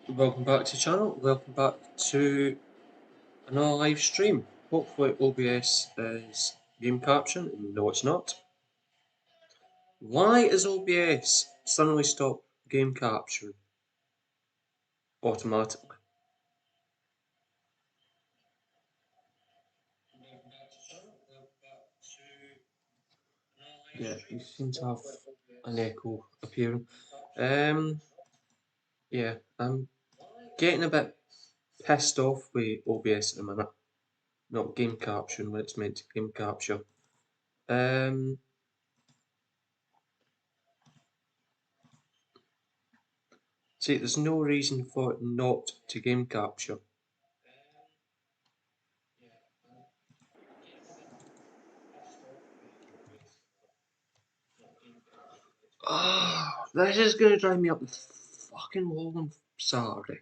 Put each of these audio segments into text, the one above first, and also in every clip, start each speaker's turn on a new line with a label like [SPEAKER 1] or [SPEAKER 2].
[SPEAKER 1] Welcome back to the channel, welcome back to another live stream. Hopefully OBS is game caption, no it's not. Why is OBS suddenly stop game capture automatically? Yeah, you seem to have an echo appearing. Yeah, I'm getting a bit pissed off with OBS at the minute. Not game caption when it's meant to game capture. See, there's no reason for it not to game capture. Oh, this is gonna drive me up the fucking wall on Saturday.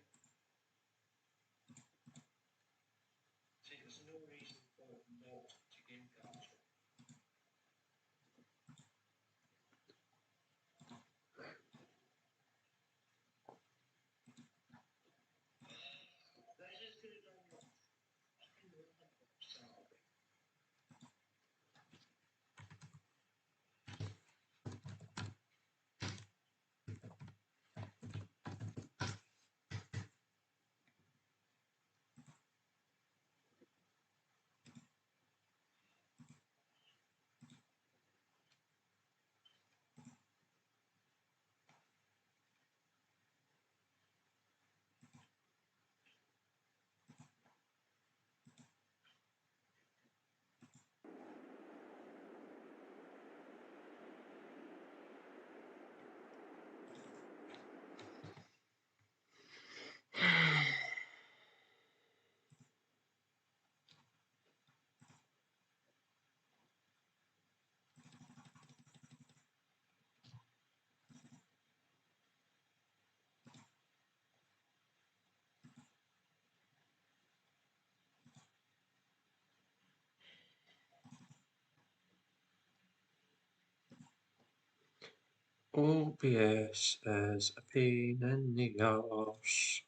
[SPEAKER 1] OBS is a pain in the arse.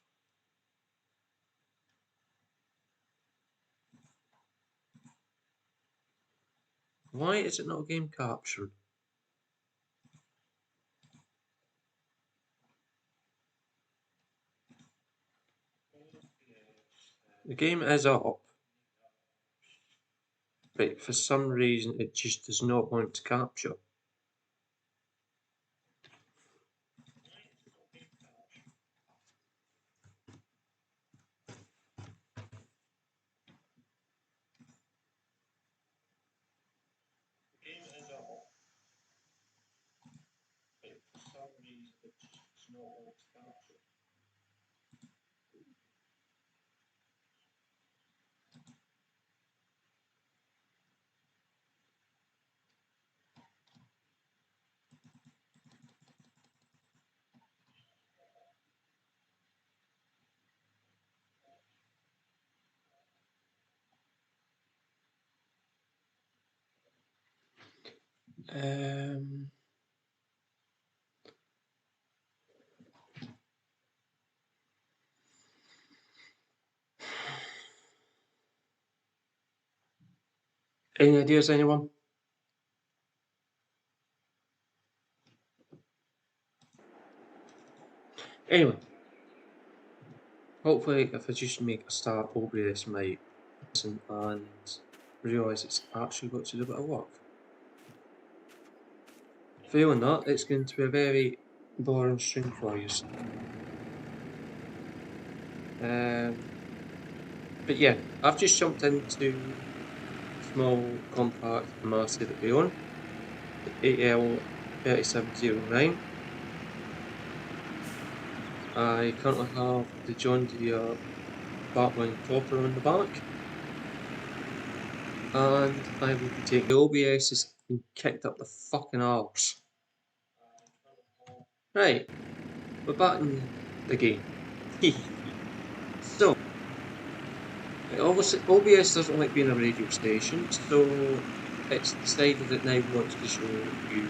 [SPEAKER 1] Why is it not game captured? The game is up, but for some reason it just does not want to capture. Any ideas, anyone? Anyway, hopefully if I just make a start, OBS might listen and realise it's actually got to do a bit of work. Failing that, it's going to be a very boring stream for you. But yeah, I've just jumped into small compact Massey that we own, the AL3709. I currently have the John Deere Batwing Topper on the back, and I will be taking the OBS has been kicked up the fucking arse. Right, we're back in the game. So, obviously OBS doesn't like being a radio station, so it's decided that now wants to show you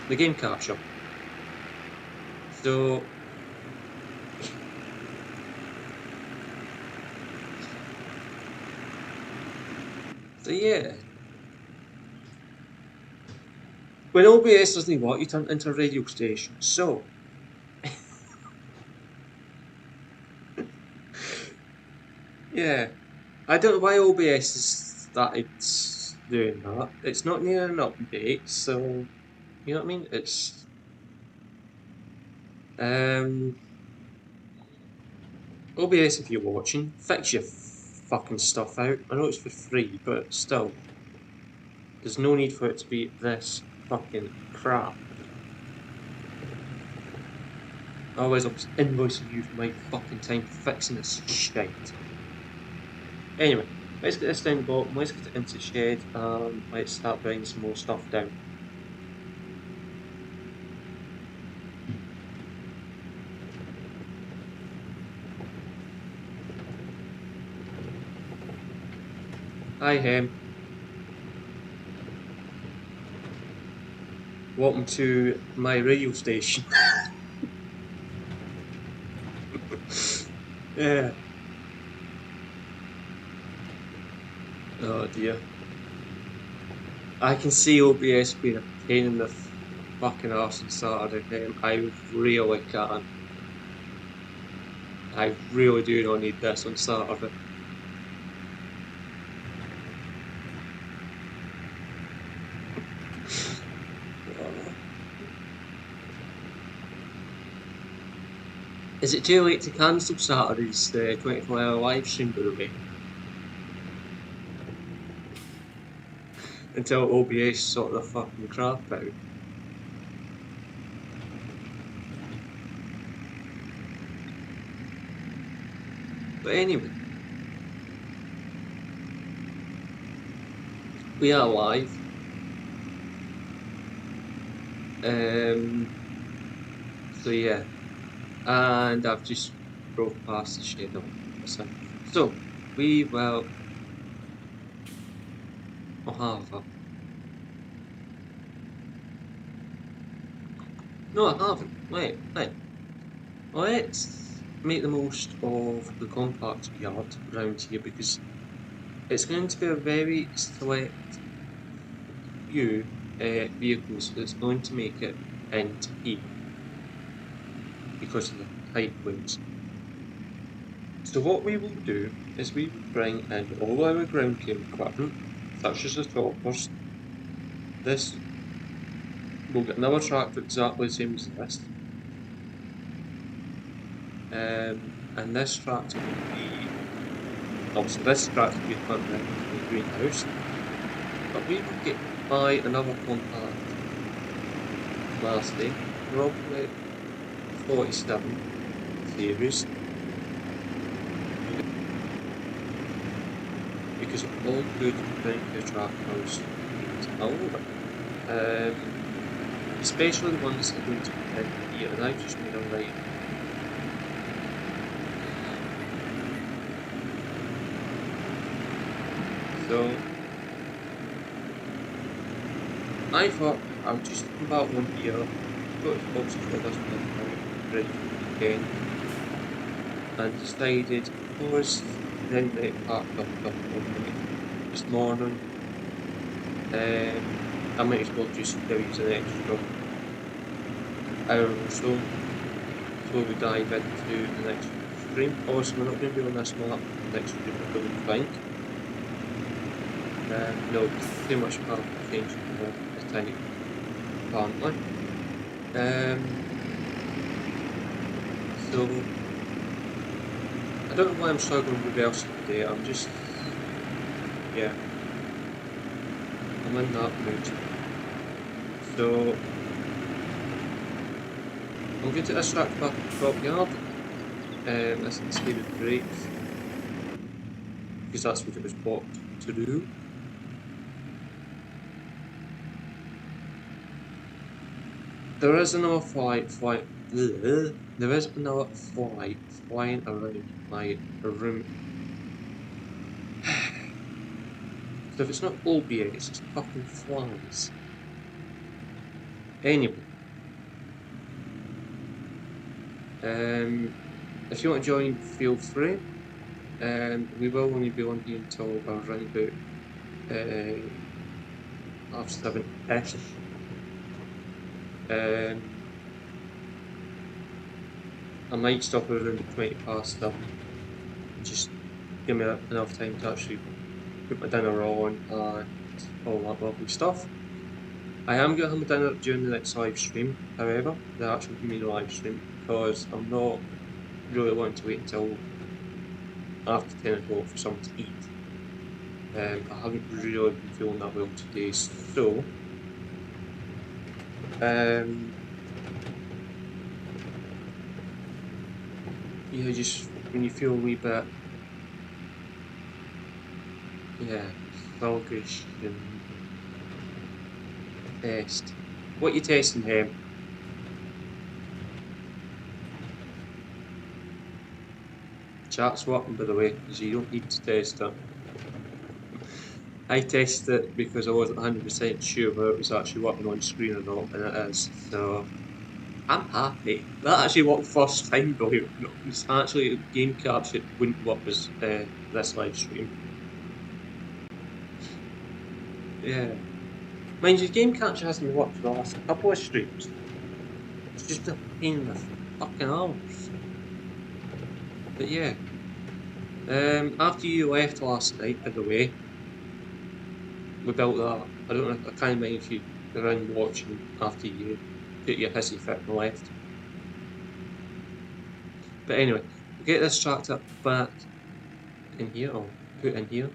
[SPEAKER 1] the game capture. So yeah. When OBS doesn't work, you turn it into a radio station. So yeah. I don't know why OBS has started doing that. It's not near an update, so you know what I mean? It's OBS, if you're watching, fix your fucking stuff out. I know it's for free, but still, there's no need for it to be this fucking crap. Otherwise, I'll be invoicing you for my fucking time fixing this shit. Anyway, let's get this down the bottom, let's get it into the shed, and let's start bringing some more stuff down. Hi, Hem. Welcome to my radio station. Yeah. Oh dear. I can see OBS being a pain in the fucking arse on Saturday. I really can. I really do not need this on Saturday. Is it too late to cancel Saturday's 24-hour live stream, by the way? Until OBS sort the fucking crap out. But anyway, we are live. So yeah, and I've just drove past the shed on this one. So we will have a... No, I haven't. Wait. Let's make the most of the compact yard around here, because it's going to be a very select few vehicles that's going to make it into here because of the height winds. So what we will do is we will bring in all our ground game equipment, such as the toppers. This, we'll get another tractor exactly the same as this. And this tractor will be, obviously this tractor will be put in the greenhouse, but we will buy another compact Marsden, probably 47 series, because all good regular tractors need a loader, especially the ones that are going to be in here, and I've just made a right. So I thought I would just come back one here, go to the box for this one, ready for the weekend, and decided, because then they parked up this morning, I might as well just use an extra hour or so before we dive into the next stream. Obviously, we're not going to be on this map next stream, I don't think. No, it's too much path change for the tank, apparently. So I don't know why I'm struggling with reversing today. I'm just, yeah, I'm in that mood. So I'm going to extract back the prop yard, as instead of brakes, because that's what it was bought to do. There is another flight there is another flight flying around my room. So if it's not OBS, it's fucking flies. Anyway. If you want to join, feel free. We will only be on here until around about 7:30ish. I might stop around 7:20 and just give me enough time to actually put my dinner on and all that lovely stuff. I am going to have my dinner during the next live stream, however, the actual main live stream, because I'm not really wanting to wait until after 10 o'clock for something to eat. I haven't really been feeling that well today, so yeah, just when you feel a wee bit, yeah, sluggish and test. What you testing, him? Chat's working, by the way, because you don't need to test it. I tested it because I wasn't 100% sure whether it was actually working on screen or not, and it is. So I'm happy. That actually worked first time, believe it or not. It's actually a game capture wouldn't work as this live stream. Yeah. Mind you, game capture hasn't worked for the last couple of streams. It's just a pain in the fucking arse. But yeah. After you left last night, by the way, we built that. I don't know, I can't mind if you were around watching after you put your hissy fit and left. But anyway, we'll get this tractor back in here, or put in here.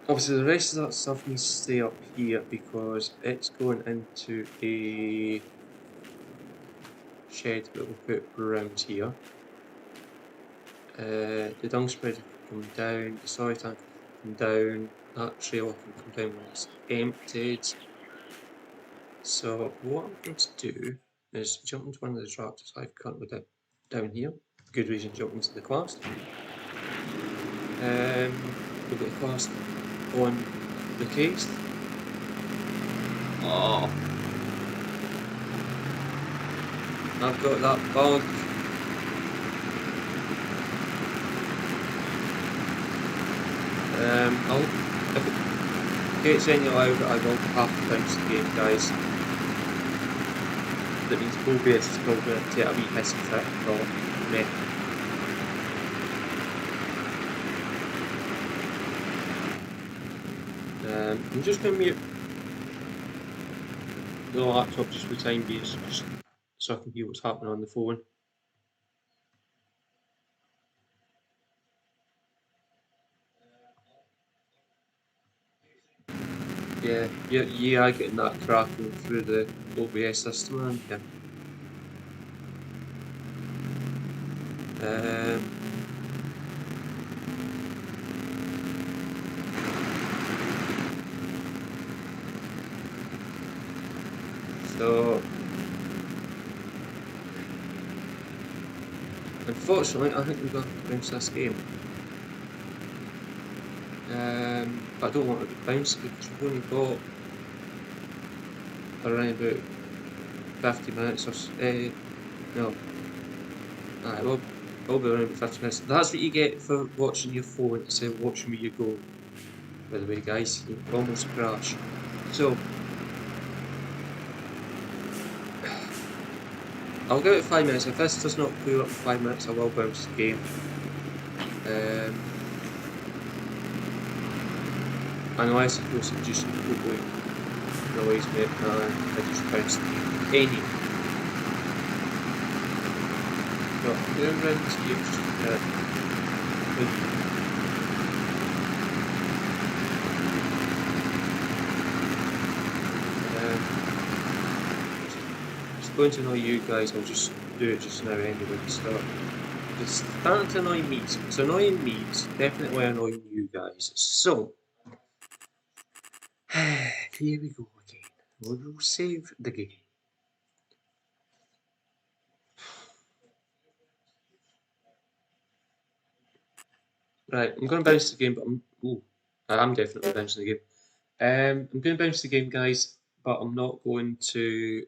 [SPEAKER 1] Obviously the rest of that stuff needs to stay up here because it's going into a shed that we'll put around here. The dung spreader can come down, the soy tank can come down, that trailer can come down when it's emptied. So what I'm going to do is jump into one of the tractors I've currently down here. Good reason to jump into the class. We've got the class on the case. Oh, I've got that bug. If it gets any louder, I will have to bounce the game, guys. That means OBS is probably going to take a wee hissy fit for me. I'm just going to mute the laptop just for the time being, just so I can hear what's happening on the phone. Yeah, I getting that crackling through the OBS system, aren't you? So, unfortunately, I think we're going to have to bounce this game. But I don't want it to bounce because we've only got around about 50 minutes or so. No. Alright, we'll be around about 50 minutes. That's what you get for watching your phone instead of watching where you go. By the way, guys, you almost crashed. So, I'll give it 5 minutes. If this does not clear up in 5 minutes, I will bounce the game. Unless, of course, it just completely annoys me and I just bounce the game. Anyway. So, I'm going around this game just a minute. It's going to annoy you guys, I'll just do it just now anyway. So, it's starting to annoy me. It's annoying me, it's definitely annoying you guys. So, here we go again. We'll save the game. Right, I'm going to bounce the game, but ooh. I'm definitely bouncing the game. I'm going to bounce the game, guys, but I'm not going to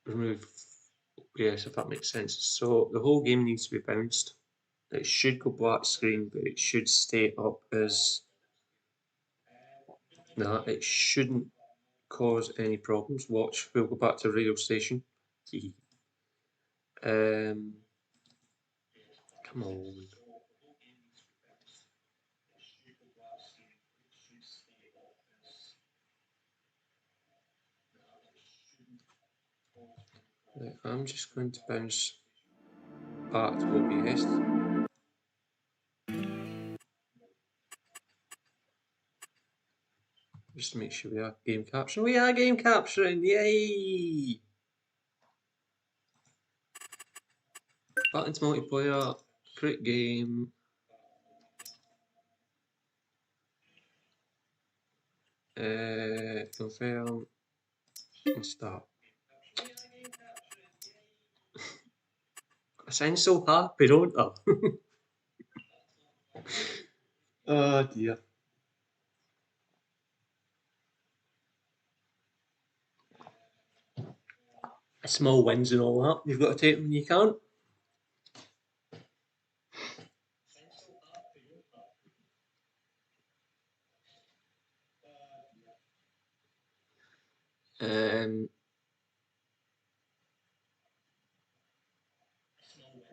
[SPEAKER 1] remove. Yes, if that makes sense. So the whole game needs to be bounced. It should go black screen, but it should stay up as. No, it shouldn't cause any problems. Watch, we'll go back to radio station. Come on. Right, I'm just going to bounce back to OBS. Just to make sure we are game capturing. We are game capturing! Yay! Buttons multiplayer. Great game. Confirm and start. I sound so happy, don't I? Oh dear. Small wins and all that. You've got to take them when you can't.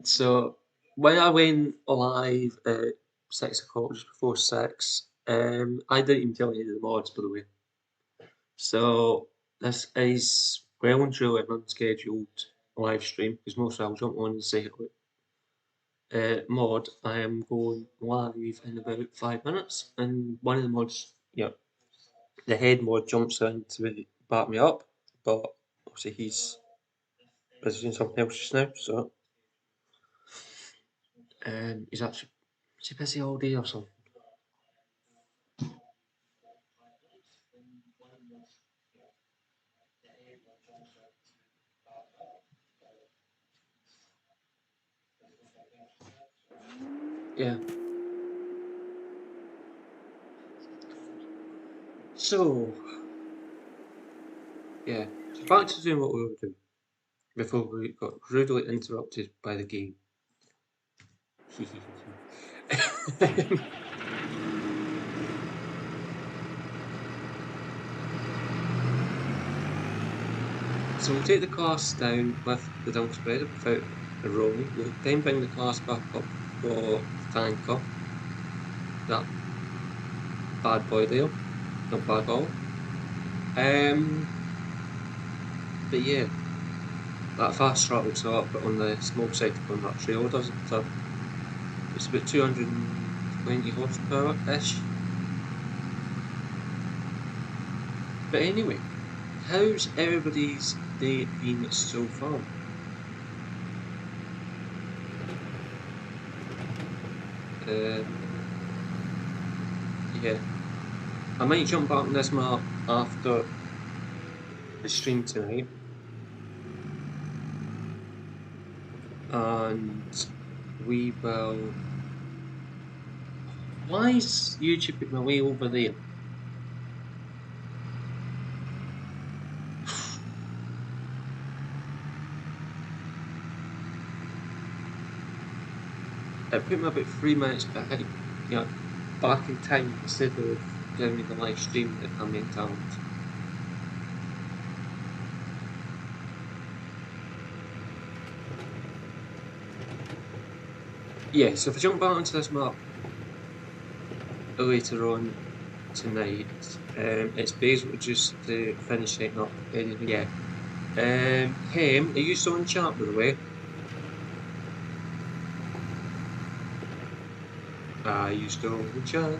[SPEAKER 1] So when I went live at 6 o'clock, just before 6, I didn't even tell any of the mods, by the way. So this is well and truly an unscheduled live stream because mostly I'll jump on and say hello. Mod, I am going live in about 5 minutes, and one of the mods, the head mod jumps in to back me up, but obviously he's busy doing something else just now, so is he busy all day or something? Yeah. So, yeah, so back to doing what we were doing before we got rudely interrupted by the game. So we'll take the class down with the dump spreader without a rolling. We'll then bring the class back up for tanker. That bad boy there, not bad ball. But yeah, that fast throttle up, but on the small side on that trail doesn't. It's about 220 horsepower ish. But anyway, how's everybody's day been so far? Yeah, I might jump back on this map after the stream tonight, and we will. Why is YouTube putting my way over there? It put me about 3 minutes behind, back in time instead of giving me the live stream that I'm meant to. Yeah, so if I jump back onto this map later on tonight, it's basically just to finish setting up anything. Yeah. Hem, are you still in chat, by the way? Are you still in chat?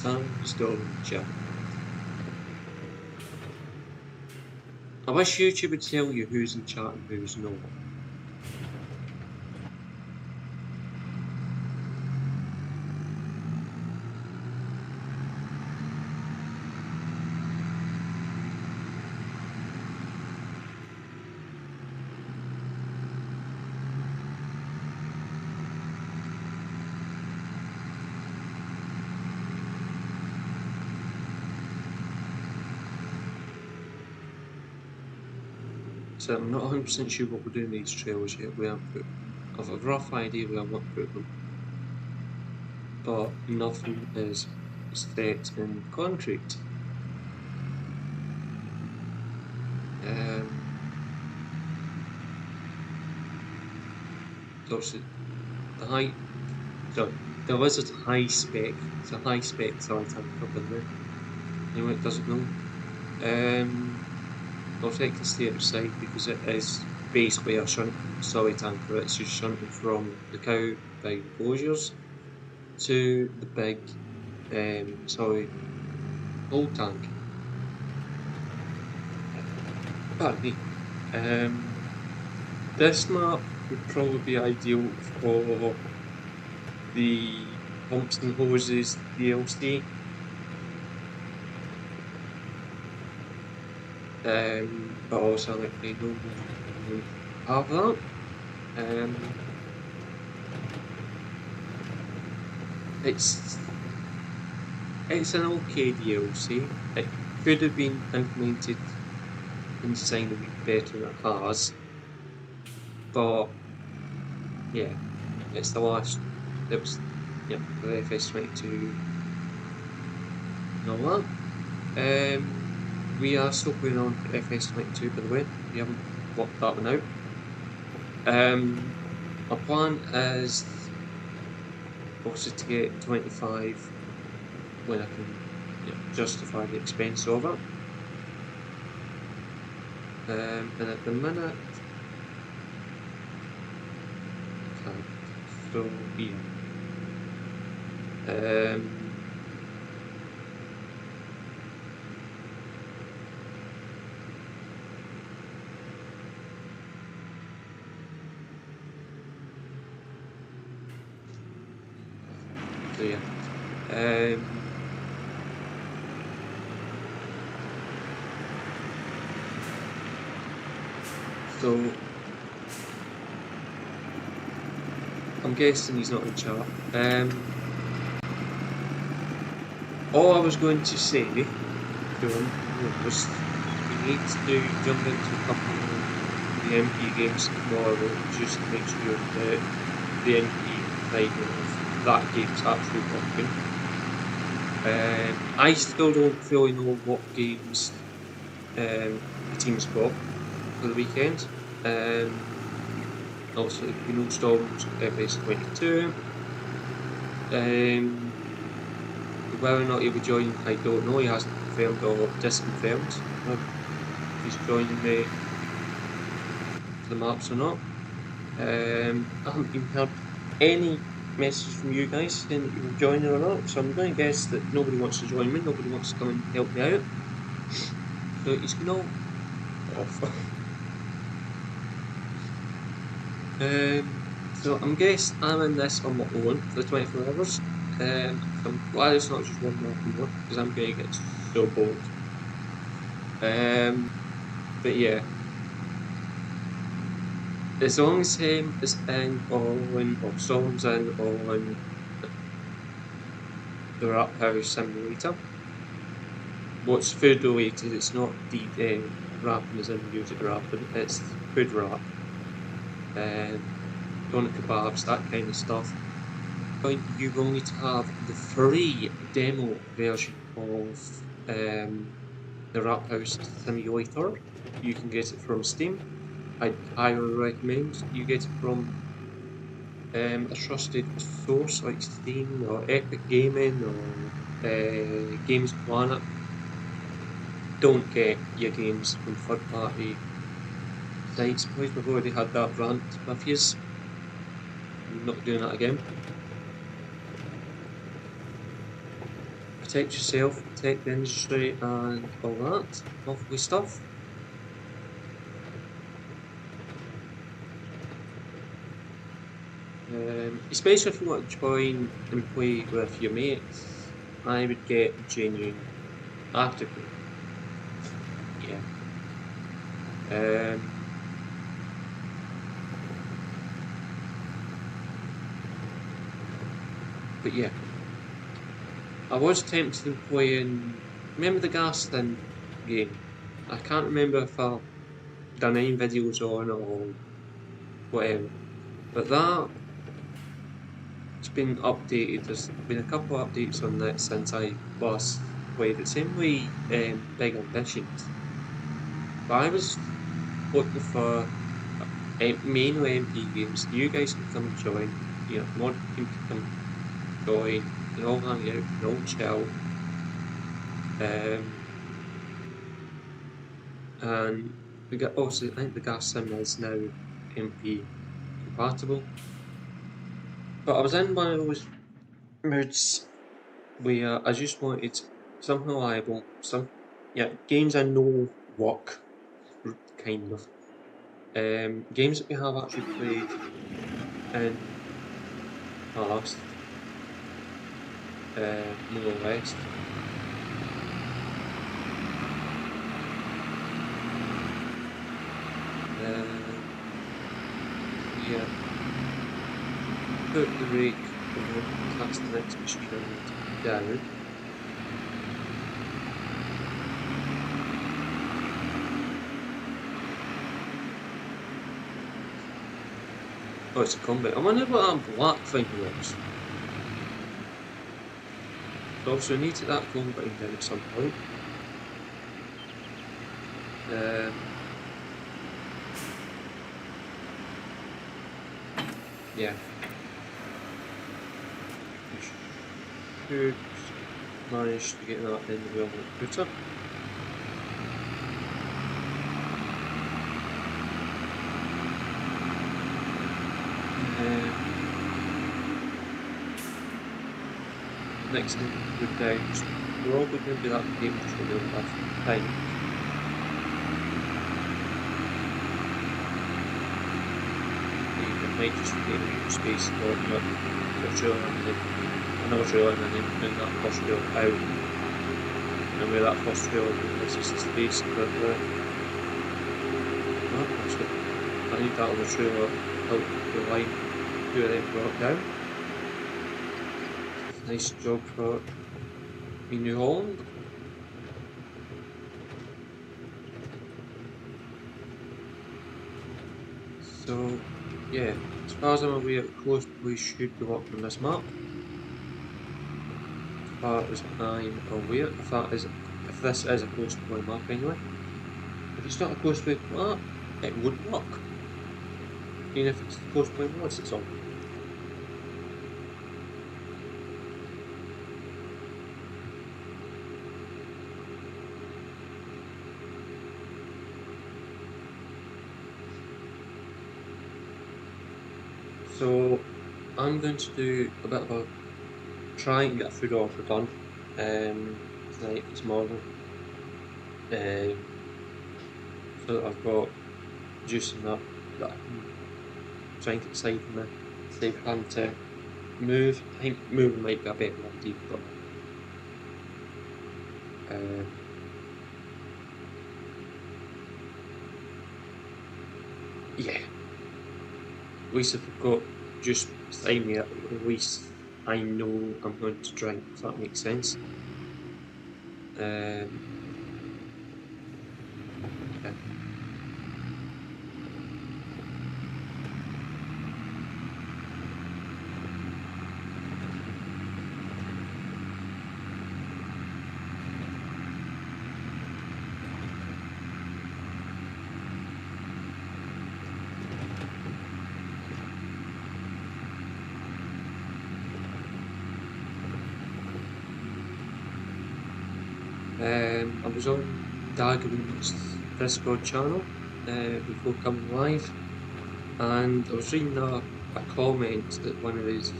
[SPEAKER 1] I'm still in chat. I wish YouTube would tell you who's in chat and who's not. So I'm not 100% sure what we're doing these trails yet. We haven't put. I've a rough idea where I want to put them, but nothing is set in concrete. Obviously, the high. So there is a high spec. It's a high spec solid tanker, by the way. Anyone that doesn't know. I'll take the stay outside because it is basically a shunt solid tanker. It's just shunting from the cow by enclosures to the big solid old tank. Pardon me. This map would probably be ideal for the pumps and hoses DLC. But also like they don't have that. It's an okay DLC. It could have been implemented and designed a bit better than it has. But yeah, it's the last. It was the FS22 and all that. We are still playing on FS22 by the way. We haven't worked that one out. Our plan is also to get 25 when I can justify the expense of it. And at the minute, so yeah. So yeah. So I'm guessing he's not in chat. All I was going to say to him was we need to jump into a couple of the MP games tomorrow just to make sure that the MP side of that game's actually working. I still don't fully know what games the team's got for the weekend. Also, we know Storm's FS22. Whether or not he'll be joining, I don't know. He hasn't confirmed or disconfirmed if he's joining me for the maps or not. I haven't even heard any message from you guys saying that you're joining or not, so I'm going to guess that nobody wants to join me, nobody wants to come and help me out. So he's going to off. So I'm guessing I'm in this on my own for the 24 hours. I'm glad it's not just one map anymore because I'm going to get so bored. But yeah, as long as him is in on, or Storm's in on the Rat House Simulator, what's food related, it's not the rapping as in music rapping, it's food rap. Doner kebabs, that kind of stuff. But you will need to have the free demo version of the Rap House Simulator. You can get it from Steam. I highly recommend you get it from a trusted source like Steam or Epic Gaming or Games Planet. Don't get your games from third party sites, please. We've already had that rant with yous. I'm not doing that again. Protect yourself, protect the industry and all that lovely stuff. Especially if you want to join and play with your mates, I would get a genuine article. Yeah. But yeah, I was tempted in playing. Remember the gas thing game? I can't remember if I done any videos on or whatever. But that it's been updated. There's been a couple of updates on that since I last played it. Same way Big Ambitions. But I was looking for mainly MP games. You guys can come and join. You know, mod team can come join. You can all hang out. You can all chill. And we got also I think the gas sim is now MP compatible. But I was in one of those moods where I just wanted something reliable, games I know work, kind of. Games that we have actually played in past, more or less. Yeah, put the rake on, that's the next machine I need to put down. Oh, it's a combat. I wonder what that black thing was. So obviously we need to get that combat down at some point. Yeah. We should manage to get that in the wheel computer. Next thing we would down, we're probably going to do that game just when we don't have time. Might just take a space and open up the trailer and then another trailer and then bring that first trailer out. And where that first trailer is just the space but actually I need that other trailer out the line to then brought down. Nice job for me, New Holland. So yeah, as far as I'm aware, close we should be working on this map. As far as I'm aware, if this is a close play map anyway. If it's not a close play map, it would work. Even if it's a close play mods, it's on. So I'm going to do a bit of a try and get a food order done tonight, tomorrow. So that I've got juice in that I can try and get aside from the safe hand to move. I think moving might be a bit more deep, but yeah. At least if I've got juice beside me, at least I know I'm going to drink, if that makes sense. Yeah. I was on Daggerman's Discord channel before coming live, and I was reading a comment that one of his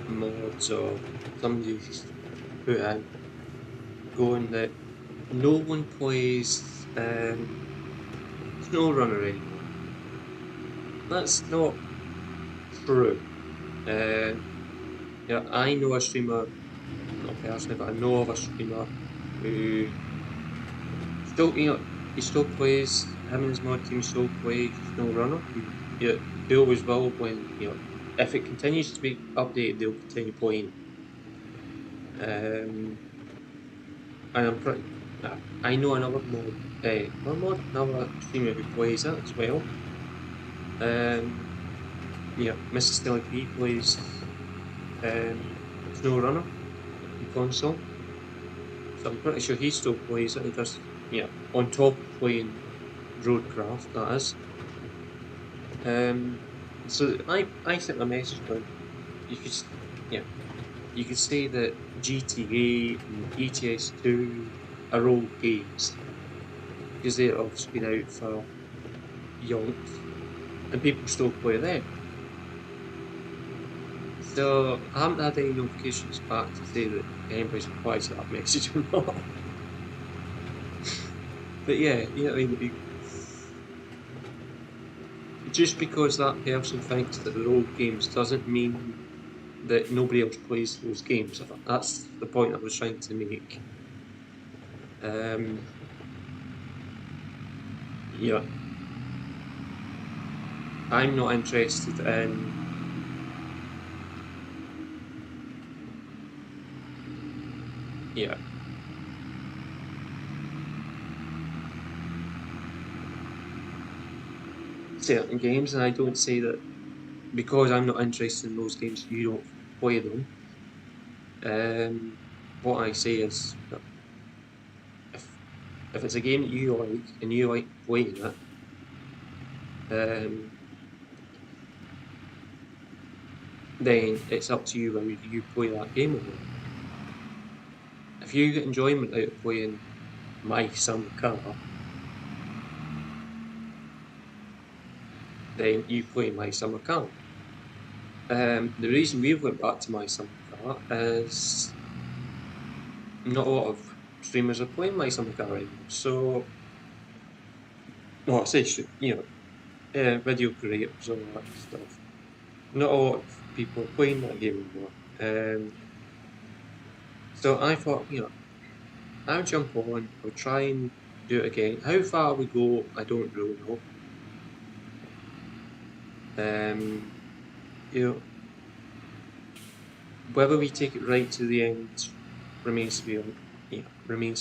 [SPEAKER 1] mods or somebody's put in, going that no one plays SnowRunner anymore. That's not true. Yeah, I know a streamer, not personally, but I know of a streamer who still, he still plays, him and his mod team still play SnowRunner. Yeah, they always will when, if it continues to be updated, they'll continue playing. And I'm I know another streamer who plays it as well. Yeah, Mrs. Stilly P plays SnowRunner on console, so I'm pretty sure he still plays it. He does, yeah, on top of playing Roadcraft, that is. So I sent a message going, you could, yeah, you could say that GTA and ETS2 are old games because they've obviously been out for yonks and people still play them. So I haven't had any notifications back to say that anybody's replied to that message or not. But yeah, you know what I mean? Just because that person thinks that they're old games doesn't mean that nobody else plays those games. That's the point I was trying to make. Yeah, I'm not interested in. Yeah. Certain games, and I don't say that because I'm not interested in those games, you don't play them. What I say is that if it's a game that you like and you like playing it, then it's up to you whether you play that game or not. If you get enjoyment out of playing My Summer Car, then you play My Summer Car. The reason we went back to My Summer Car is not a lot of streamers are playing My Summer Car anymore. So, well, I say, video creators, all that stuff. Not a lot of people are playing that game anymore. So I thought, I'll jump on, I'll try and do it again. How far we go, I don't really know. You know, whether we take it right to the end remains to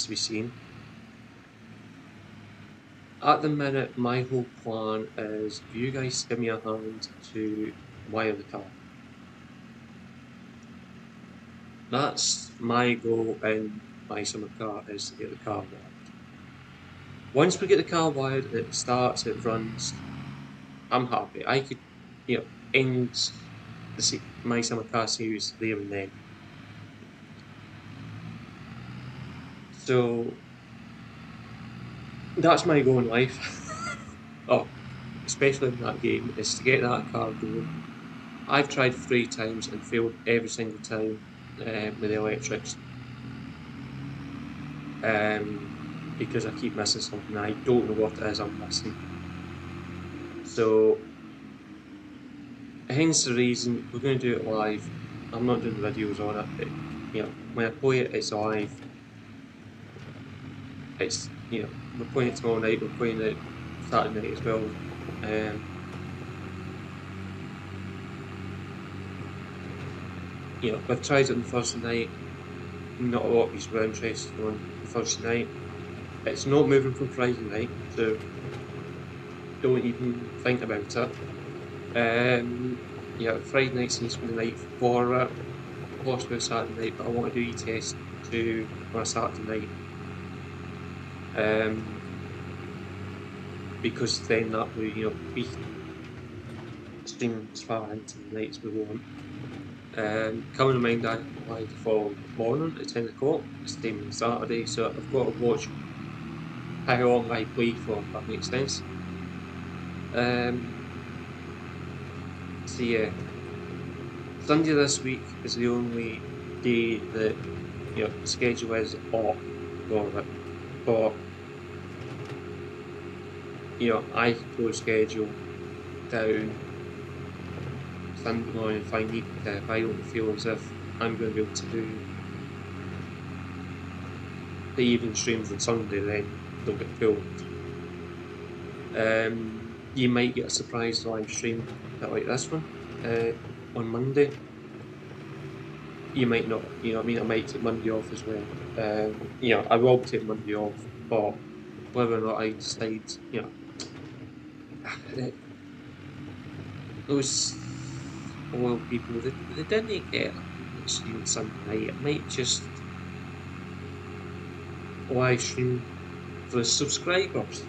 [SPEAKER 1] be seen. At the minute, my whole plan is for you guys to give me a hand to wire the car. That's my goal in My Summer Car, is to get the car wired. Once we get the car wired, it starts, it runs, I'm happy. I could, end My Summer Car series there and then. So that's my goal in life. Oh, especially in that game, is to get that car going. I've tried 3 times and failed every single time with the electrics. Because I keep missing something. I don't know what it is I'm missing. So, hence the reason we're going to do it live. I'm not doing videos on it. When I play it, it's live. It's, we're playing it tomorrow night, we're playing it Saturday night as well. We've tried it on the Thursday night. Not a lot of people are interested on the Thursday night. It's not moving from Friday night, so don't even think about it. Friday night seems to be the night for it. Possibly Saturday night, but I want to do ETS 2 on a Saturday night. Because then that way, we stream as far into the night as we want. Coming to mind, I live the following morning at 10 o'clock, it's the same on Saturday, so I've got to watch how long I play for, if that makes sense. So yeah, Sunday this week is the only day that, the schedule is off for it. But, I can pull a schedule down Sunday morning if I need to, if I don't feel as if I'm going to be able to do the evening streams on Sunday, then they'll get filmed. You might get a surprise live stream like this one on Monday. you might not, you know what I mean? I might take Monday off as well. You know, I will take Monday off, but whether or not I decide, you know, those oil people, they didn't get a live stream on Sunday night. It might just live stream for the subscribers.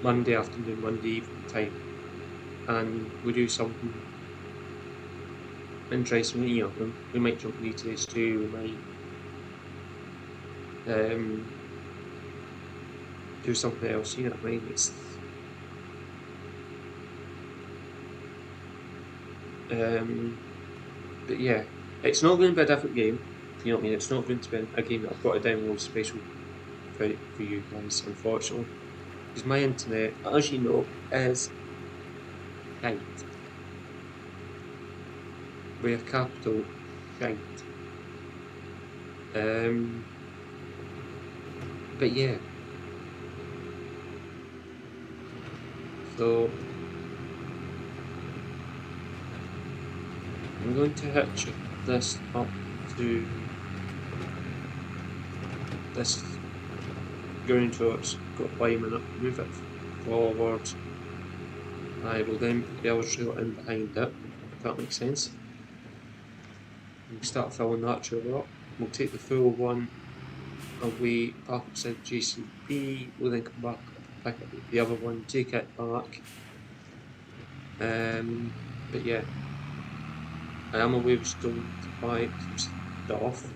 [SPEAKER 1] Monday afternoon, Monday evening time, and we do something interesting. You know, we might jump retails too. We might do something else. You know what I mean? It's but yeah, it's not going to be a different game. You know what I mean? It's not going to be a game that I've got to download special for you guys, unfortunately, because my internet, as you know, is shite. We have capital shite. But yeah. So I'm going to hitch this up to this ground so it's got climbing up, move it forward. I will then put the other trailer in behind it, if that makes sense. We'll start filling that trailer up. We'll take the full one away, park beside JCB, we'll then come back up, pick up the other one, take it back. But yeah, I am aware we still need to buy some stuff.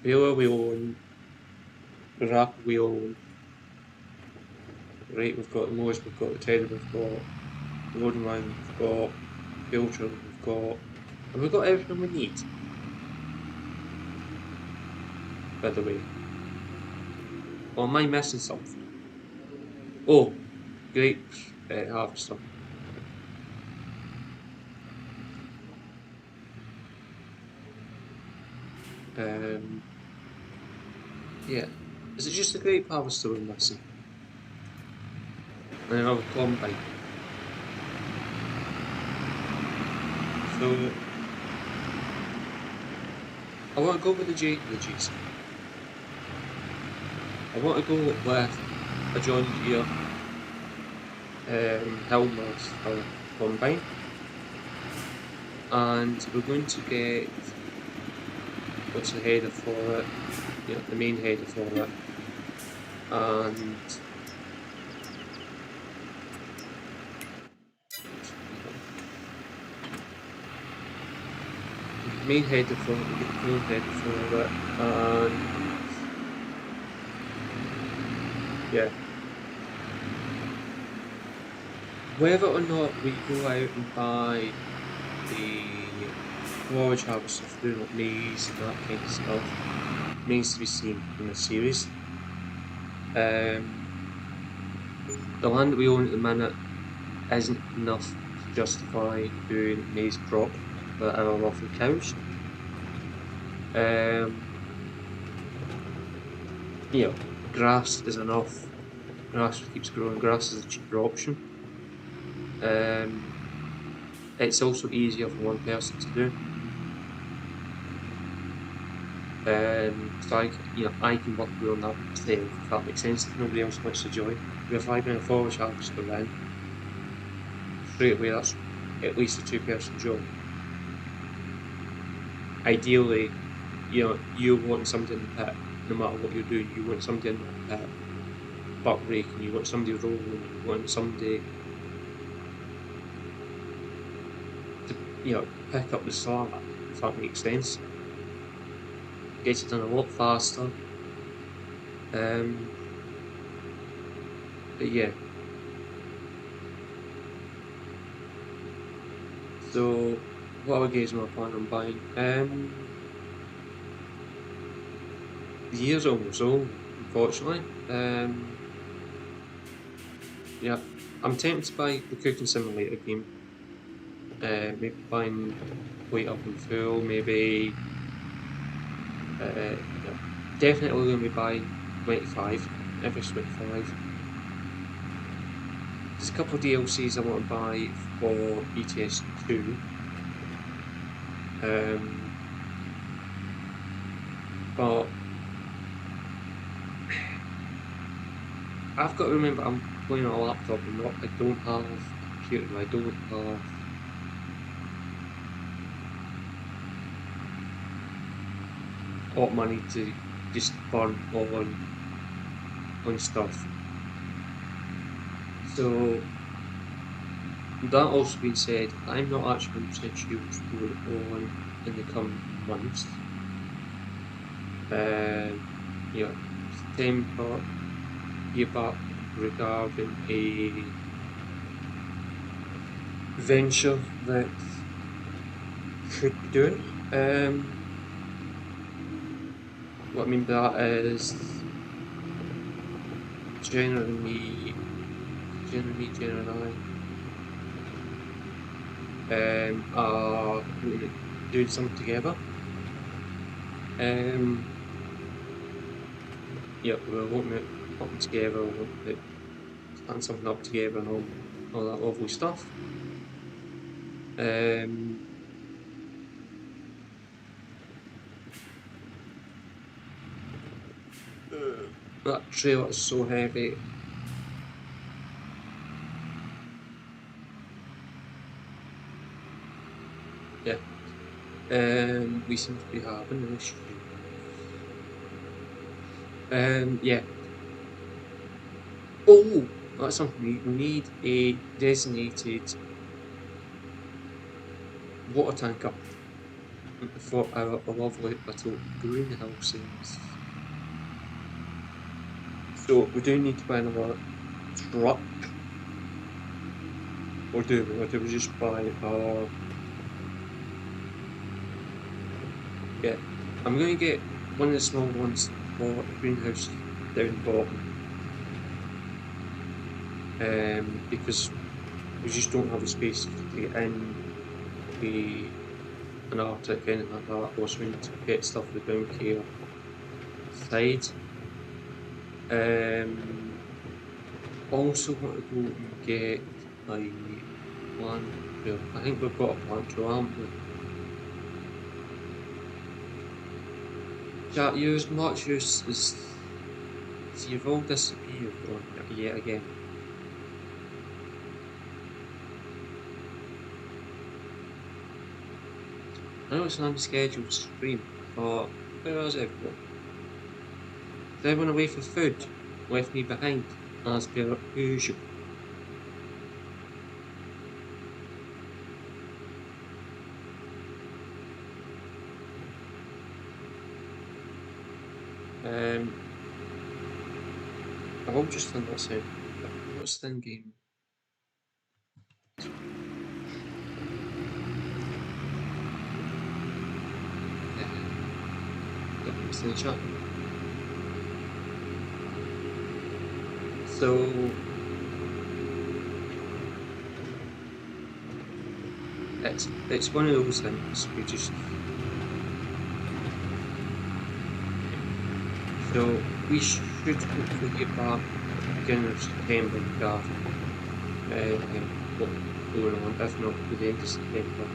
[SPEAKER 1] Baler we own, Wrap we own. Right, we've got the mowers, we've got the tedder, we've got the loading line, we've got filter, we've got. Have we got everything we need? By the way. Or am I missing something? Oh, grape harvester. Yeah. Is it just the grape harvester we're missing? And another combine. So I want to go with the GC. I want to go with a John Deere Hillmaster combine, and we're going to get what's the header for it? Yeah, the main header for it, and main header for it, we get the main header for it, and yeah. Whether or not we go out and buy the forage harvester for doing like maize and that kind of stuff remains to be seen in the series. The land that we own at the minute isn't enough to justify doing maize crop for our lovely cows. You know, grass is enough. Grass keeps growing. Grass is a cheaper option. It's also easier for one person to do. So I can work on that myself, if that makes sense. If nobody else wants to join. If I bring a forage harvester in, straight away that's at least a 2-person job. Ideally, you want somebody in the pit, no matter what you're doing, you want somebody in the pit, buck raking, you want somebody rolling, you want somebody to, pick up the slack, if that makes sense. Get it done a lot faster. But yeah. So, what other games am I planning on buying? The year's almost over, unfortunately. Yeah, I'm tempted to buy the Cooking Simulator game. Maybe buying Wait Up in Full, maybe. Definitely going to be buying 25, FS22. there's a couple of DLCs I want to buy for ETS2. But I've got to remember I'm playing on a laptop and not, I don't have a computer, I don't have hot money to just burn on stuff. So that also being said, I'm not actually 100% sure what's going on in the coming months. September, year back regarding a venture that could be doing. What I mean by that is generally are doing something together. Yeah, we're wanting it putting together, we're wanting it stand something up together and all that lovely stuff. That trailer is so heavy. Yeah. We seem to be having an issue. Yeah. Oh, that's something we need a designated water tanker for our lovely little greenhouses. So we do need to buy another truck. Or do we just buy our... Yeah, I'm going to get one of the small ones for a greenhouse down the bottom. Because we just don't have the space to get in an Arctic, anything like that. Also, we need to get stuff for the ground care side. Also want to go and get a plant drill. I think we've got a plant drill, haven't we? Chat, you as much use as you've all disappeared yet again. I know it's an unscheduled stream, but where is everyone? Is everyone away for food? Left me behind, as per usual. I will just turn this out. What's the game? It's in the chat. So it's one of those things we just... So we should hopefully get back beginning of September regarding what's going on, if not to the end of September.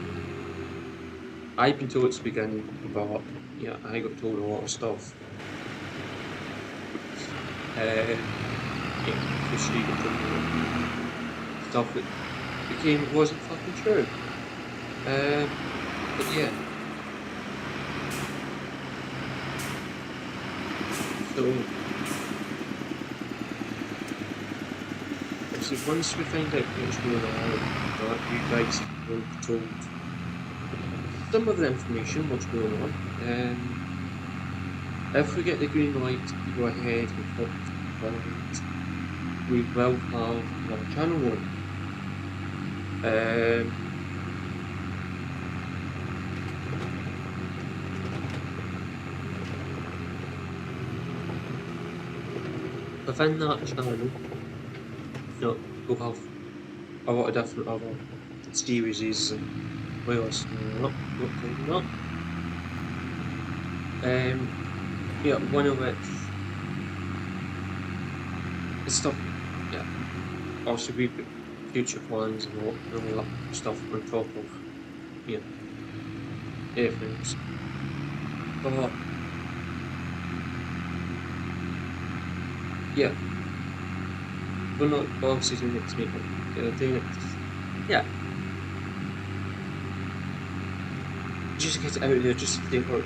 [SPEAKER 1] I've been told it's beginning, but yeah, I got told a lot of stuff. Because she got told stuff that wasn't fucking true. But yeah. So once we find out what's going on, you guys will be told some of the information, what's going on. If we get the green light to go ahead with what we will have another channel on. Within that channel, we'll have a lot of different other series and playlists up. Yeah, one of which is stuff. Yeah, also future plans and all that stuff on top of, you know, everything else. But yeah, we're not obviously doing it to make money. Doing it, yeah, just get it out there, just to say, look,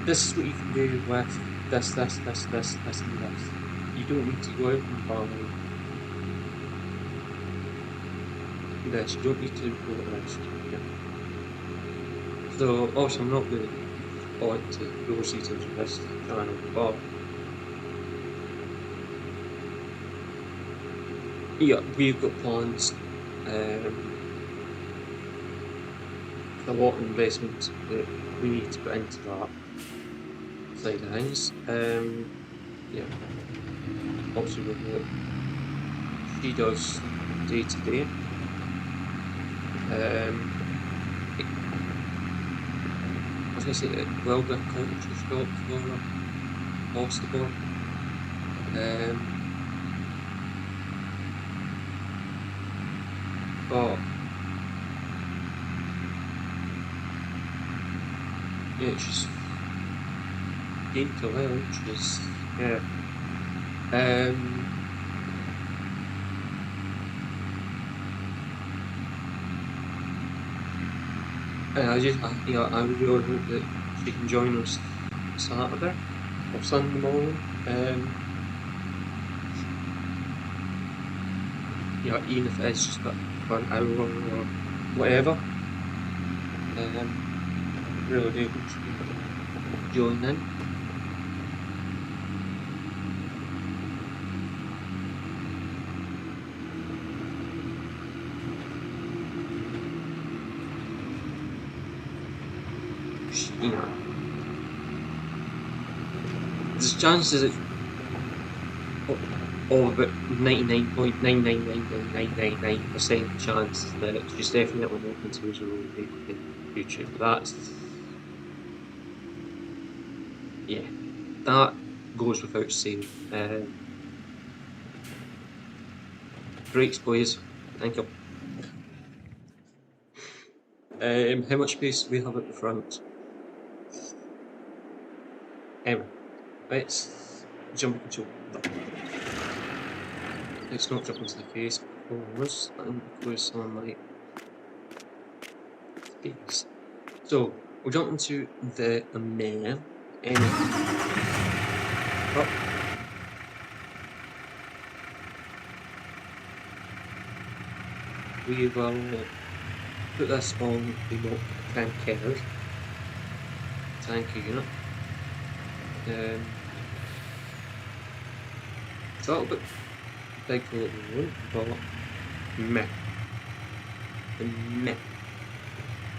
[SPEAKER 1] this is what you can do with this, and this. You don't need to go out and buy this. You don't need to go to this. Yeah. So obviously I'm not going to go into those details of this channel, but yeah, we've got plans. A lot of investment that we need to put into that side of things. Yeah, obviously with what she does day to day. I was going to say it will be a culture shock for her, possible. But yeah, she's gained a while, she's yeah. And I really hope that she can join us Saturday or Sunday morning. Even if it's just for an hour or whatever. Really do hope she can join in. There's chances that about 99.9999999% chance that she's definitely not going to lose her own weight in future. Yeah, that goes without saying. Brakes, boys. Thank you. How much space do we have at the front? Anyway, let's jump into that. Let's not jump into the face because that might cause some of my space. So we'll jump into the mare. We will put this on the tanker unit. It's a little bit big for what we want, but meh.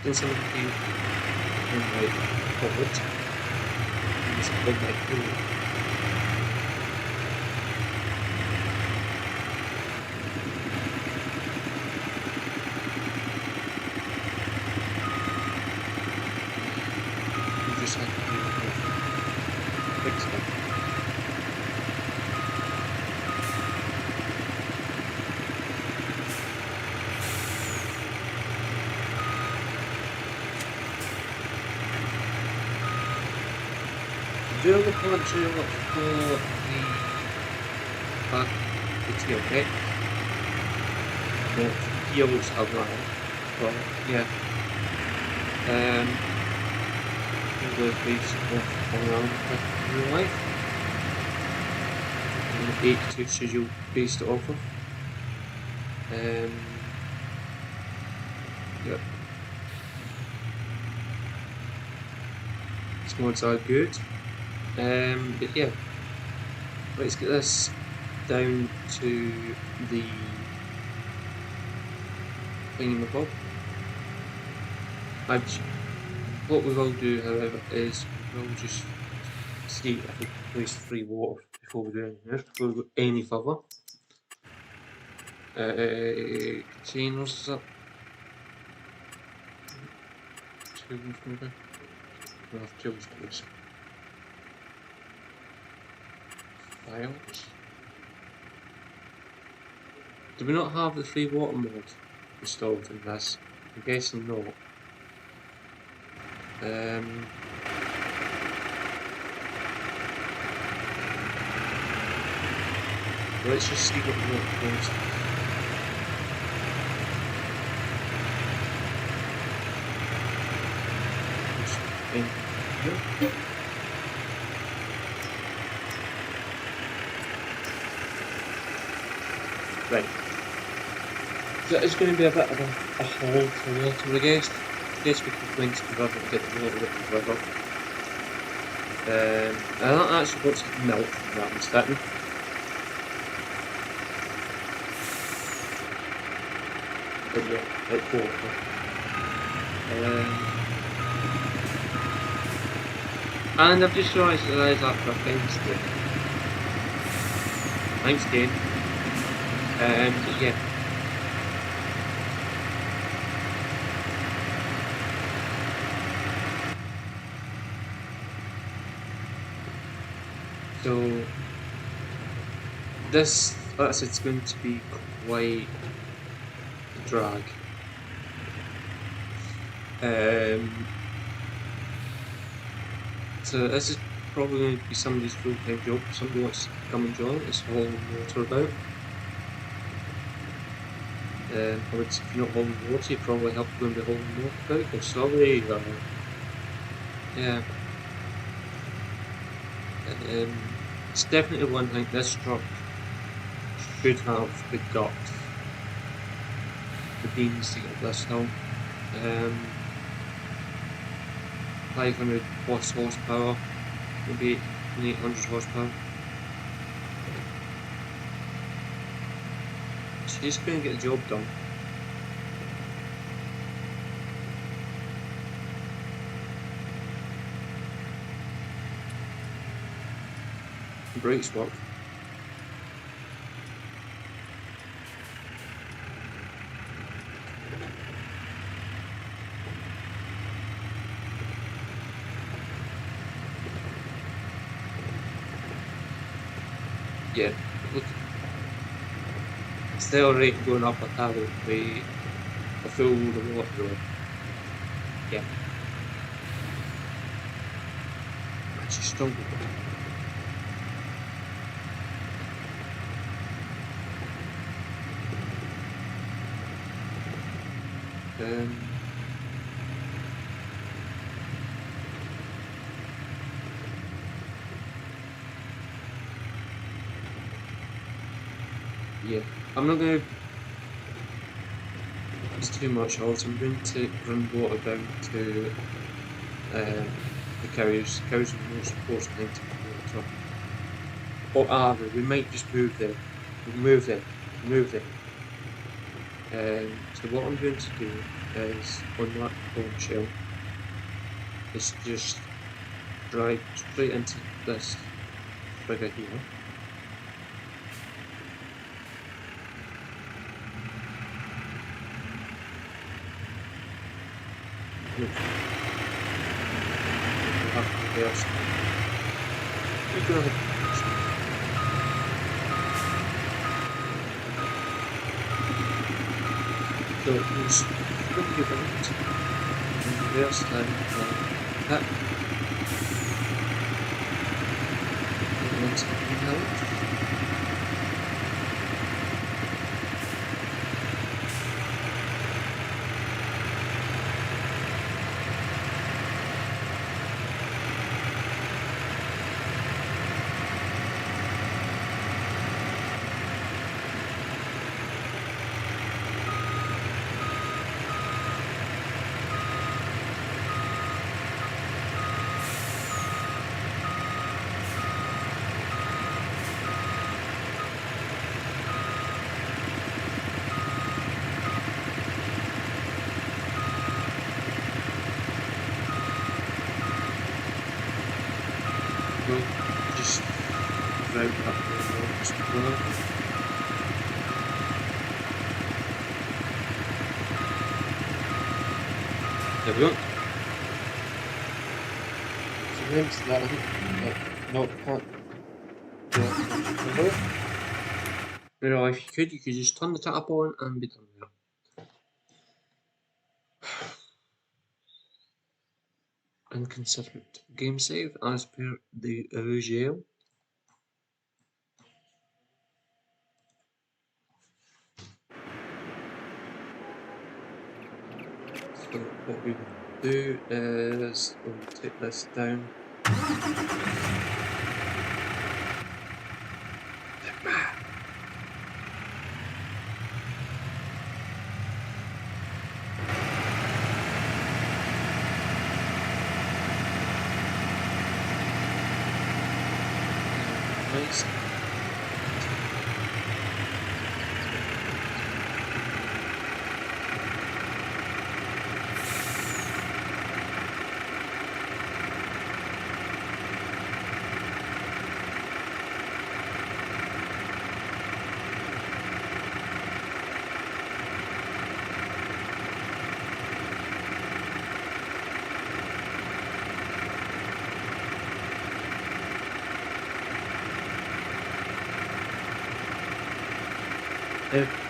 [SPEAKER 1] Then something came in like forward. It's a bit like cool. Just have to do big stuff. Do the puncher for the back of the tail head. The heels around. But yeah. The base of around real life. And the 82 schedule base to offer. Yep. These mods are good. But yeah, let's get this down to the thingamabob. What we will do, however, is we'll just see if we can place 3 water before we do anything else, before we go any further. Containers up. Tools maybe. We'll have tools please. Files. Do we not have the free water mod installed in this? I'm guessing not. Let's just see what the water goes. Right. So it's going to be a bit of a haul for water, I guess. I guess we can link to the river to get the water out the river. I don't actually want to milk that I'm sitting. But yeah, like water. And I've just realised that there is after a fence there. Thanks, Kane. But yeah. So this, like I said, it's going to be quite a drag. So this is probably going to be somebody's full-time job. If somebody wants to come and join, it's hauling water about. I would say if you're not hauling water, you probably help them be hauling water about, or sorry, yeah. It's definitely one thing, this truck should have the guts, the beans to get this hill. 500 plus horsepower, maybe 800 horsepower. So he's going to get the job done. The brakes work. Yeah, look, it's still right going up a hill with a full load of water on. Yeah. Actually struggle. Yeah, I'm not going to. It's too much also. I'm going to run water down to the cows. The cows are the most important thing to water. Or are they? We might just move them. We'll move them. Move them. So what I'm going to do is on that bombshell is just drive straight into this figure here. Look. We'll have to reverse. We're going to so we'll swing it around and reverse and that. And then something out. We'll just round up the rocks as well. There we go. So next to that, I think, no, can't. Yeah, You know, if you could just turn the tap on and be done with it. Inconsiderate game save as per the usual. So what we will do is we'll take this down. Nice.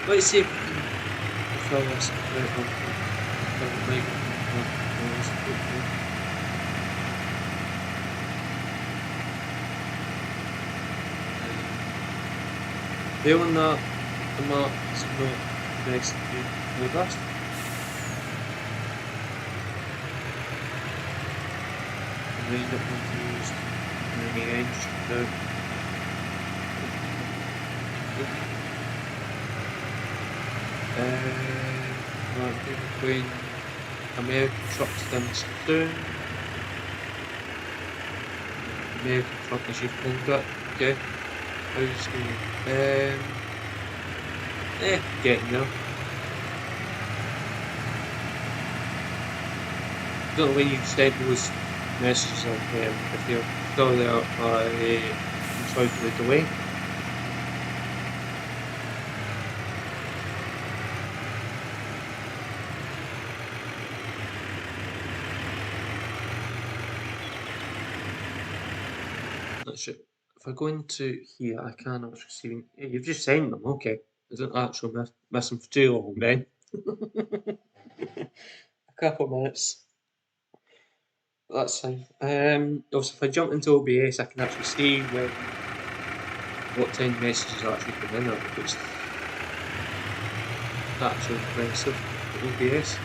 [SPEAKER 1] Let's see if we can fill this right on. Failing that, the map is not next to the dust. And then you don't want to use the range now. Right, we're going American trucks down. American truck as you've called it. Okay. How's it going? Getting there. Don't know when you send those messages on if you're still there, I'm sorry for the delay. That's it. If I go into here, I can actually see. Yeah, you've just sent them, okay. I don't actually miss them for too long then. A couple of minutes. That's fine. Also, if I jump into OBS, I can actually see what time the messages actually come in at, which is actually impressive for OBS.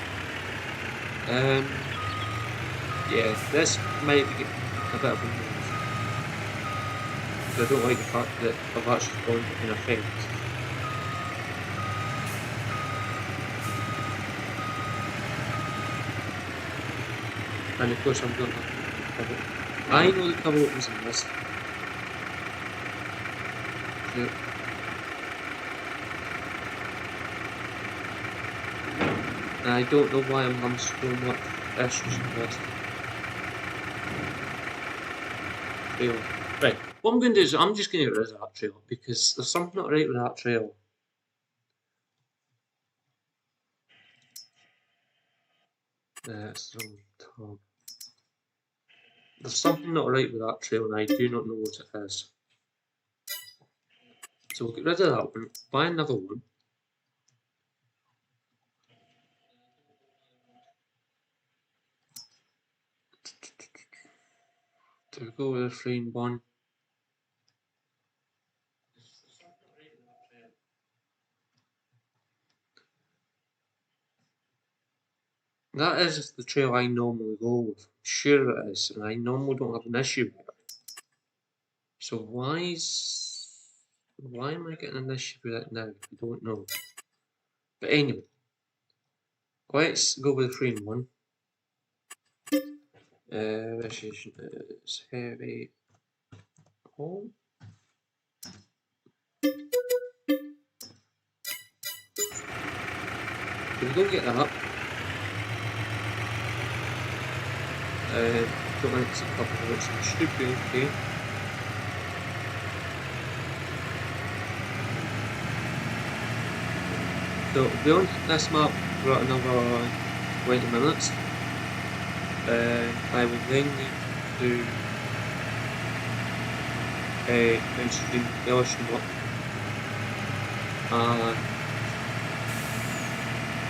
[SPEAKER 1] Yeah, this might be getting a bit of a move. Because I don't like the fact that I've actually gone in effect. And of course I'm going to have to cover. I know the cover was in this. So, I don't know why I'm having so much issues with this. Trail. Right, what I'm going to do is I'm just going to get rid of that trail because there's something not right with that trail. That's on top. There's something not right with that trail and I do not know what it is. So we'll get rid of that one, buy another one. Do we go with the frame one? That is the trail I normally go with. I'm sure it is, and I normally don't have an issue with it. So why am I getting an issue with it now? I don't know. But anyway, let's go with the frame one. Which is heavy hole. If we don't get that up, don't want it to couple of minutes, it should be okay. So we'll be on this map for another 20 minutes. I will then need to mention the Yalley up. and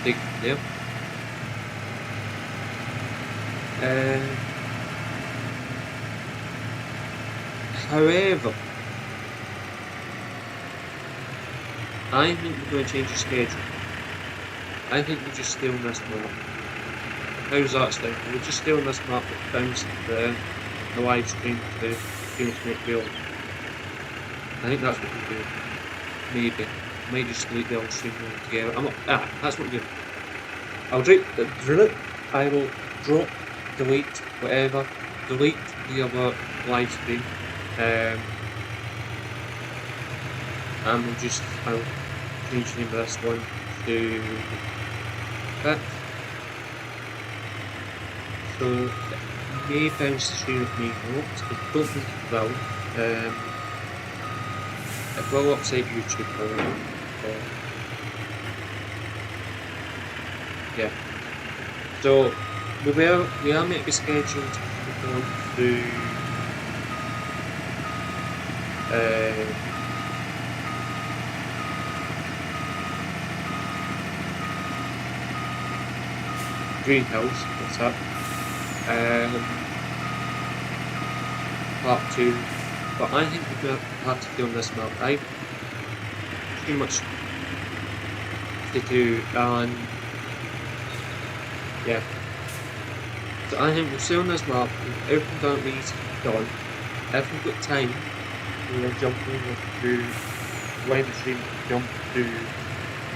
[SPEAKER 1] take it there. However, I think we're going to change the schedule. I think we just stay on this map. How's that sound? We'll just stay on this map but bounce the live stream to Phoenix McBeal. I think that's what we do. Maybe. I might just delete the old stream altogether. That's what we do. I will drop, delete, whatever, delete the other live stream. And I'll change the name of this one to that. So it may bounce the stream with me not. I don't think it will. It will upset YouTube however. Yeah. So we are meant to be scheduled to go through Greenhouse, what's that? Part 2. But I think we're going to have to do on this map. I pretty much to do and yeah. So I think we'll stay on this map, everything that needs to be done. If we've got time, we'll jump over to live stream, jump to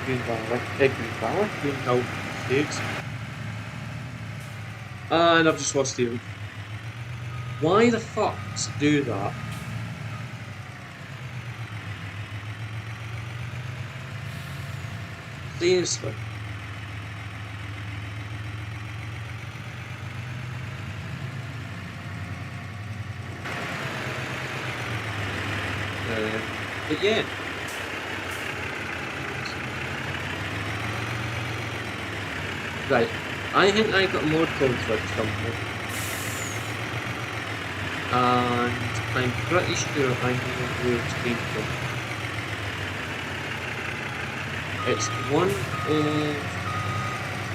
[SPEAKER 1] Greenhill States. And I've just lost you. Why the fuck do that? Seriously. But yeah. Right. I think I got more conflict somewhere. And I'm pretty sure I know where it's came from. It's one of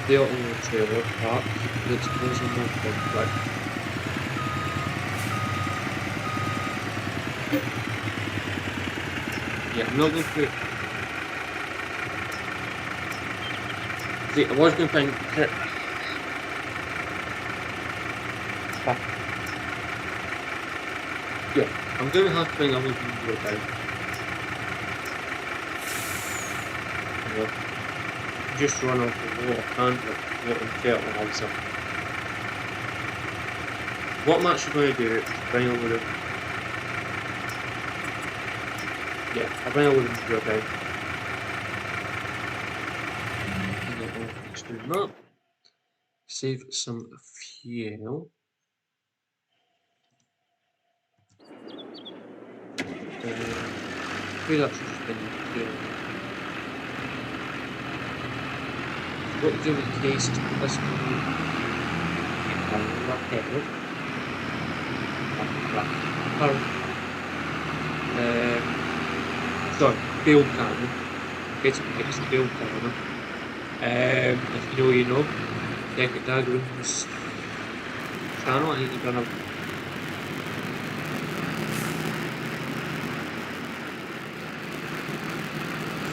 [SPEAKER 1] the automotive trailer park that's causing more conflict. Yeah, I'm not going to. See, I was going to find. Yeah, I'm going to have to find another video down. Just run off the water water and fertilizer. What I'm actually going to do is bring a load of. Yeah, I'll bring a load of material down. Just do that. Save some fuel. Could actually just bring fuel. What we do with the case is put this one sorry, build cannon. Basically, it's a build cannon. If you know, you know. Check it down in this channel. I think you're gonna.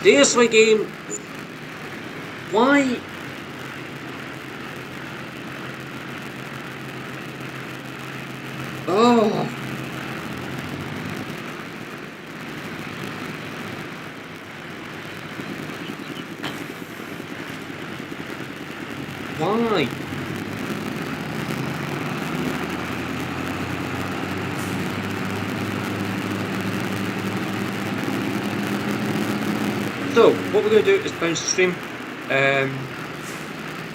[SPEAKER 1] Seriously, game. Why? Oh. Why? So, what we're going to do is bounce the stream.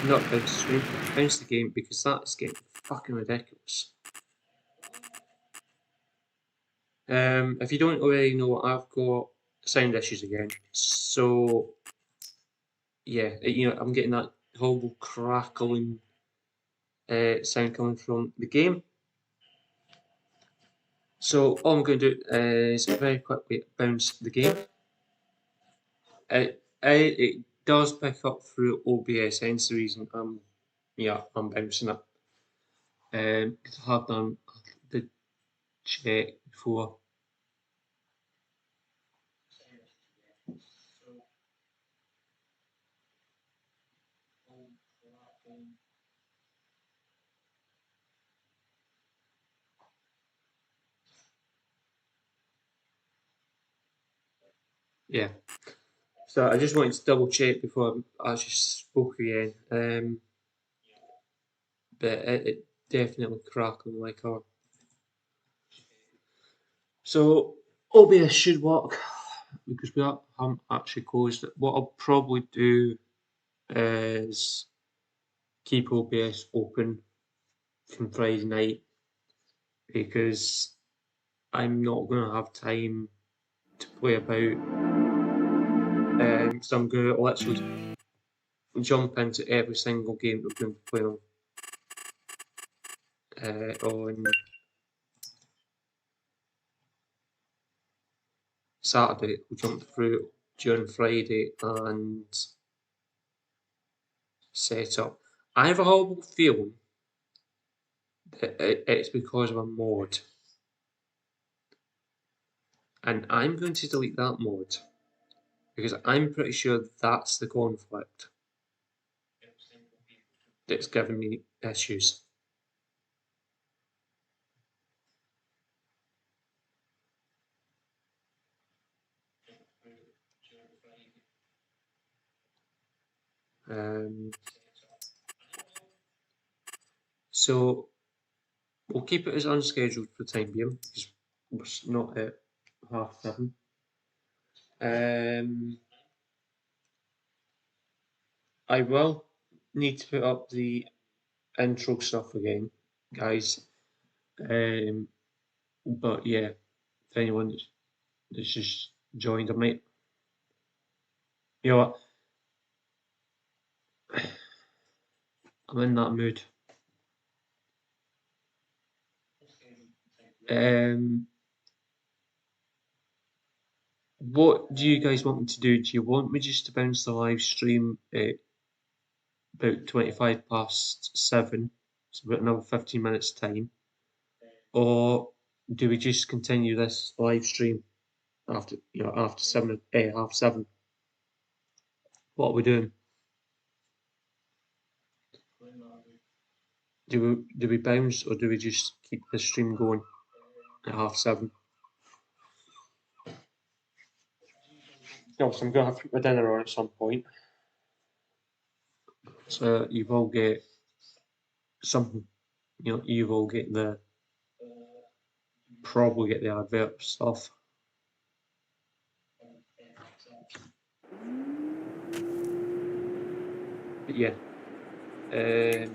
[SPEAKER 1] Not bounce the stream, bounce the game because that's getting fucking ridiculous. If you don't already know, I've got sound issues again. So, yeah, you know, I'm getting that horrible crackling sound coming from the game. So all I'm going to do is very quickly bounce the game. It does pick up through OBS, hence the reason I'm bouncing it. 'Cause I have done the check before. Yeah. So I just wanted to double check before I actually spoke again. But it definitely cracking like a. So OBS should work because we haven't actually closed it. What I'll probably do is keep OBS open from Friday night because I'm not going to have time to play about. So I'm going to literally jump into every single game that we're going to play on Saturday. We'll jump through during Friday and set up. I have a horrible feeling that it's because of a mod. And I'm going to delete that mod because I'm pretty sure that's the conflict that's giving me issues. So we'll keep it as unscheduled for the time being because we're not at 7:30. I will need to put up the intro stuff again, guys. But yeah, if anyone that's just joined, I might. You know what? I'm in that mood. What do you guys want me to do? Do you want me just to bounce the live stream at about 7:25, so about another 15 minutes time? Or do we just continue this live stream after after 7:30? What are we doing? Do we bounce or do we just keep the stream going at 7:30? So I'm gonna have to put my dinner on at some point. So you will get something, you will get probably get the advert stuff. But yeah, I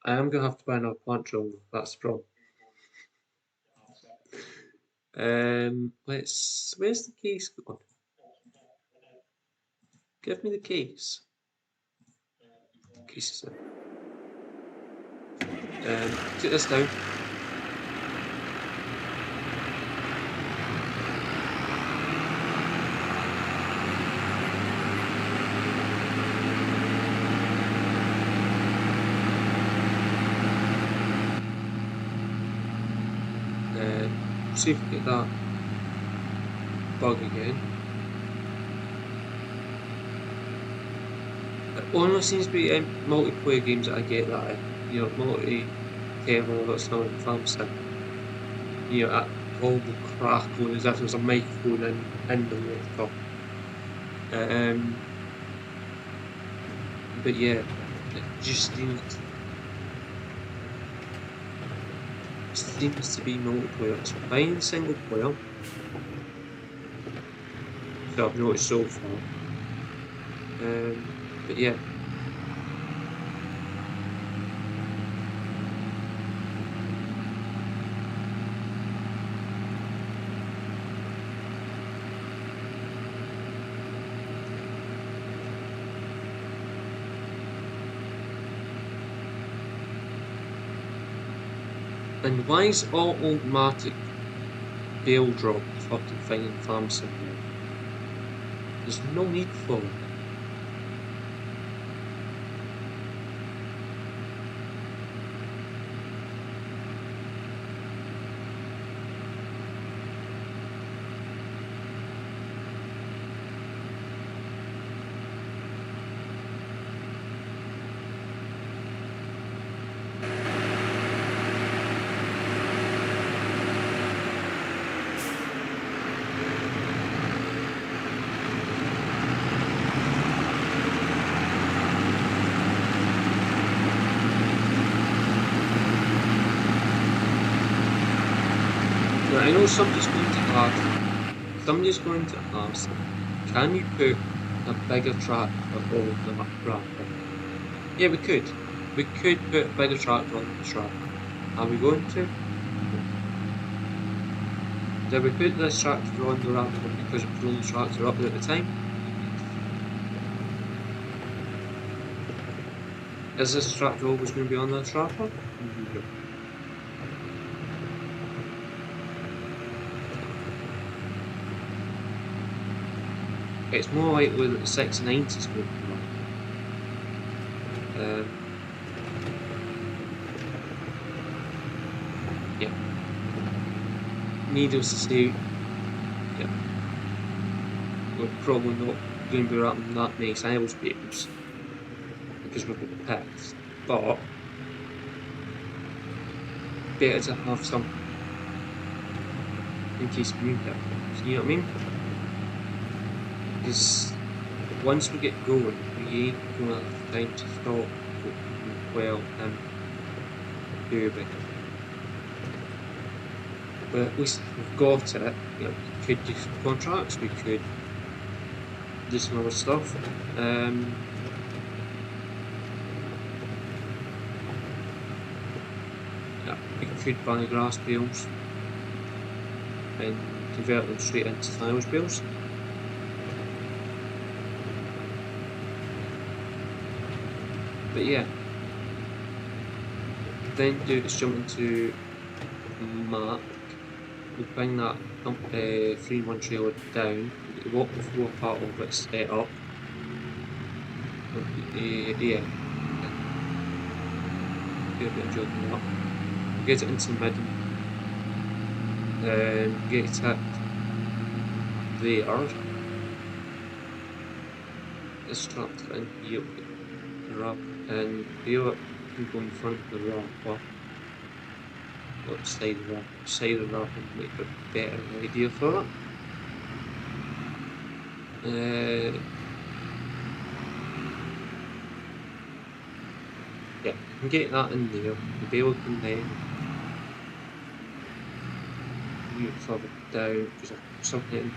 [SPEAKER 1] am gonna have to buy another plant drill. That's the problem. Where's the case gone? Give me the case. Case is in. Take this down. See if we get that bug again. It only seems to be in multiplayer games that I get that, multi-terminal that's not in Farmstead. That horrible crackling as if there was a microphone in the laptop. But yeah, it just seems to be multiplayer. It's fine single player, so I've noticed so far. But yeah. And why is automatic bail drop fucking fine in Farm Simulator? There's no need for it. Now, I know somebody's going to ask, can you put a bigger tractor over the tractor? Yeah, we could. We could put a bigger tractor on the tractor. Are we going to? Did we put this tractor on the Raptor because it was the only tractor up there at the time? Is this tractor always going to be on that tractor? No. It's more likely that the 690 is going to be on. Yeah. Needless to say, yeah, we're probably not going to be wrapping that many sales papers because we're going to pits, but better to have some in case we need it. You know what I mean? Because once we get going, we ain't going to have time to stop well and do it. But at least we've got it. You know, we could do some contracts, we could do some other stuff. Yeah, we could buy grass bales and convert them straight into silage bales. But yeah, then do is jump into map. We bring that 3-in-1 trailer down, we walk the floor part of it set up. Yeah, do a bit of jogging up. Get it into the middle, get it there. It's strapped in here, wrap in here, and go in front of the wrapper. Side of the wrapper and make a better idea for it. Yeah, you can get that in there. The bale can then move further down because something.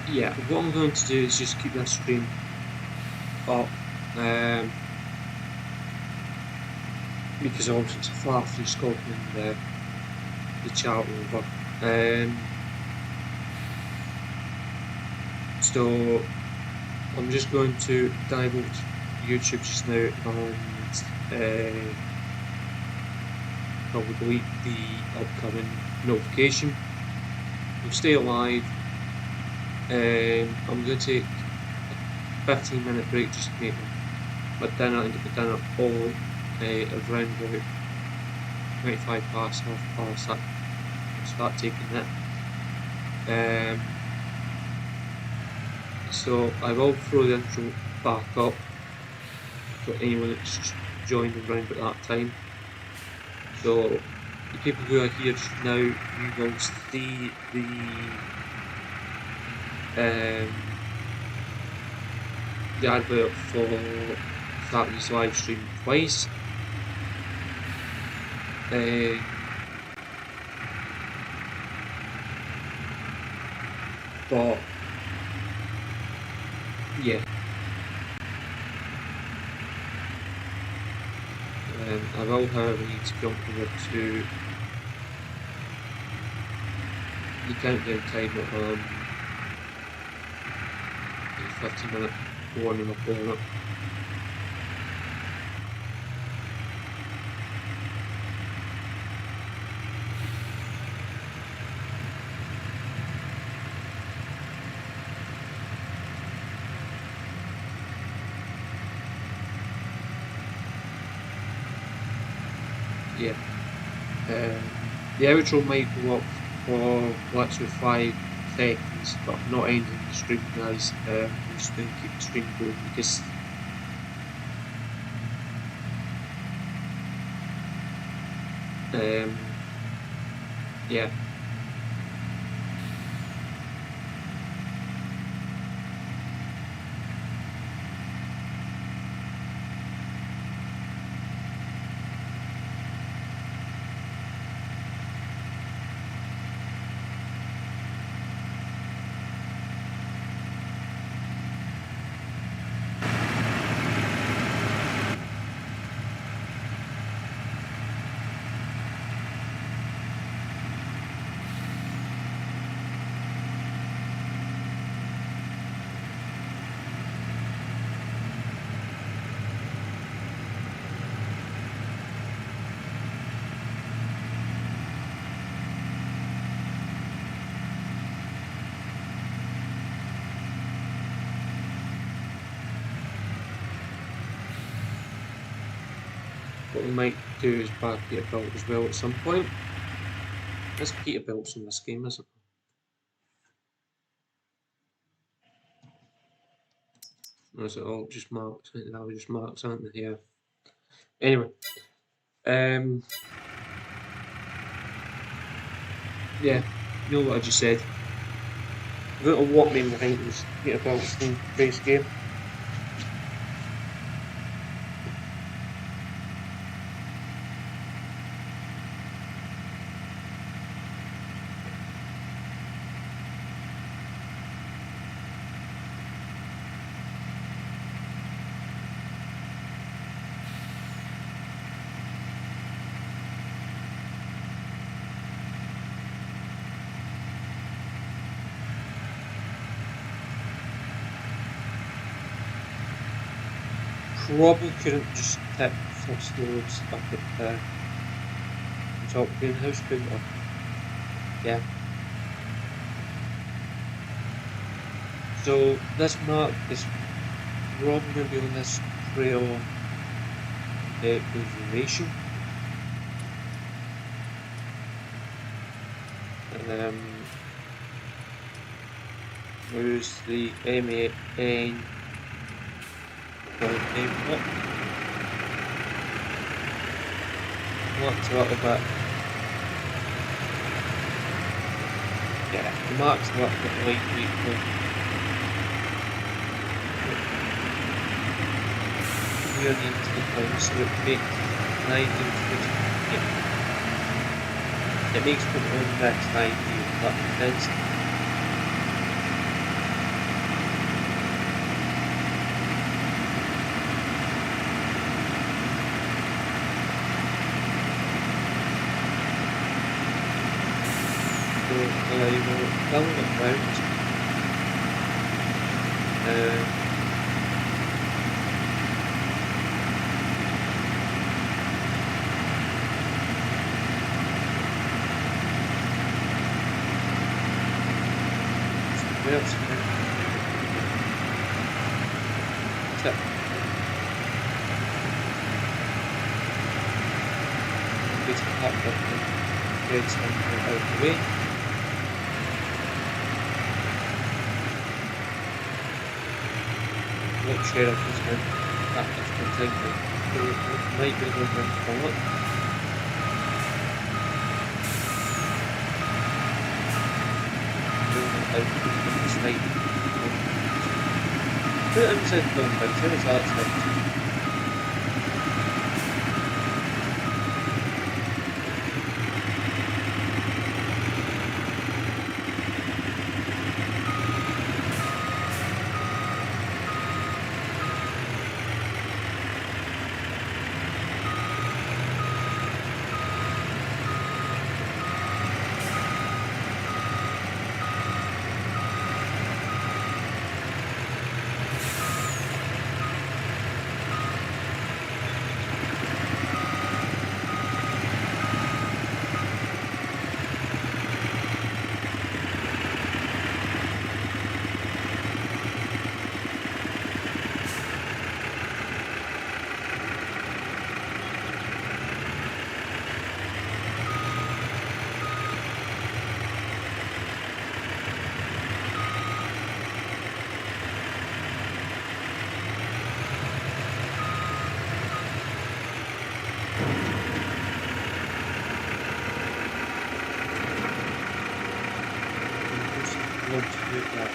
[SPEAKER 1] yeah, what I'm going to do is just keep this stream up, because obviously it's far through Scotland, the chat over. So I'm just going to dive over to YouTube just now and probably delete the upcoming notification. We'll stay alive. I'm going to take a 15-minute break just to make my dinner and get my dinner all around about 25 past, half past. I'll start taking that. So I will throw the intro back up for anyone that's just joined around at that time. So the people who are here just now, you will see the advert for Saturday's live stream twice. But yeah, I will, however, need to jump over to the countdown timer on the 15-minute warning of blowing up. Yeah, the outro might go up for literally 5 seconds, but I'm not ending the stream, guys. I'm just going to keep the stream going because yeah. What we might do is buy Peterbilt as well at some point. There's Peterbilts in this game, isn't there? Or is it all just marks? I think that was just marks, aren't they? Yeah. Anyway, yeah, you know what I just said. You're going to walk me behind this Peterbilt in base game. Probably couldn't just tip first loads up at the top greenhouse, could I? Yeah. So this mark is probably going to be on this trail information. Where's the MAN? Marked a little bit. Yeah, the mark's a little bit lightweight. Near the end of the point, so it makes an ideal switch. Yeah. It makes putting on the next ideal, that makes sense. going around. Something else. So, bit of part of the good something out of the way. Not sure if it's going that much content, but it might be going to forward. Put it inside the picture, it's all it's want to do that.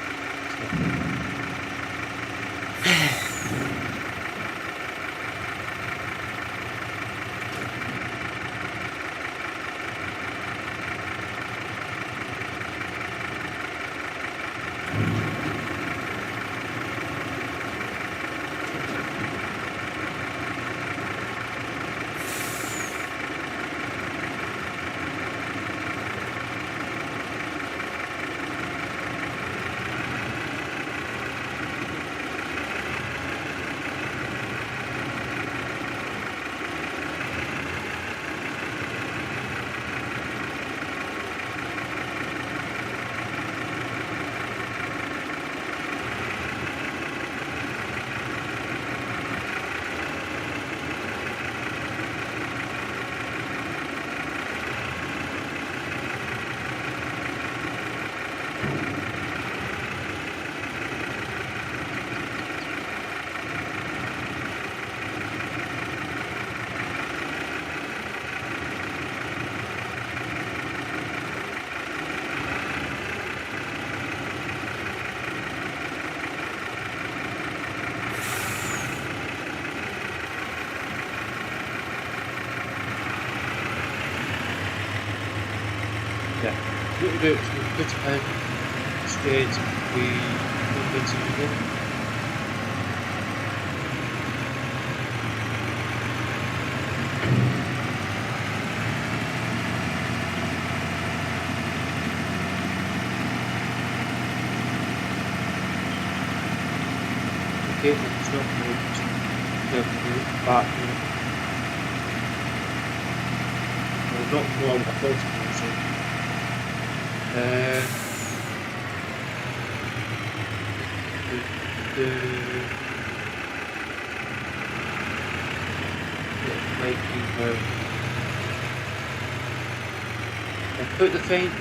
[SPEAKER 1] Yeah, what we do is we put it in straight, we put it into the room. Okay, it's not moved back now. Well, not wrong, I thought it was wrong. It might be I put the fine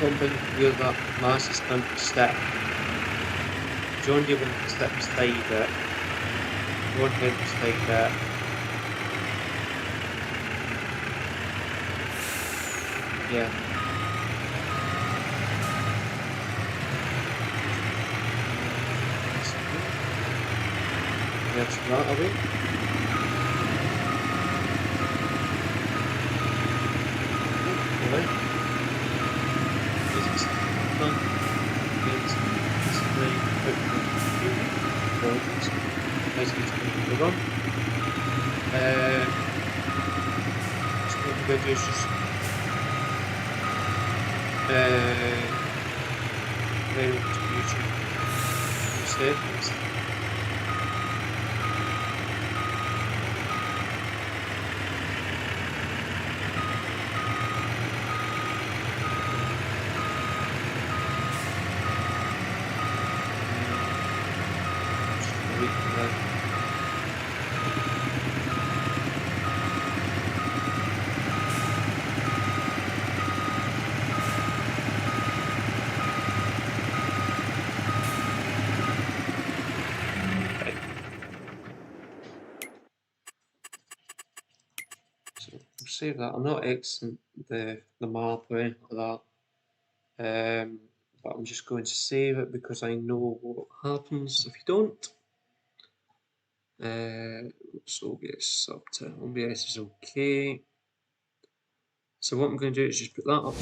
[SPEAKER 1] pumping where that mass is going to stick. John Deere wants to stick beside it. One head beside that. Yeah. That's that away. Away. This is fun. It's display output volumes. Basically, it's going to run. So what we're going to do is just very much to YouTube. Save this. So we'll save that. I'm not exiting the map or anything like that. But I'm just going to save it because I know what happens if you don't. So OBS up to OBS is okay. So what I'm going to do is just put that up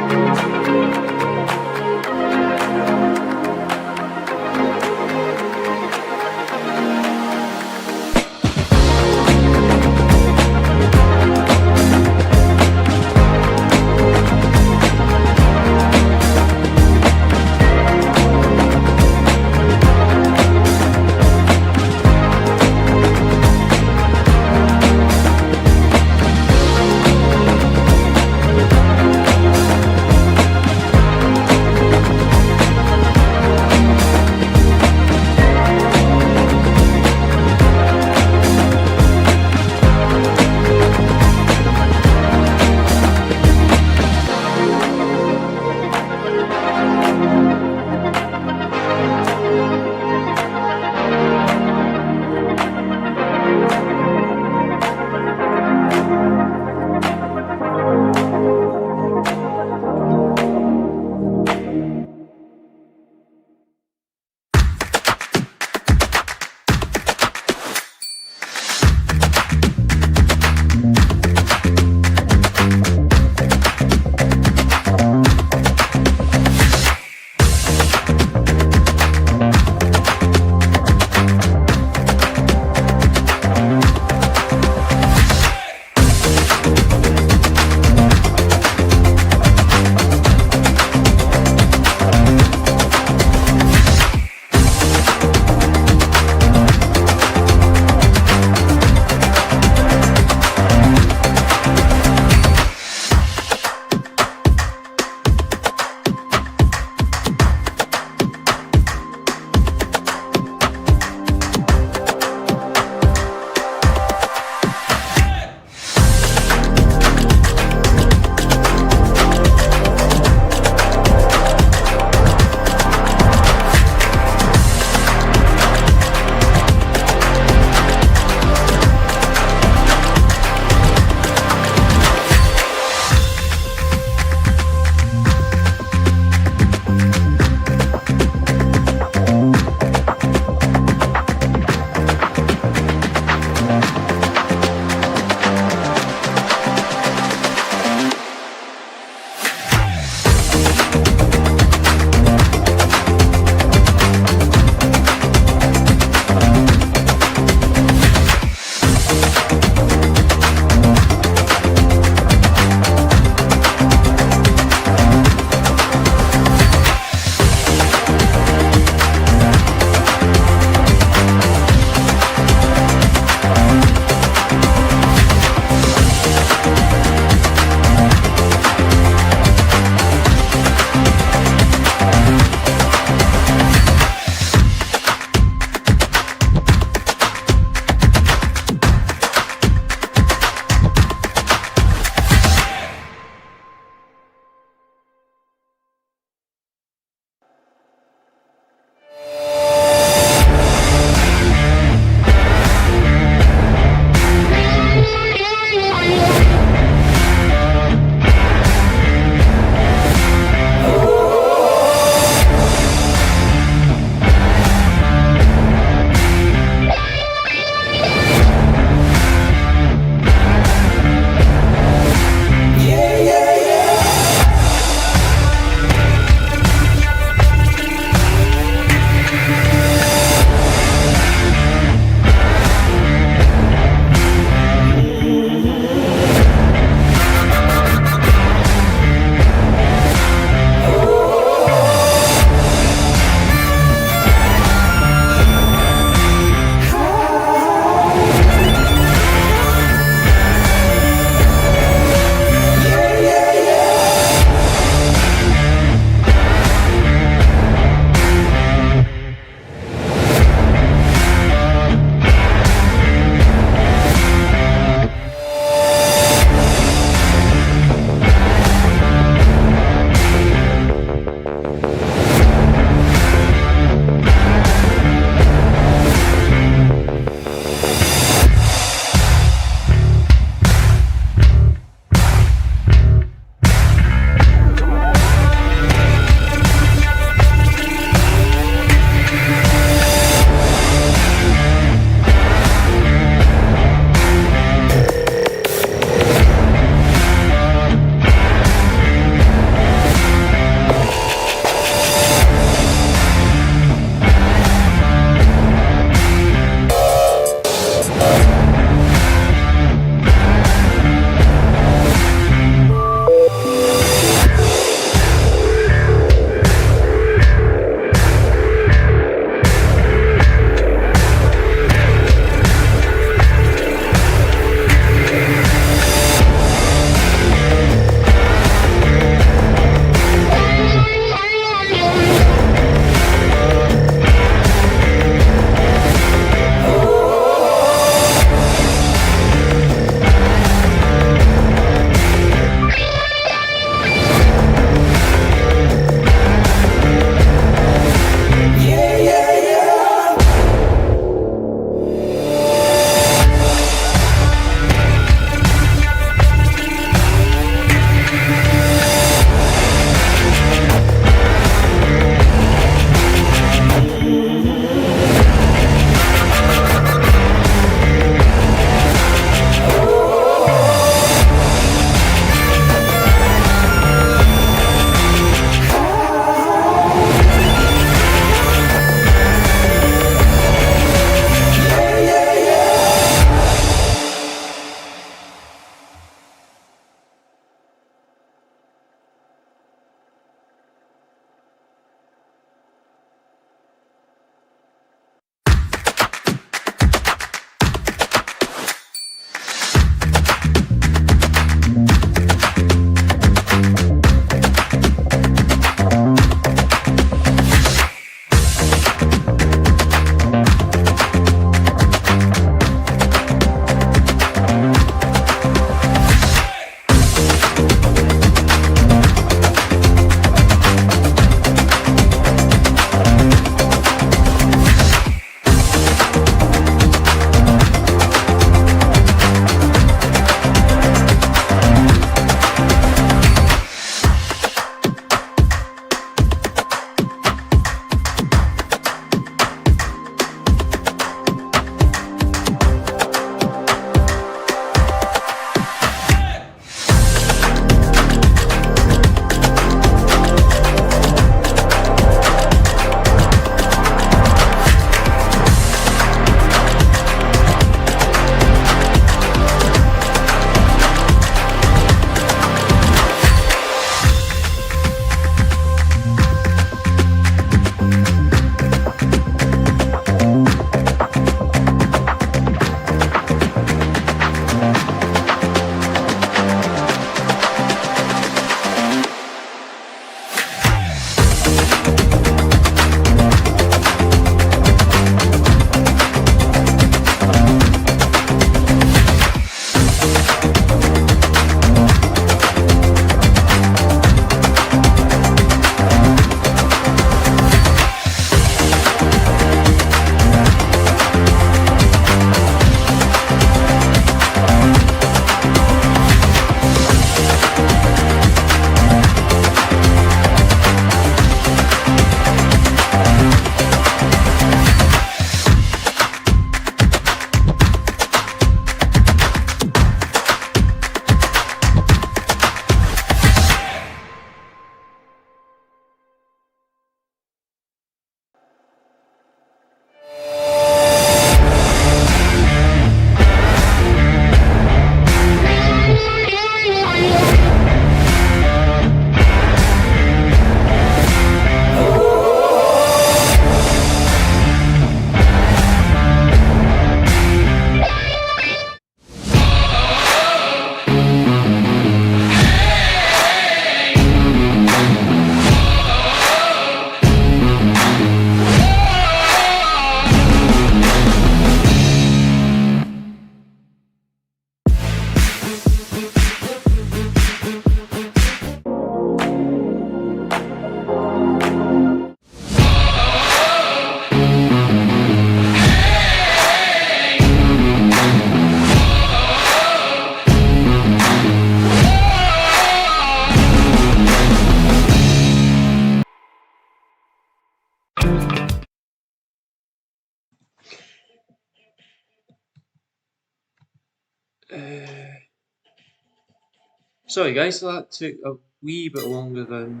[SPEAKER 1] Sorry guys, that took a wee bit longer than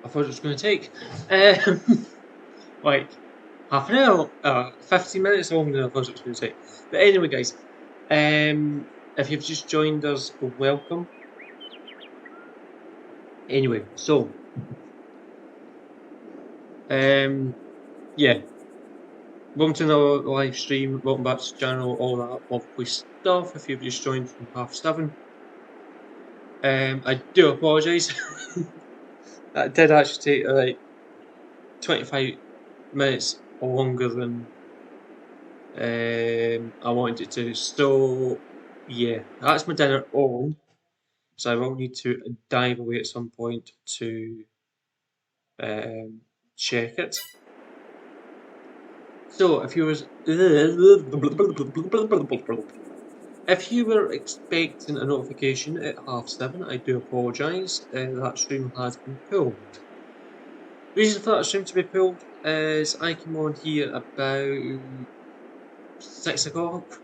[SPEAKER 1] I thought it was going to take. Um, like half an hour, 15 minutes longer than I thought it was going to take. But anyway guys, if you've just joined us, welcome. Anyway, so, yeah, welcome to another live stream, welcome back to the channel, all that lovely stuff. If you've just joined from 7:30. I do apologise. That did actually take like 25 minutes longer than I wanted it to. So yeah, that's my dinner on. So I will need to dive away at some point to check it. So if you were expecting a notification at 7:30, I do apologise. That stream has been pulled. The reason for that stream to be pulled is I came on here about 6 o'clock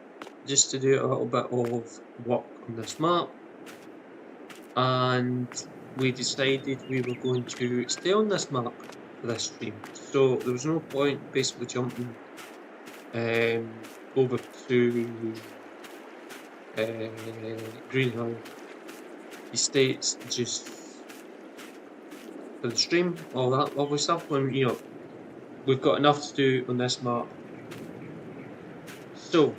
[SPEAKER 1] just to do a little bit of work on this map, and we decided we were going to stay on this map for this stream. So there was no point basically jumping over to Greenhill Estates just for the stream, all that lovely stuff, when we've got enough to do on this map. So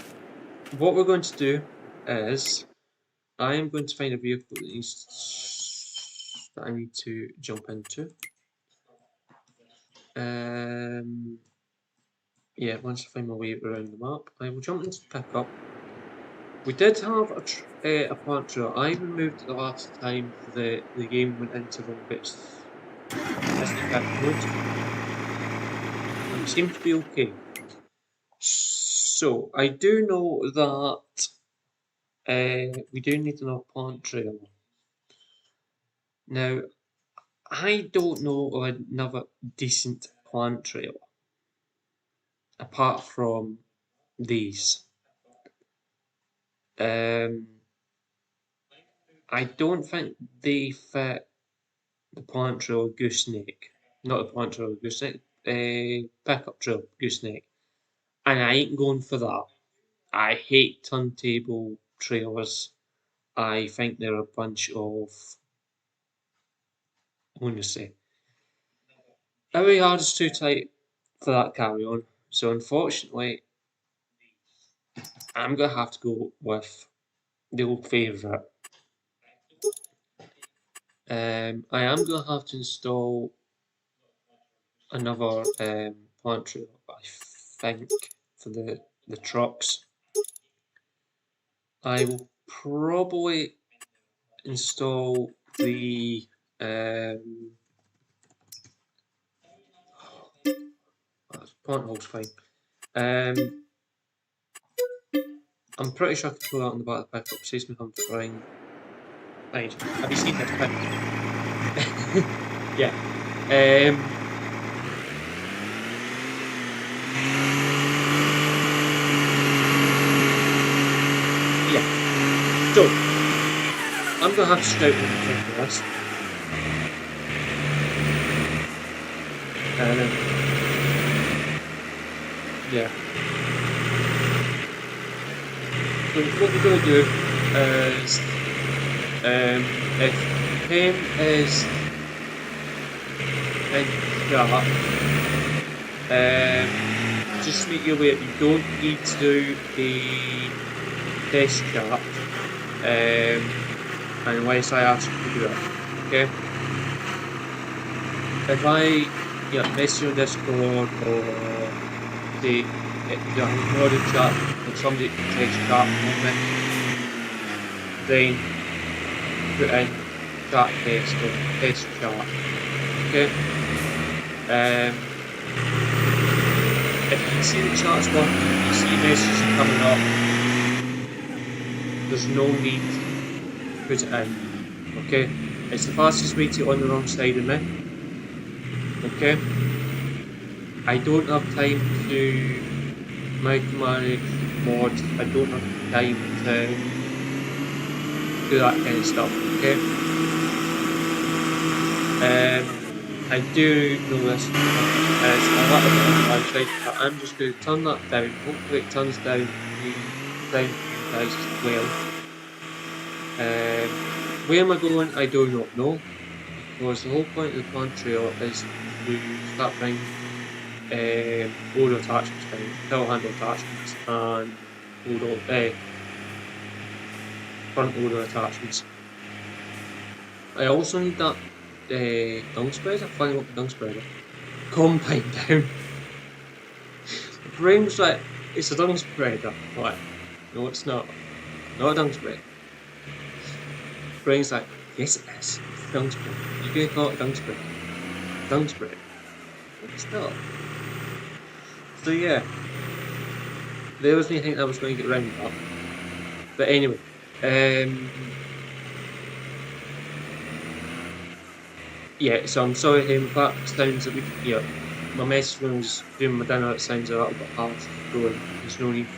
[SPEAKER 1] what we're going to do is I am going to find a vehicle that I need to jump into. Yeah, once I find my way around the map, I will jump into pickup. We did have a plant trailer. I removed it the last time the game went into the bits mode, and it seemed to be okay. So I do know that we do need another plant trailer. Now, I don't know of another decent plant trailer apart from these. I don't think they fit the plant trailer gooseneck. Not the plant trailer gooseneck, pickup trailer gooseneck. And I ain't going for that. I hate turntable trailers. I think they're a bunch of, I'm going to say, every yard is too tight for that carry on. So unfortunately, I'm going to have to go with the old favourite. I am going to have to install another plant trailer, I think, for the trucks. I will probably install the plant hole's fine. I'm pretty sure I can pull out on the back of the pickup. Saves me having to grind. Right, have you seen this pickup? Yeah. Yeah. So I'm gonna have to scout everything for this. Yeah. So what we're going to do is, if Ken is in Yarra, just make you aware you don't need to do the test chart unless I ask you to do it. Okay? If I message you on Discord or say ignore the chat and somebody takes chat on me, then put in chat test or test chat. Okay? If you can see the chat's working, you see messages coming up, there's no need to put it in. Okay? It's the fastest way to get on the wrong side of me. Okay? I don't have time to micromanage mods. I don't have time to do that kind of stuff. Okay? I do know this is a little bit on the loud side, but I'm just going to turn that down. Hopefully it turns down for you guys as well. Where am I going? I do not know, because the whole point of the plant trailer is to start bringing loader attachments down, pill handle attachments, and front loader attachments. I also need that dung spreader, flying up the dung spreader. Combine down. The brain's like, it's a dung spreader. Like, no, it's not. Not a dung spreader. Brain's like, yes, it is. It's a dung spreader. You're going to call it a dung spreader. Dung spreader. It's not. So, yeah. There was me thinking I was going to get round that. But anyway. Yeah, so I'm sorry if that sounds a bit, my message when I was doing my dinner, it sounds a little bit harsh going. There's no need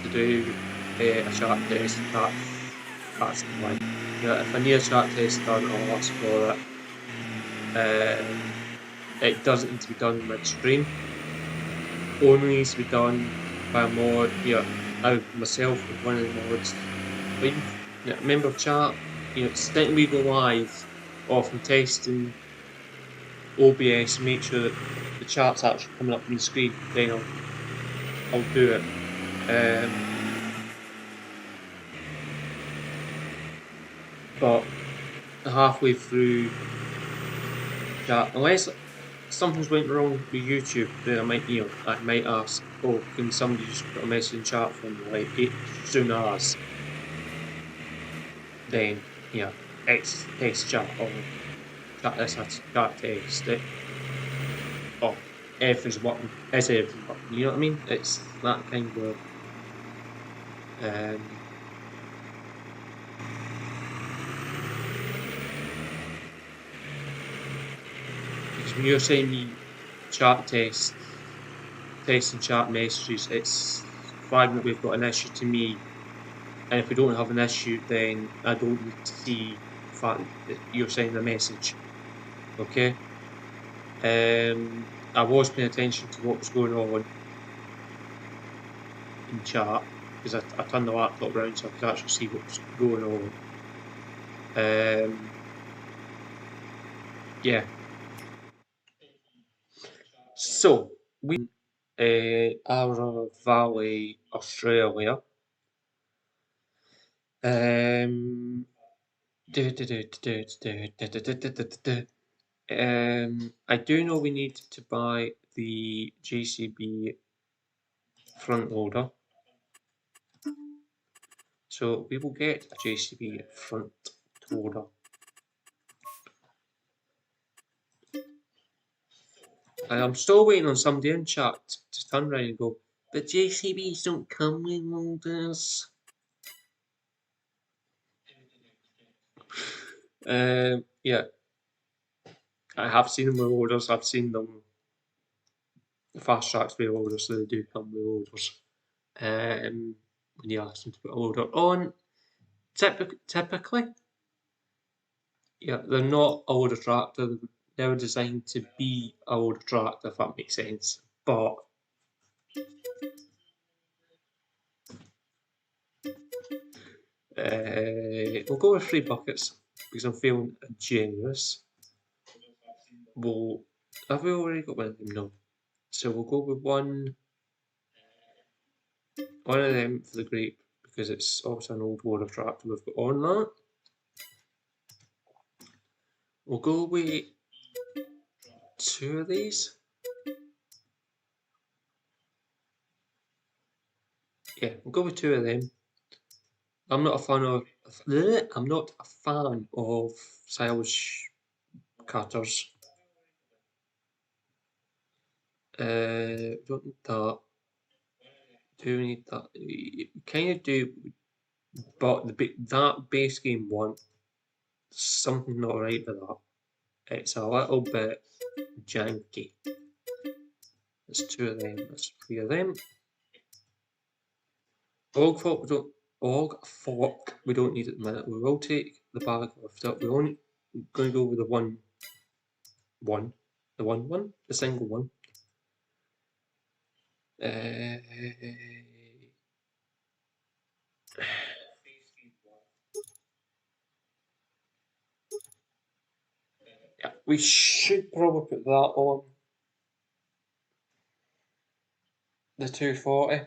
[SPEAKER 1] to do a chart test. That's the point. If I need a chart test done, I'll ask for it. It doesn't need to be done midstream. Only needs to be done by a mod. Myself with one of the mods. But member of chat, second we go live, or from testing OBS, make sure that the chart's actually coming up on the screen, then I'll do it. But halfway through chat, unless something's went wrong with YouTube, then I might ask, oh, can somebody just put a message in chat for me, like as soon as, then text chat or chat this chat test it. Oh, everything's working. It's everything working. You know what I mean? It's that kind of because when you're sending me chat tests and chat messages, it's flagging that we've got an issue to me, and if we don't have an issue, then I don't need to see the fact that you're sending a message. Okay. I was paying attention to what was going on in chat because I turned the laptop around so I could actually see what was going on. Yeah. So we Yarra Valley, Australia. I do know we need to buy the JCB front loader. So we will get a JCB front loader. And I'm still waiting on somebody in chat to turn around and go, but JCBs don't come with loaders. Yeah. I have seen them with loaders, I've seen them fast tracks with loaders, so they do come with loaders. When you ask them to put a loader on, typically, they're not a loader tractor, they were designed to be a loader tractor, if that makes sense. But we'll go with 3 buckets because I'm feeling generous. Have we already got one of them? No. So we'll go with one of them for the grape because it's also an old loader tractor we've got on that. We'll go with 2 of these. Yeah, we'll go with 2 of them. I'm not a fan of silage cutters. Don't need that. Do we need that? We kind of do, but that base game one, something not right with that. It's a little bit janky. There's 2 of them. There's 3 of them. Og fork we don't need at the minute. We will take the bag of stuff. We're only going to go with the one one, the one, the single one. Yeah, we should probably put that on the 240.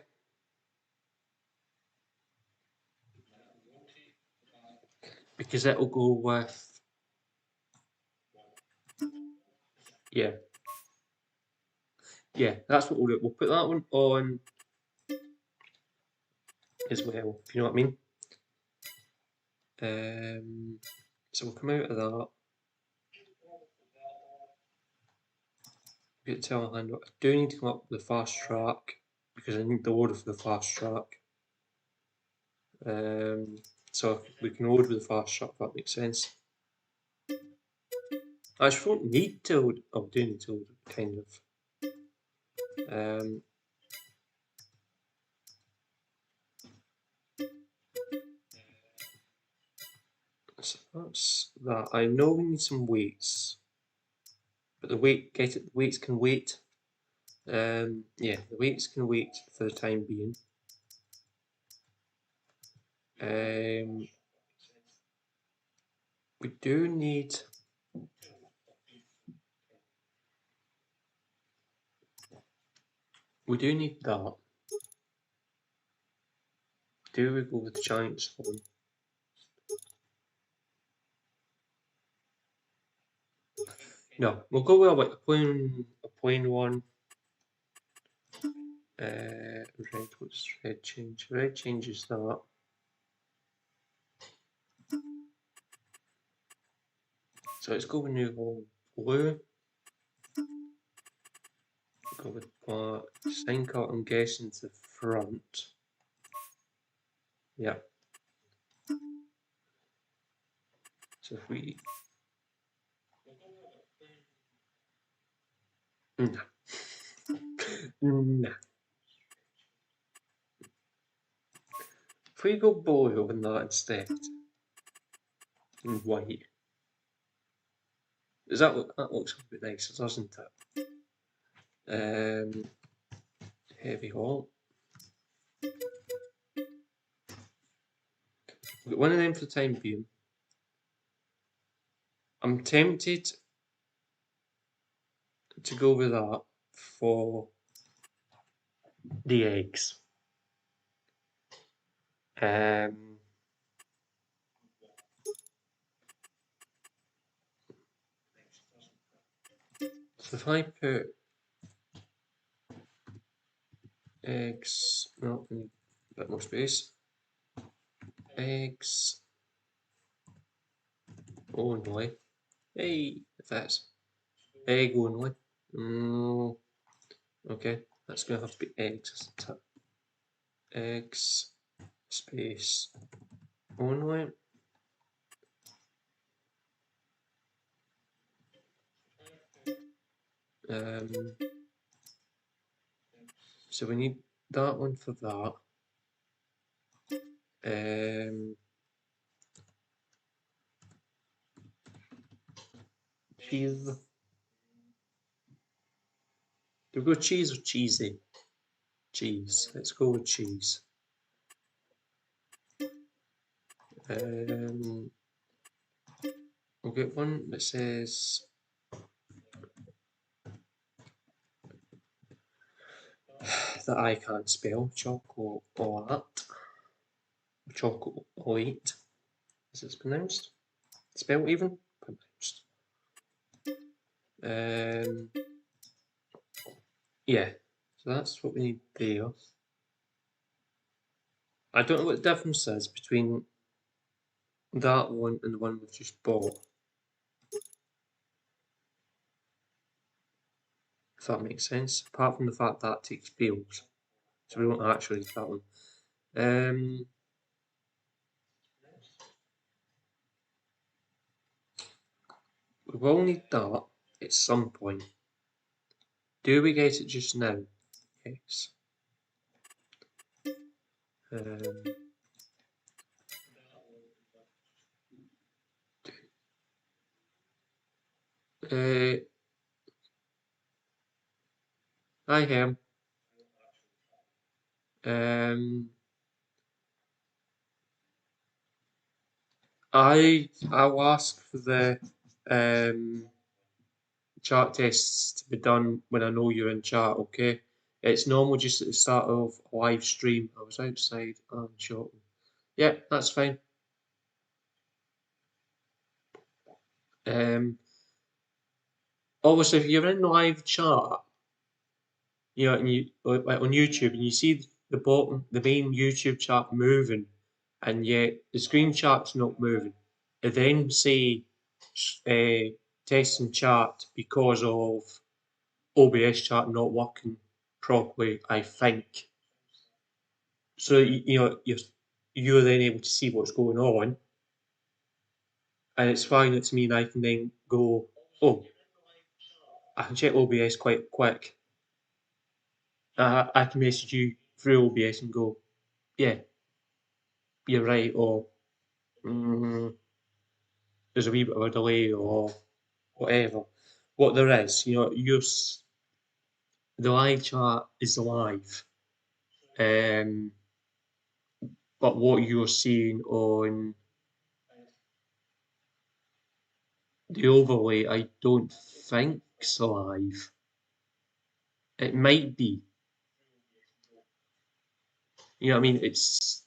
[SPEAKER 1] Because it'll go with, yeah, that's what we'll do. We'll put that one on as well, if you know what I mean. So we'll come out of that. Get the telehandler. I do need to come up with the fast track because I need the order for the fast track. So we can order with the fast track, if that makes sense. I just don't need to. Oh, do need to, kind of. So that's that. I know we need some weights, but the weights can wait. Yeah, the weights can wait for the time being. We do need. We do need that. Do we go with the Giants phone? No, we'll go with like a plain one. Red, what's red change? Red changes that. So let's go with New Holland blue. Go with black. Sign cut, I'm guessing, to the front. Yeah. So if we. Nah. Nah. If we go blue in that instead, and white, does that look? That looks a bit nicer, doesn't it? Heavy haul. We've got one of them for the time being. I'm tempted to go with that for the eggs. So if I put eggs, no, I need a bit more space. Eggs only. Hey, if that's egg only. Okay, that's going to have to be eggs, isn't it? Eggs, space, only. So we need that one for that. Cheese. Do we go cheese or cheesy? Cheese. Let's go with cheese. We'll get one that says that I can't spell. Chocolate. Chocolate, as it's pronounced. Spelled even? Pronounced. Yeah, so that's what we need there. I don't know what the difference is between that one and the one we've just bought. If that makes sense, apart from the fact that takes fields. So we won't actually use that one. We will need that at some point. Do we get it just now? Yes. Hi, Hem. Um, I'll ask for the um, chart tests to be done when I know you're in chat, okay? It's normal just at the start of a live stream. I was outside and shopping. Yeah, that's fine. Obviously, if you're in live chat, you know, and you like on YouTube, and you see the bottom, the main YouTube chat moving, and yet the screen chat's not moving. It then say test and chat because of OBS chat not working properly, I think. So you know you're then able to see what's going on, and it's fine. It's me, and I can then go, oh, I can check OBS quite quick. I can message you through OBS and go, yeah, you're right, or mm, there's a wee bit of a delay, or whatever. What there is, you know, the live chat is live, um, but what you're seeing on the overlay, I don't think's live. It might be, you know what I mean? It's,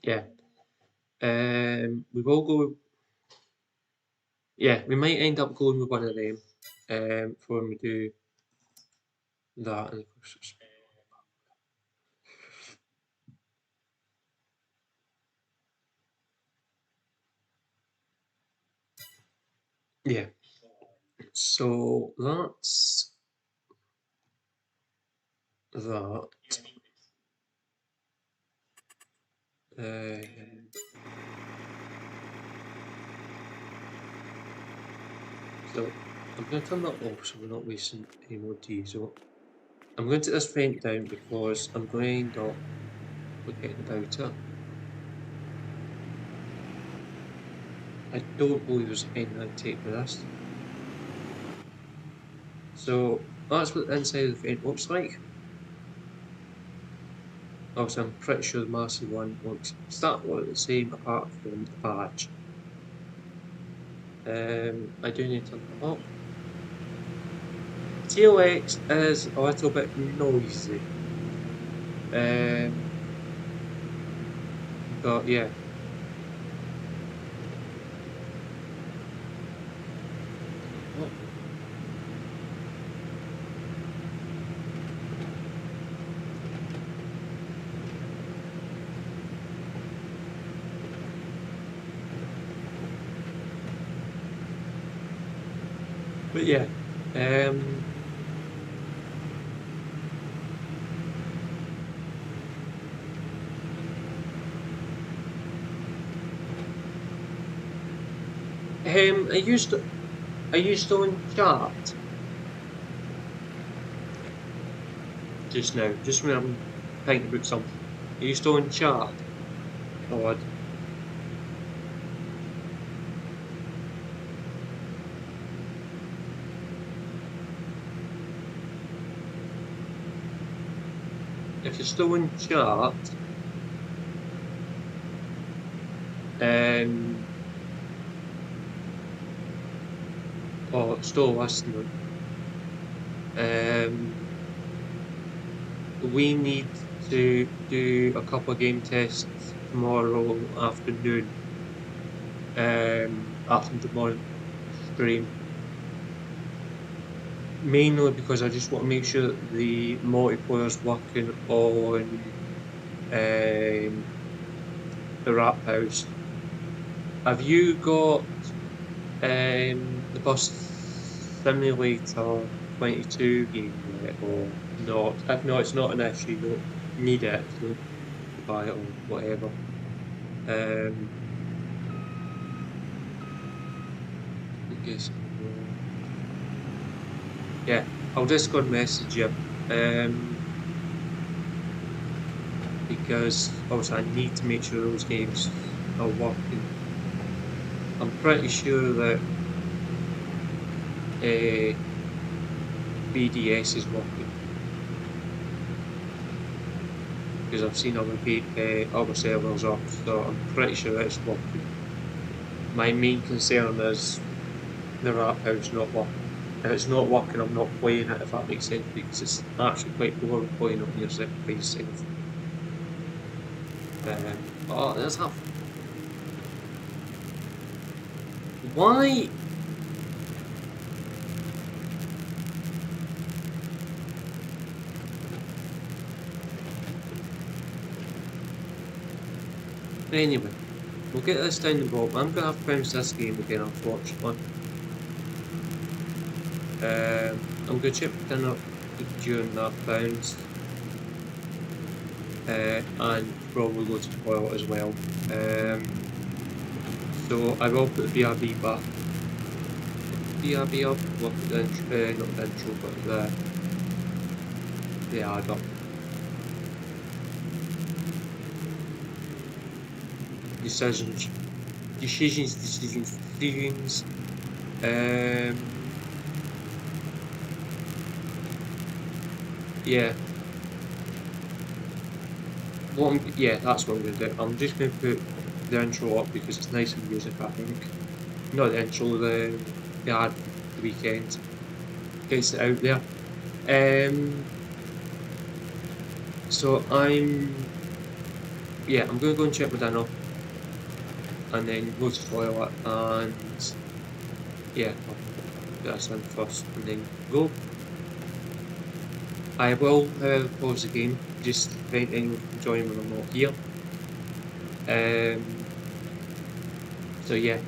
[SPEAKER 1] yeah. We will go, yeah, we might end up going with one of them for when we do that. And yeah, so that's that. So I'm going to turn that off so we're not wasting any more diesel. I'm going to take this vent down because I'm going to end up forgetting about it. I don't believe there's anything I'd take with this. So that's what the inside of the vent looks like. Obviously, I'm pretty sure the massive one looks exactly the same apart from the badge. I do need to turn that up. TLX is a little bit noisy. But yeah. But yeah. Are you still in chat just now? Just when I'm thinking about something. Are you still in chat? Odd. If you're still in chat, or still listening, we need to do a couple of game tests tomorrow afternoon. After tomorrow stream. Mainly because I just want to make sure that the multiplayer's working on the Rap House. Have you got the Bus Simulator 22 game yet, or not? If not, it's not an issue. You don't need it. You don't buy it or whatever. I guess. Yeah, I'll Discord message you. Because obviously I need to make sure those games are working. I'm pretty sure that BDS is working, because I've seen other servers up, so I'm pretty sure it's working. My main concern is the rat house not working. If it's not working, I'm not playing it, if that makes sense, because it's actually quite boring playing on your set by yourself. Oh, there's that. Why? Anyway, we'll get this down the bottom. I'm gonna have to bounce this game again, unfortunately. I'm gonna chip dinner during that bounce, and probably go to the toilet as well. So I will put the BRB back. BRB up. We'll put the intro, not the intro, but the ad up. Decisions. Yeah. Yeah, that's what I'm going to do. I'm just going to put the intro up because it's nice music, I think. Not the intro, the ad, the weekend. Gets it out there. So yeah, I'm going to go and check my dinner. And then go to the toilet and, yeah, I'll put this in first and then go. I will, however, pause the game, just to prevent anyone from joining when I'm not here. So yeah.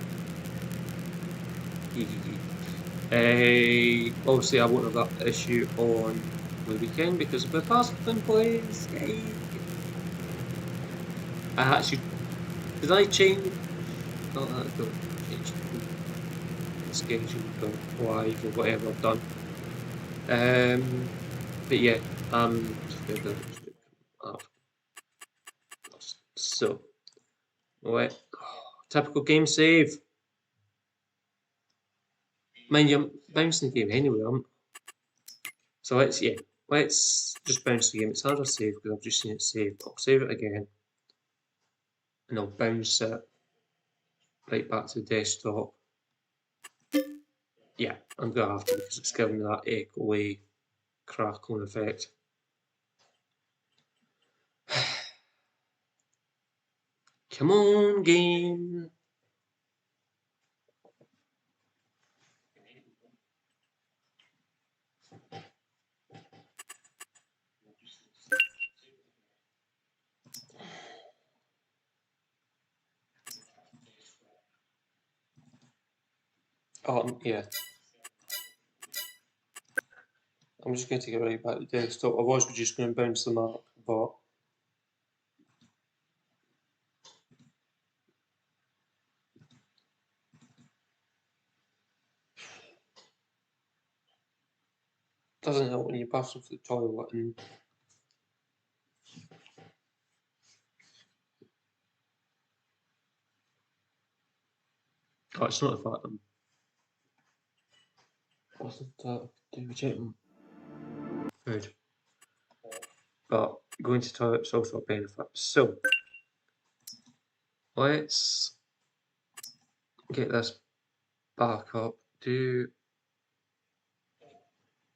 [SPEAKER 1] Obviously I won't have that issue on the weekend because of the Parsington plays. Yay! I actually, did I change? Oh, I don't change the schedule, the live or whatever I've done. But yeah, I'm just going to so, what? Typical game save. Mind you, I'm bouncing the game anyway. So let's just bounce the game. It's hard to save because I've just seen it saved. I'll save it again, and I'll bounce it right back to the desktop. Yeah, I'm gonna have to because it's giving me that echoey, crackling effect. Come on, game. Yeah. I'm just going to take it right back to the desktop. I was just going to bounce them up, but doesn't help when you're passing for the toilet and it's not the fact I'm wasn't doing cheating food, but going to the toilet is also a benefit. So let's get this back up.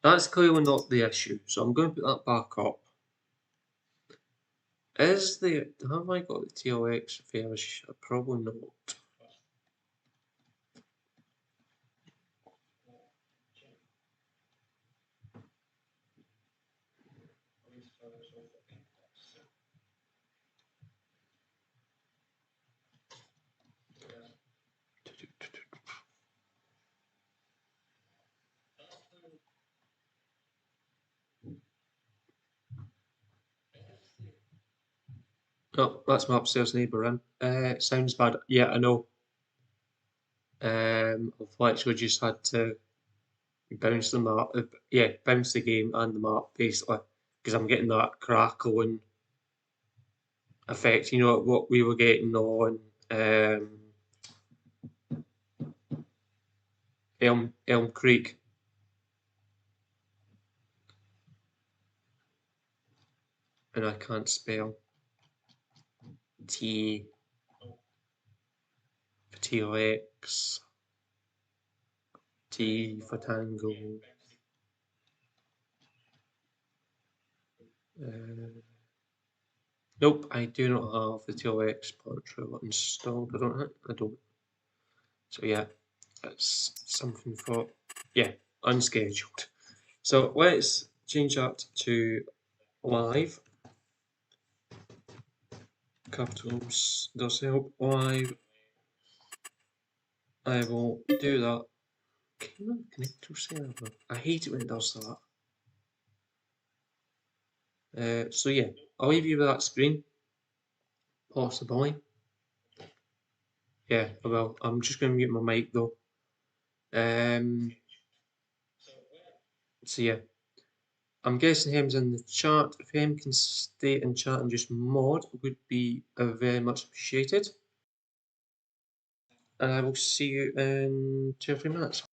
[SPEAKER 1] That's clearly not the issue, so I'm going to put that back up. Have I got the TLX version? Probably not. Oh, that's my upstairs neighbour in. Sounds bad. Yeah, I know. I've literally just had to bounce the map. Yeah, bounce the game and the map basically because I'm getting that crackling effect. You know what we were getting on Elm Creek. and I can't spell T for T-Rex, T for Tango. Nope, I do not have the T-Rex portrait installed. I don't. So yeah, that's something for, yeah, unscheduled. So let's change that to live. Capitals does help. Live. I will do that. Connect to server. I hate it when it does that. So yeah, I'll leave you with that screen. Possibly. Yeah, I will. I'm just going to mute my mic though. So yeah, I'm guessing him's in the chat. If him can stay in chat and just mod, would be very much appreciated. And I will see you in 2 or 3 minutes.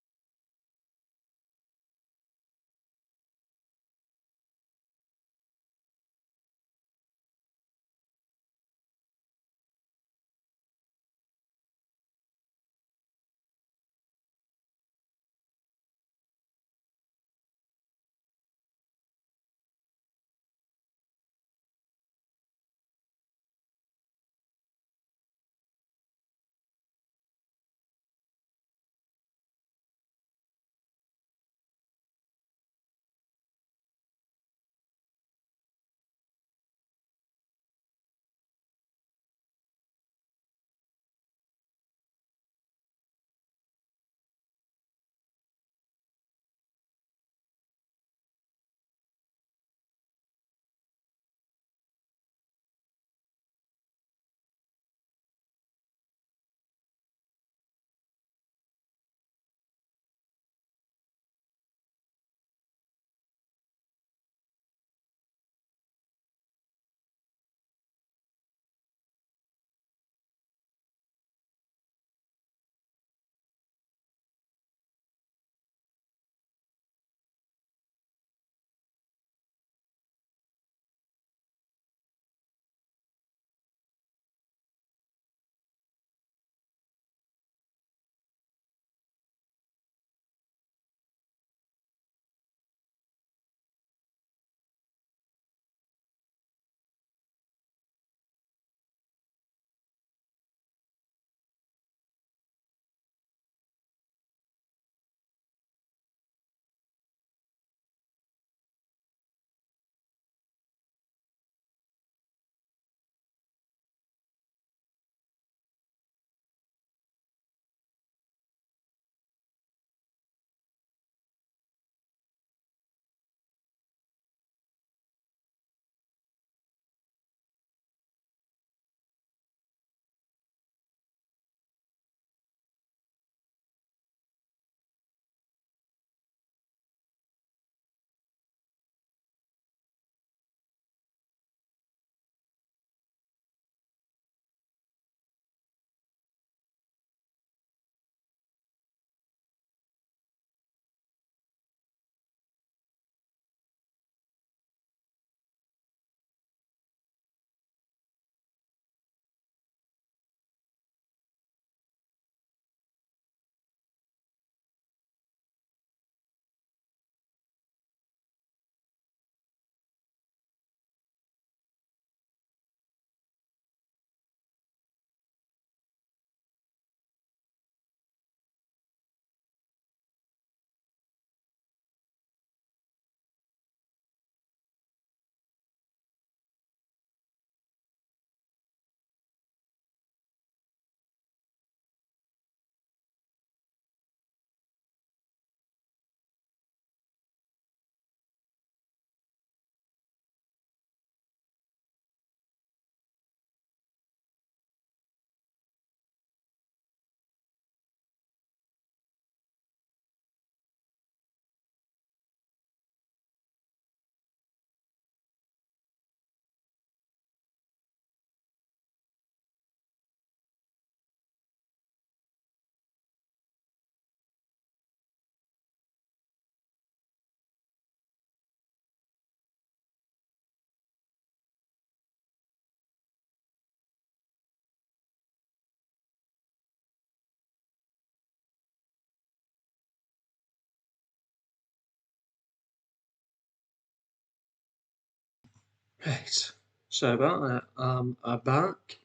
[SPEAKER 1] Right. Sorry about that. I'm back.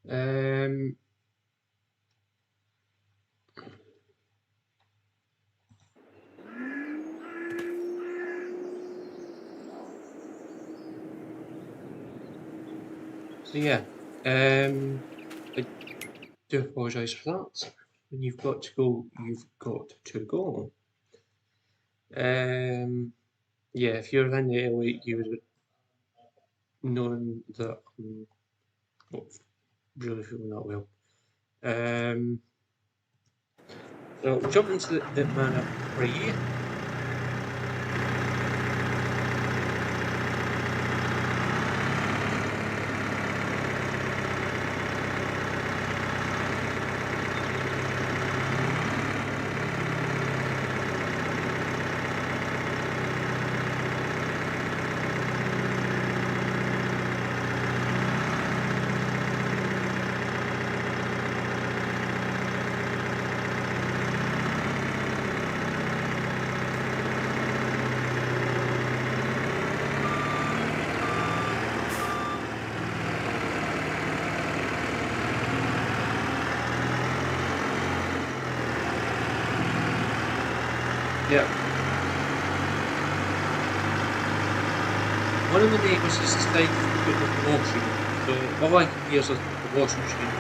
[SPEAKER 1] Um, so yeah. I do apologise for that. When you've got to go, you've got to go. Yeah, if you're in the elite, you would have known that I'm not really feeling that well. So we'll jump into the mana 3. Yeah. One of the neighbours has decided to put the washing, so all I can hear is the washing machine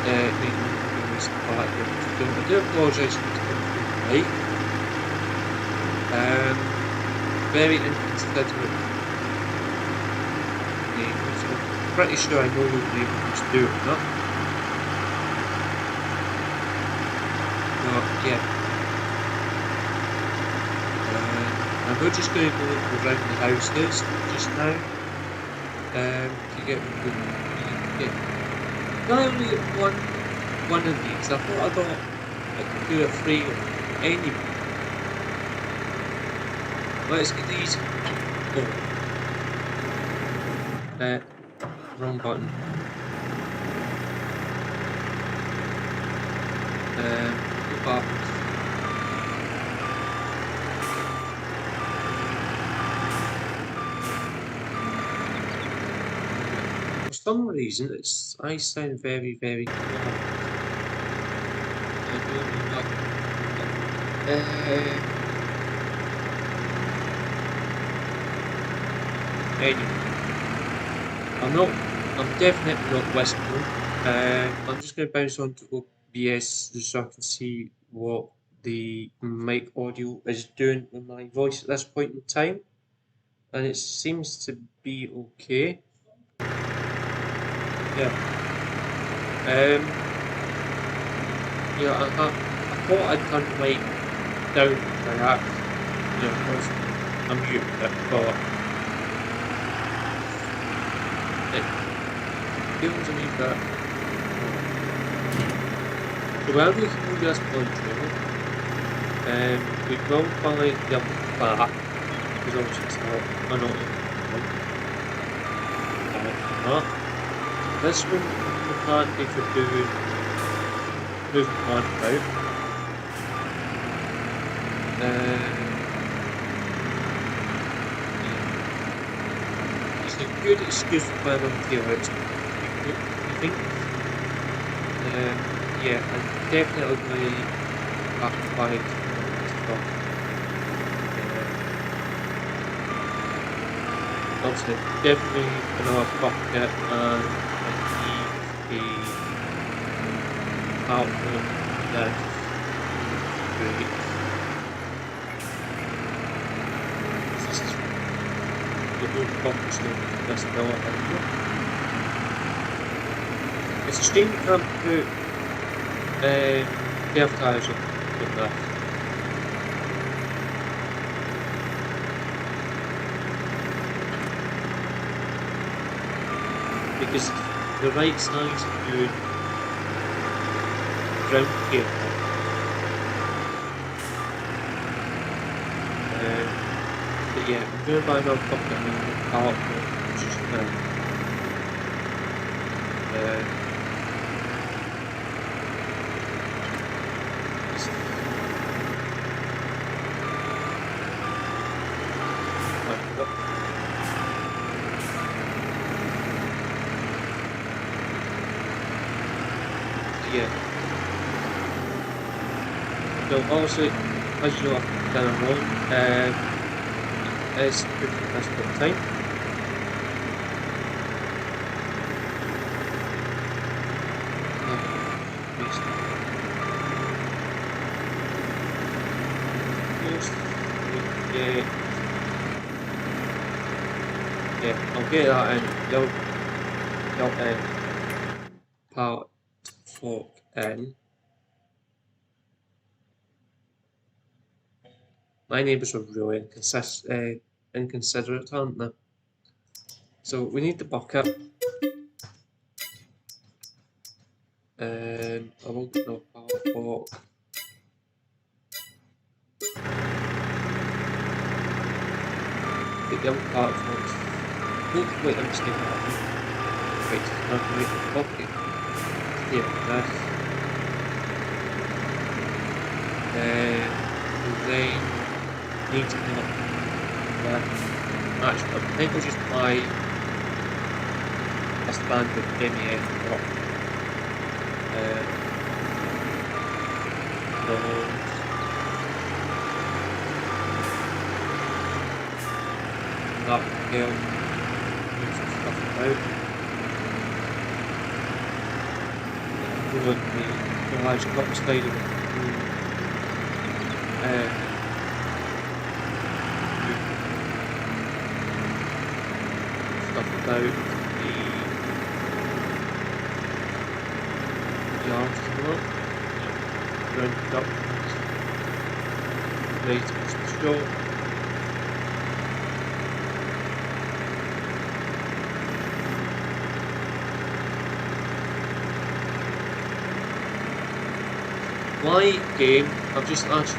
[SPEAKER 1] making noise in the background. So I do apologise for this coming through the mic. Very inconsiderate neighbours. I'm pretty sure I know what the neighbour was doing that. But yeah. And we're just going to go around the houses just now to get not only one of these. I thought I could do a free of any. Let's get these. Oh, wrong button. Go back. For some reason, I sound very, very quiet. I don't know anyway, I'm definitely not whispering. I'm just going to bounce on to OBS just so I can see what the mic audio is doing with my voice at this point in time. And it seems to be okay. Yeah. Yeah, I thought I'd turned the mic down by accident. You know, because I'm muted it, but it feels a wee bit. So while we can do this control, we will buy the other back, because obviously it's not an auto. This one we can't be for doing moving on out. It's a good excuse for my mum to out. I think. Yeah, I'm definitely going to back and buy stuff. Obviously, definitely another pocket and I need a outlet that's great. This is the whole box of this dollar. It's a shame you can't put the advertiser in there. Because the right size of doing ground here. But yeah, I'm going to buy another pocket and a pallet just now. So obviously, as you know, I've done alone, it's pretty difficult time. Yeah, yeah, I'll get that in. They'll part fork in. My neighbours are really inconsiderate, aren't they? So we need the bucket. I won't know part fork. The other part forks. Oh, wait, I'm just getting that one. Wait, not wait the bucket. Here, this. They need to come up with actually, I think we'll just buy a standard MEF block. Those. That will help move some stuff about. We'll actually got the side of it. Stuff about the yards as well. Rounded up. Ready to push the show. Why game? I've just asked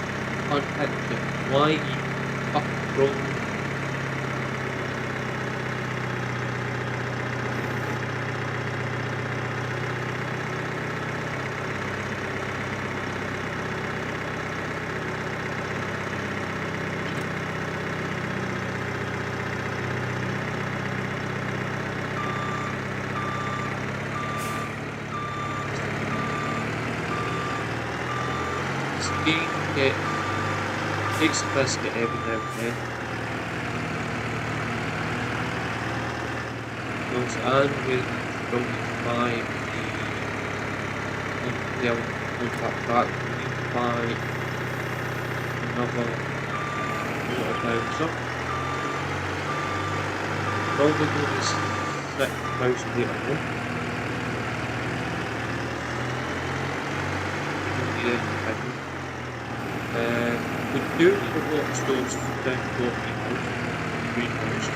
[SPEAKER 1] on picture. Why you fucking broke? This game takes a biscuit every now and then. Goes and we don't need to buy the contact back. We need to buy another water bowser. Probably go to 6,000 later on. We don't need anything. We do need a water stores down to 14,000 greenhouse.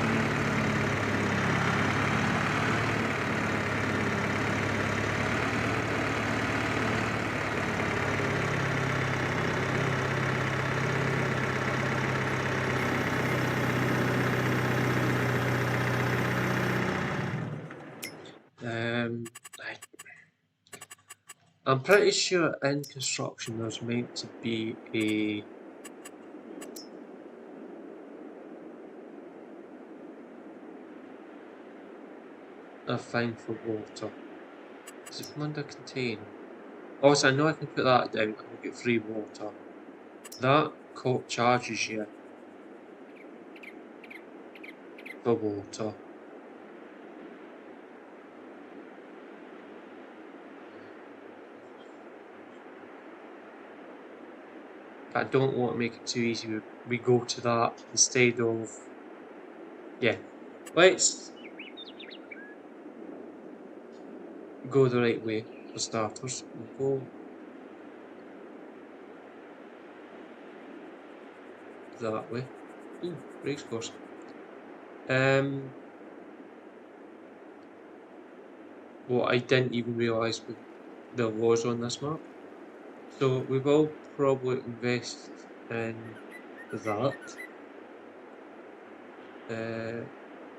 [SPEAKER 1] I'm pretty sure in construction there's meant to be a thing for water. Does it come under contain? Also, I know I can put that down and we'll get free water. That court charges you for water. But I don't want to make it too easy. We go to that instead of... Yeah. Let's go the right way for starters. We'll go that way. Ooh, race course. What I didn't even realise there was on this map. So we will probably invest in that.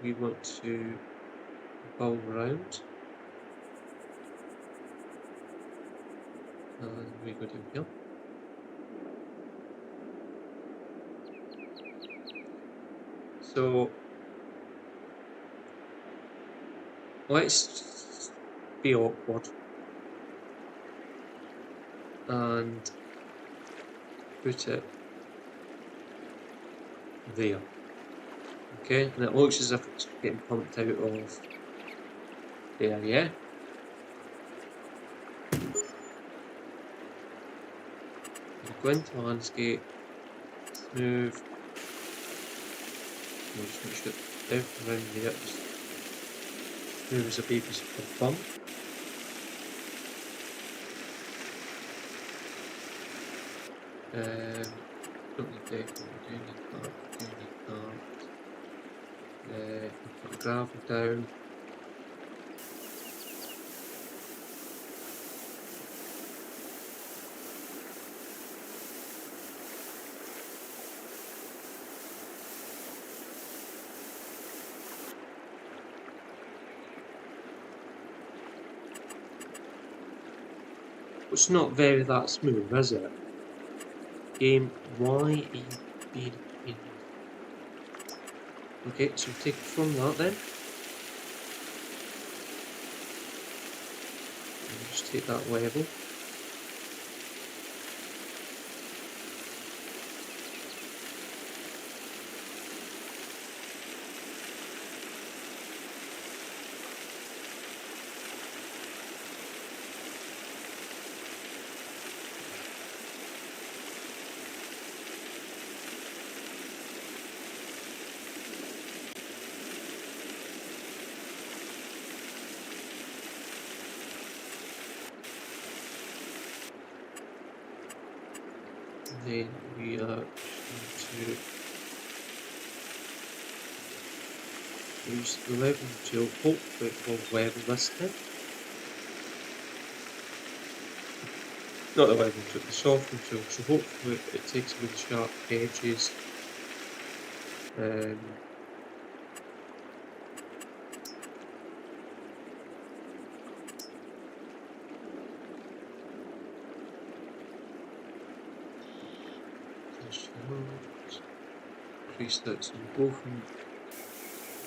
[SPEAKER 1] We want to bowl around. And we go down here. So let's be awkward and put it there. Okay, and it looks as if it's getting pumped out of there, yeah? Go into landscape, smooth. We'll just make sure everything around there is smooth as a baby's bum. Don't need deco, we do need that, we do need that. Put the gravel down. It's not very that smooth, is it? Game, why are you being a pain? Okay, so take it from that then. And just take that level. Then we are going to use the level tool. Hopefully it will level this thing. Not the level tool, the soften tool. So hopefully it takes away the sharp edges. Increase that, so we'll go from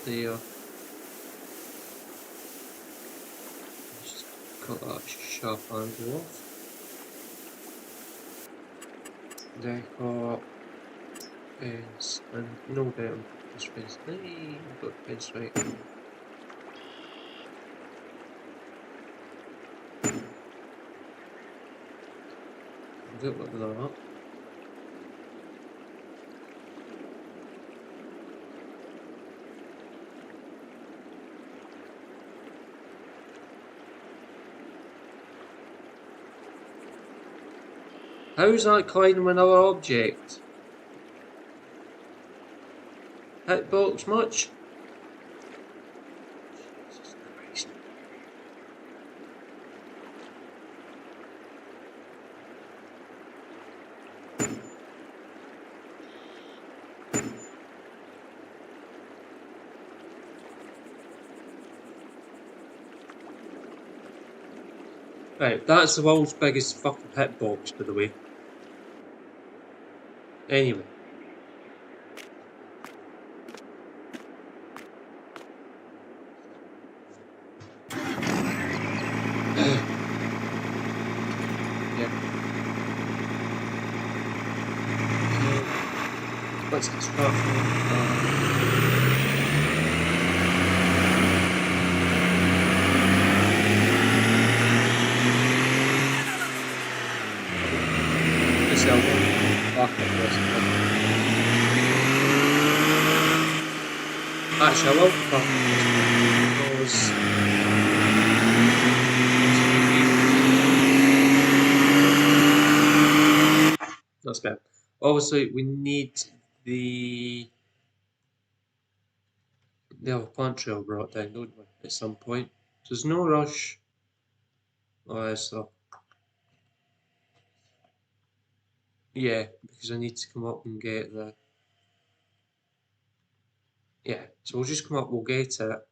[SPEAKER 1] there. Just cut that sharp angle off. Decor, fence, and no doubt this fence. Hey, I've got the fence right. Do it like that. How's that colliding with another object? Hitbox much? Jesus Christ. Right, that's the world's biggest fucking hitbox, by the way. Anyway. Let's start from this album. Back up this one. Actually, I will back up this because that's better. Obviously, we need the other plant trail brought down, don't we, at some point? So there's no rush. Oh, so yeah, because I need to come up and get the. Yeah, so we'll just come up, we'll get it.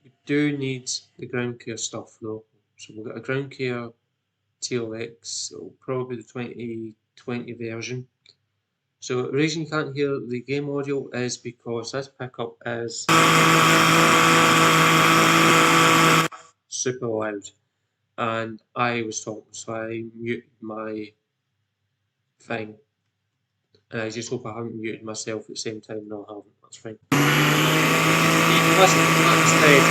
[SPEAKER 1] We do need the ground care stuff though. So we'll get a ground care TLX, it'll probably be the 2020 version. So the reason you can't hear the game audio is because this pickup is super loud. and I was talking, so I muted my thing. And I just hope I haven't muted myself at the same time. No, I haven't. That's fine. You can listen to that instead.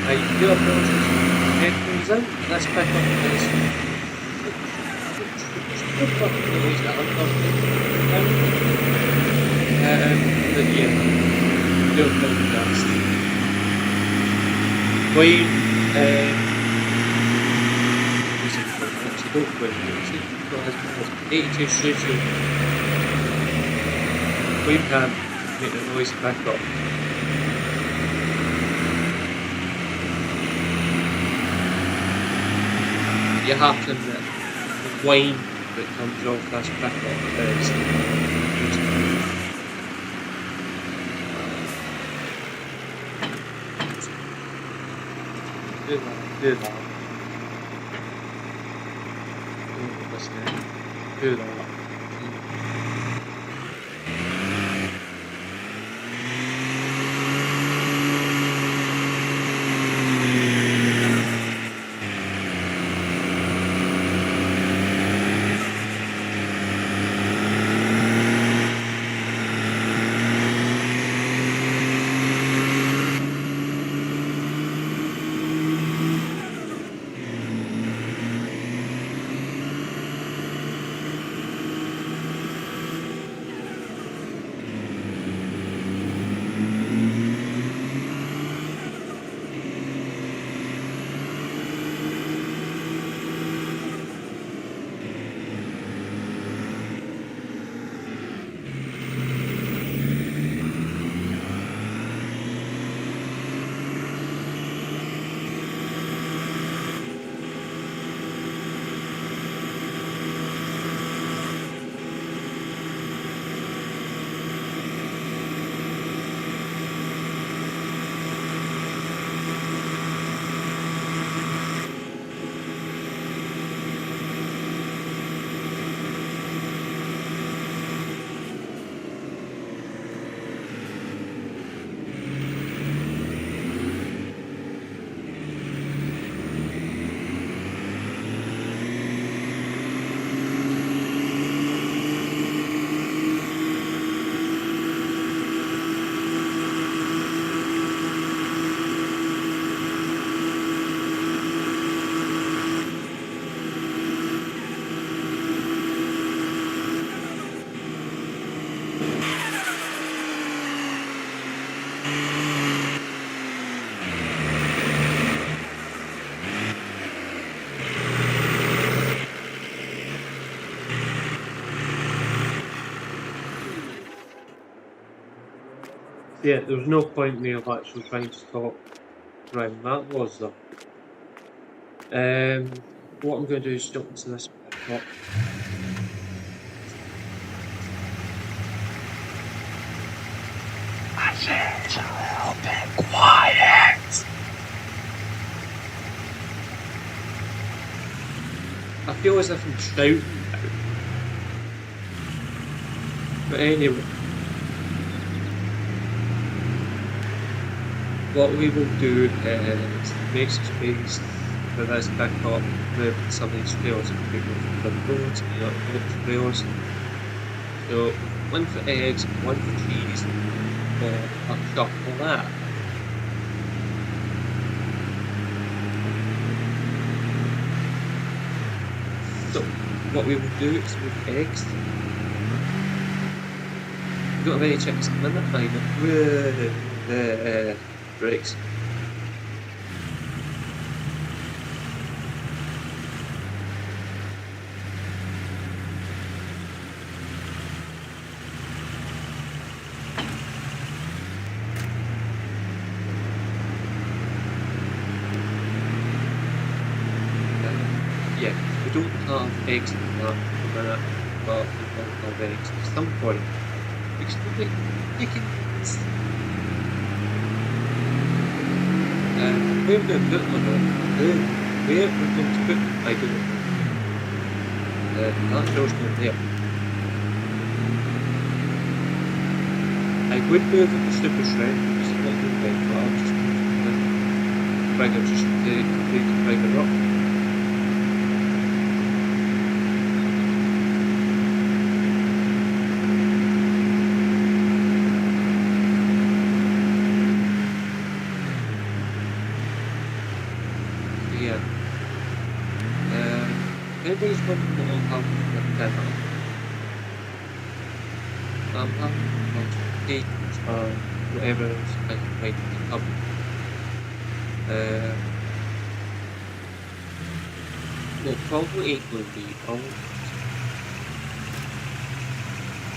[SPEAKER 1] I do apologize for headphones in. Let's pick up this. But yeah, do apologize. Wayne, don't win. 82 shooting. Wayne can make the noise back up. You have to admit, the whine that comes off this pickup is do that. Do that. Yeah, there was no point in me of actually trying to stop driving. That was though. What I'm going to do is jump into this pickup. I said it's a little bit quiet. I feel as if I'm shouting now. But anyway, what we will do is make space for this pickup, move some of these trails and people from the roads and the other trails. So one for eggs, one for cheese, or a shop for that. So what we will do is move eggs. We don't have any chickens in the minute, breaks. half eggs and that for a minute, but we won't have eggs at some point. Because we're chickens. Where we're going to put them or not, where we're going to put them, I don't know. That door's not there. I would move it to super shred because it's not doing big, but I'm just going to bring it just to bring it up. So yeah. Anybody's wondering what I'll have for dinner. I'm having lots of cakes or whatever else I can find in the cupboard. Well, probably ain't going to be all.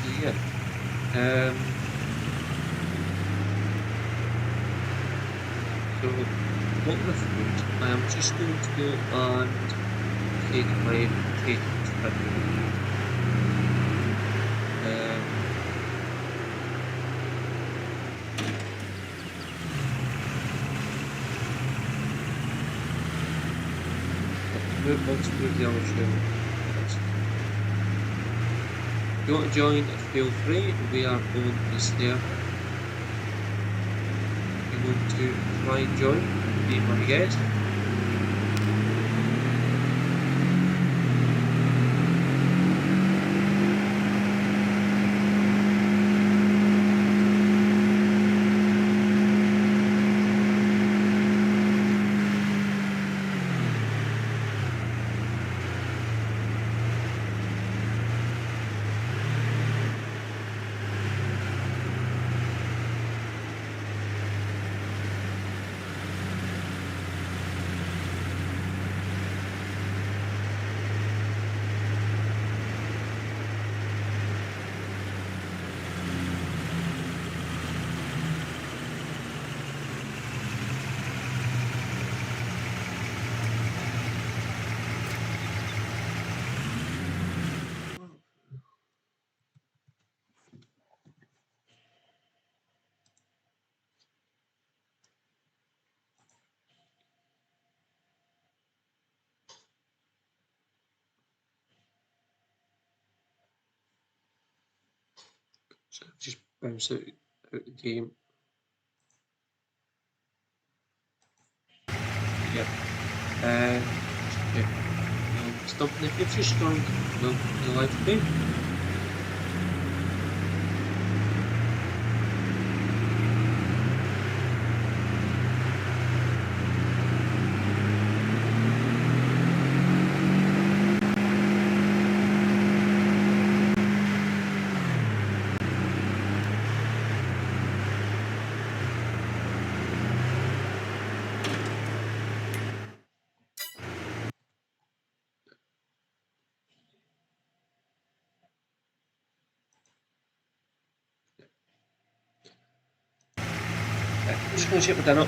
[SPEAKER 1] So yeah. So what with food, I am just going to go and take my potatoes and move on to the other show. If you want to join, feel free. We are on the server. If you want to try and join, be my guest. So just bounce out the game. Yep. Yeah. Stop the future strong. Welcome to the live stream. I'm just going to check my dinner.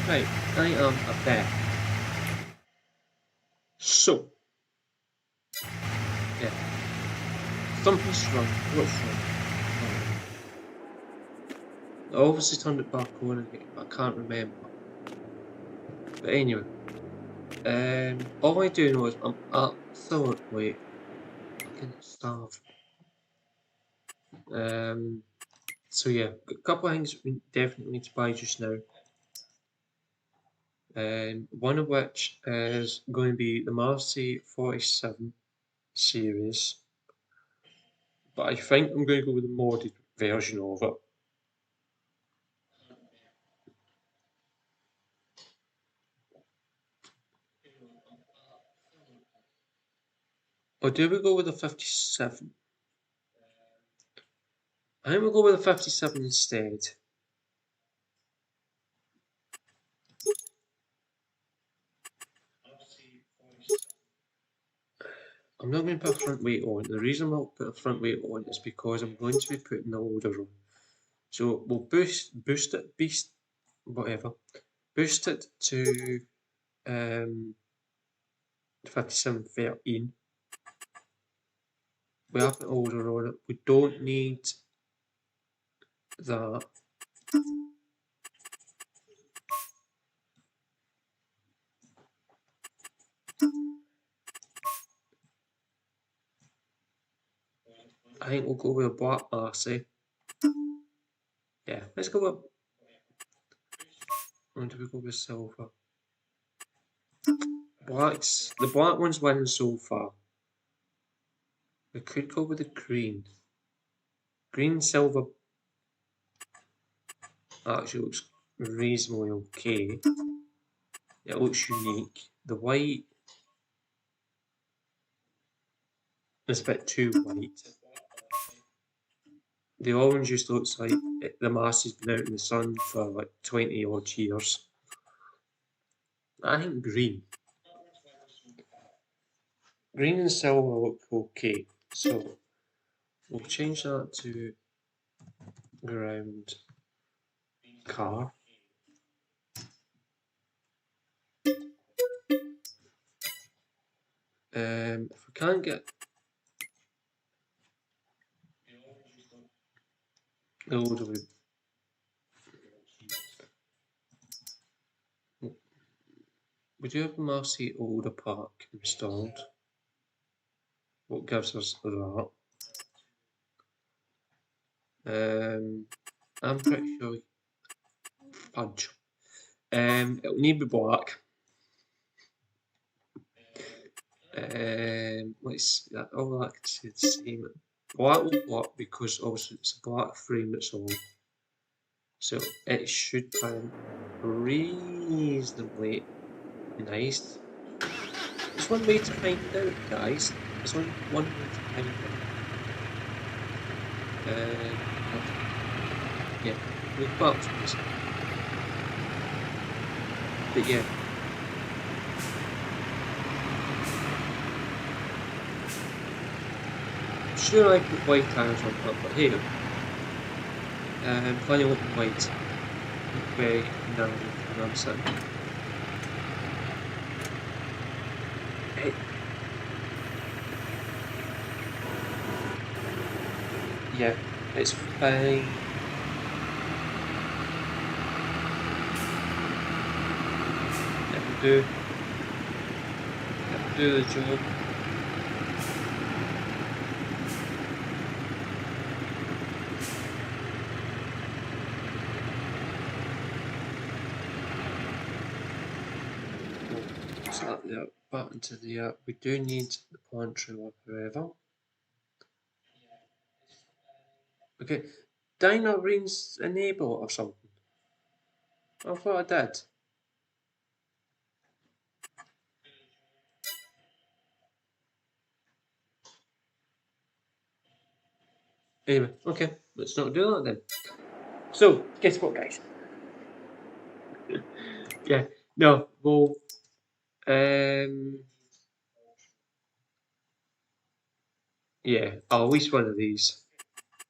[SPEAKER 1] Right, I am back. So, yeah, something's wrong. What's wrong? I obviously turned it back on again, but I can't remember. But anyway, all I do know is I'm absolutely can starve. So yeah, a couple of things we definitely need to buy just now. One of which is going to be the Marcy 47 series, but I think I'm going to go with the modded version of it. Or do we go with the 57? I think we'll go with the 57 instead. I'm not going to put a front weight on. The reason I'll put a front weight on is because I'm going to be putting the loader on. So we'll boost it, whatever. Boost it to 5713. We have the loader on it. We don't need that. I think we'll go with a black Marcy. Yeah, let's go with. Or do we go with silver? The black one's winning so far. We could go with the green. Green silver actually looks reasonably okay. It looks unique. The white is a bit too white. The orange just looks like the mass has been out in the sun for like 20 odd years. I think green. Green and silver look okay. So we'll change that to ground car. If we can't get the loader, we do have a Marcy Older Park installed. What gives us that? I'm pretty sure fudge. It'll need to be black. Let's all that can say the same. Black will work because obviously it's a black frame that's on. So it should be reasonably nice. There's one way to find out, guys. There's one way to find out. Yeah, we've got this. But yeah. I'm sure I put white tires on top, but here. Plenty of white. Very narrow and I'm sitting. Yeah, it's fine. It'll do the job. Slap the button to the we do need the pantry up, however. Okay, Dino Rings enable or something. I thought I did. Anyway, okay, let's not do that then. So, guess what, guys? Yeah, no, well, yeah, I'll at least one of these.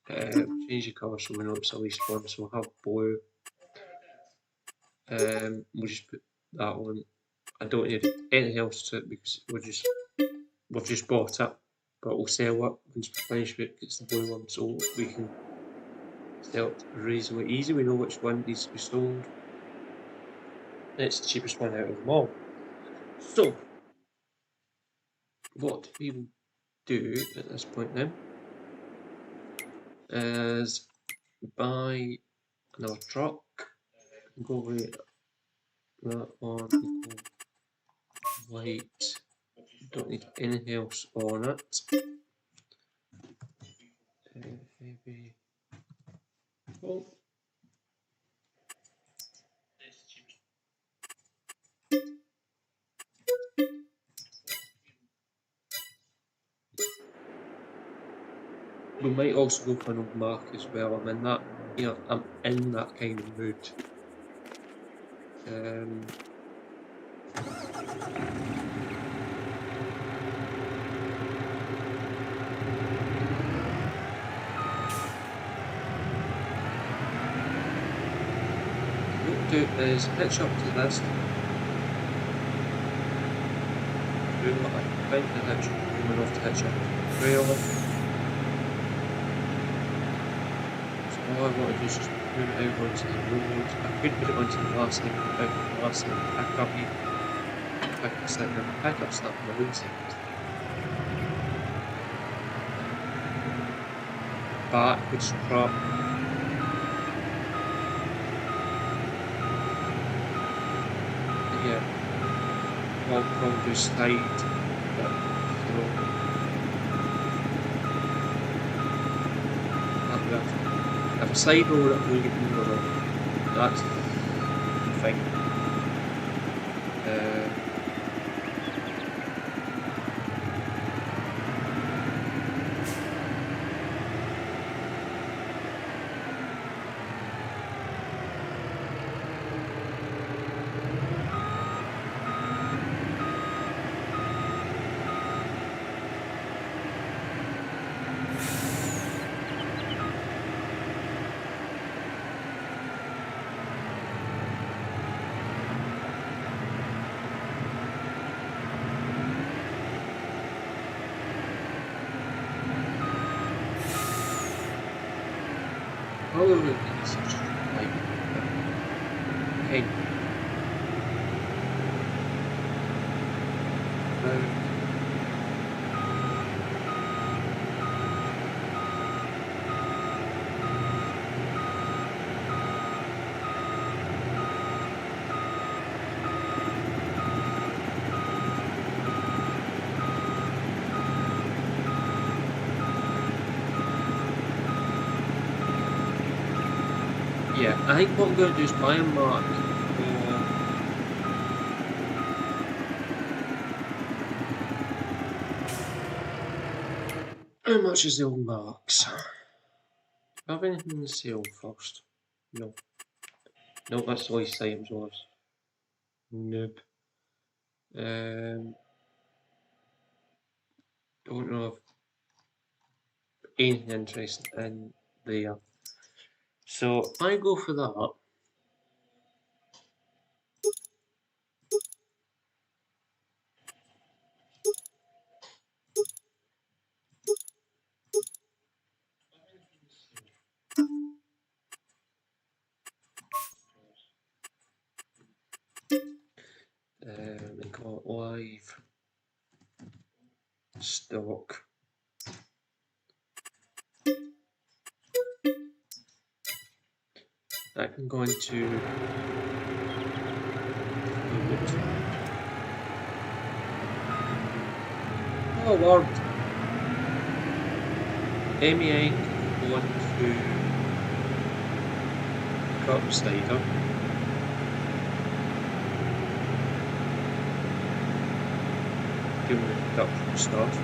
[SPEAKER 1] Change the colour so we know it's at least one. So we'll have blue. We'll just put that one. I don't need anything else to it because we've just bought it, but we'll sell it once we finish it. It's the blue one, so we can sell it reasonably easy. We know which one needs to be sold. It's the cheapest one out of them all. So, what we will do at this point then is buy another truck, go with that one equal white, don't need anything else on it. Maybe, oh, we might also go for an old mark as well. I'm in that, I'm in that kind of mood. What we'll do is hitch up to this. Do what I think the hitch going off to hitch up to the trailer. So all I want to do is just put it out onto the road. I could put it onto the last thing, put it out the last thing, pick up here, pick up sitting there, pick up stuff on the road side. Backwards drop. Yeah, I'll probably slide, but if I side roll it, we'll get more of it. That's the thing. Probably it's just like hey. Yeah, I think what I'm going to do is buy a mark for how much is the old marks? Do I have anything in the sale first? No. No, that's the least items was. Nope. Don't know of anything interesting in there. So I go for that. And got live stock. That can go into oh Lord. MEA can go into cup cider. Doing the production stuff.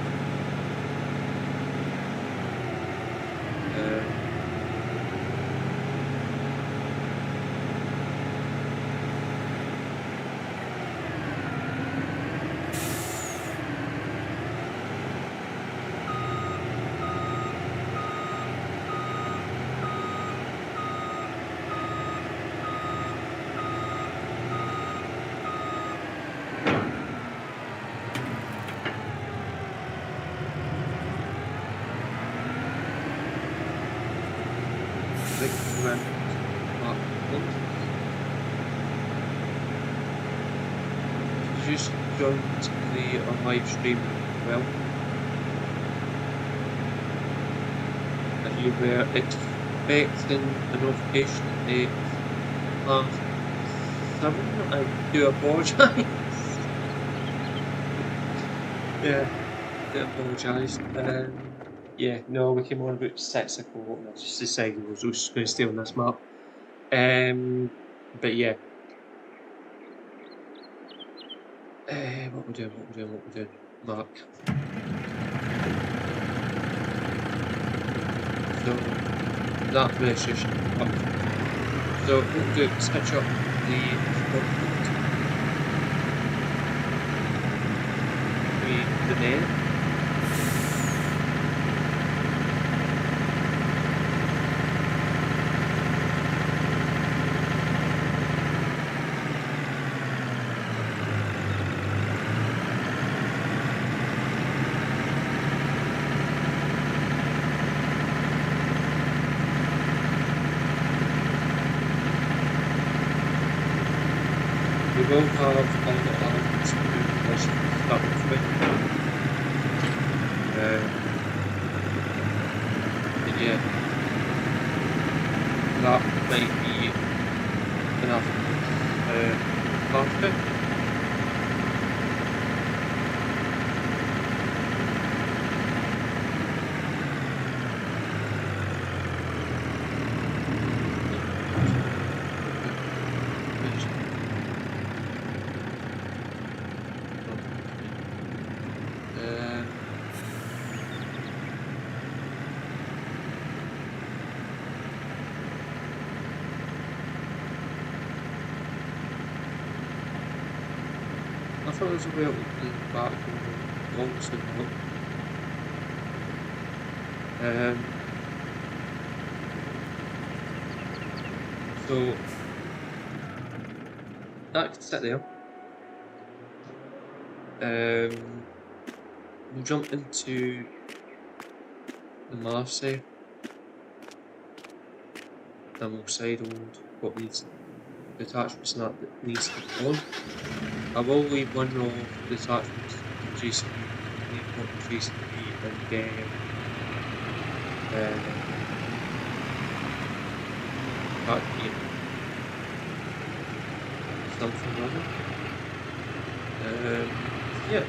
[SPEAKER 1] Just joined the live stream well. you were expecting a notification at 7, I do apologise. Yeah, I do apologise. Yeah, no, we came on about 6 o'clock and I just decided I was just going to stay on this map. But yeah. What we're doing. Mark. So, that registration. So, what we'll do is switch up the sport mode. The name. We will have a lot of elements to this start with. But yeah, that might be enough part of it. I thought there was a way of looking back and walks and what. So that could sit there. We'll jump into the Marseille and we'll side load what needs the attachments and that needs to be on. I will leave one of the attachments from GCB, the important GCB and then back here. Something or other. Yeah.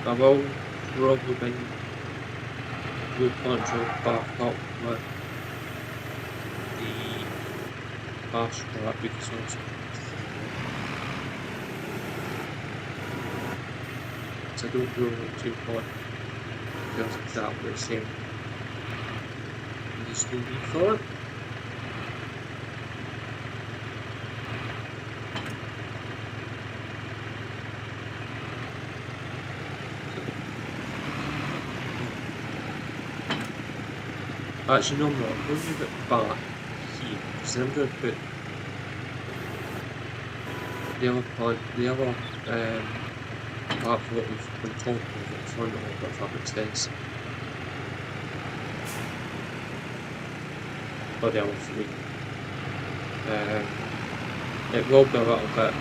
[SPEAKER 1] I will probably bring the control back up with the fast track because also I don't go too hot just exactly the same. I'm just going to be for it. Actually, no, I'm not. I'm going to move it back here because then I'm going to put the other part for what we've been talking about in front of it, if that makes sense. Or the other 3. It will be a little bit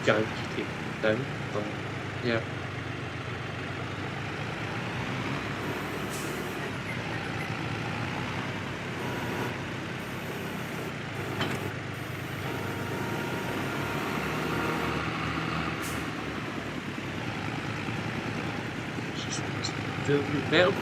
[SPEAKER 1] janky taking it down, but yeah. Doing well.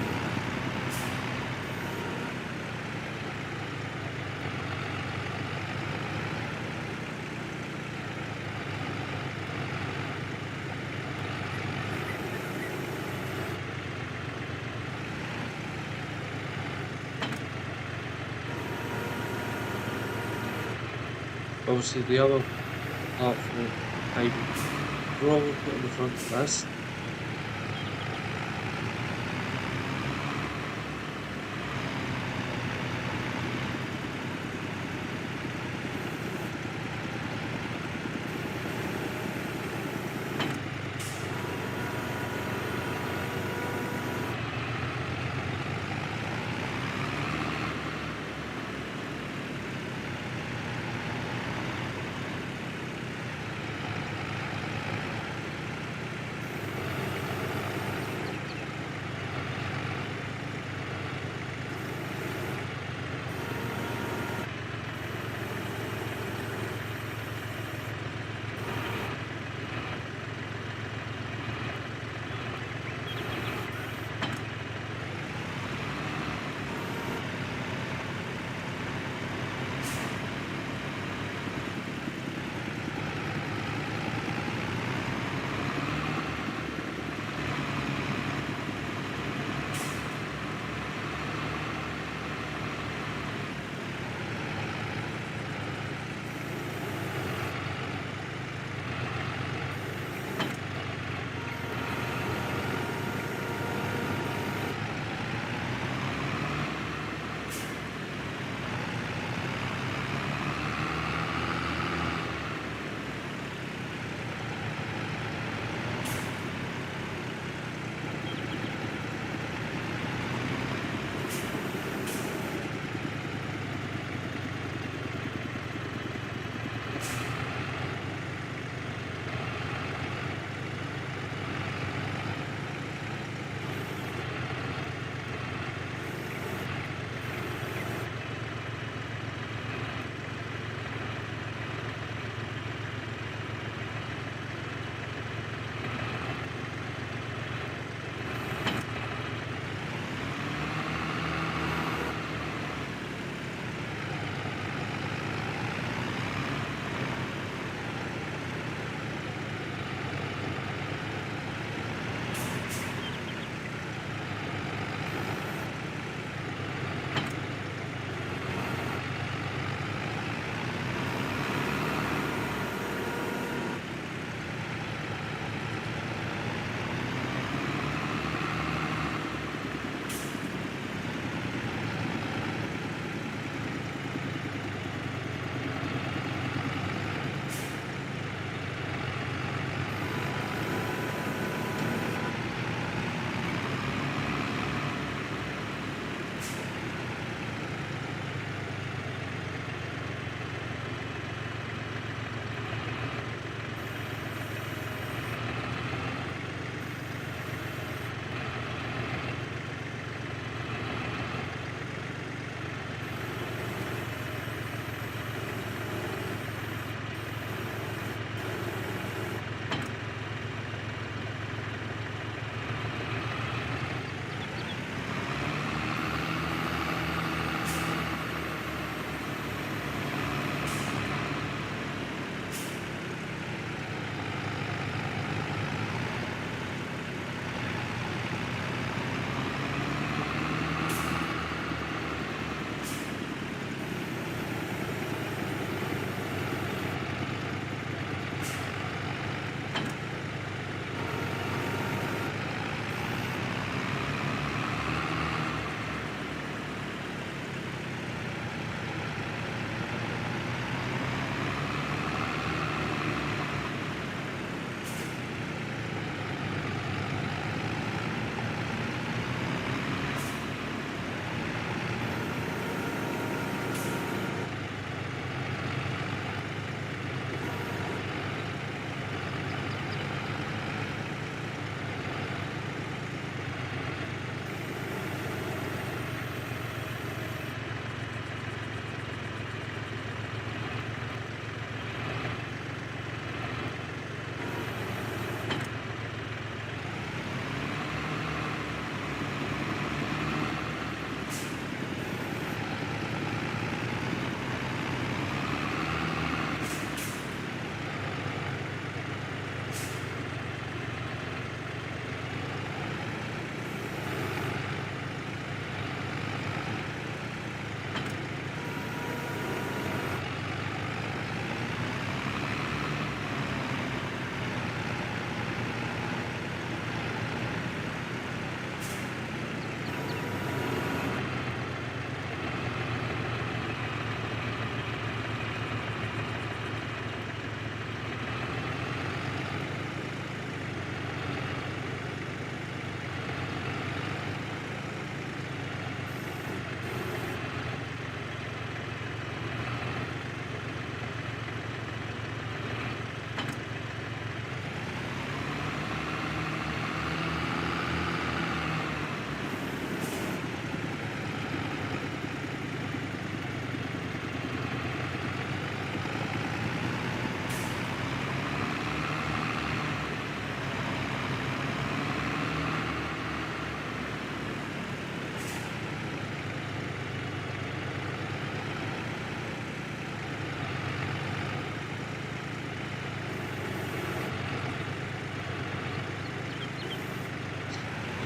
[SPEAKER 1] Obviously the other part for the hybrid we're all put in the front of this.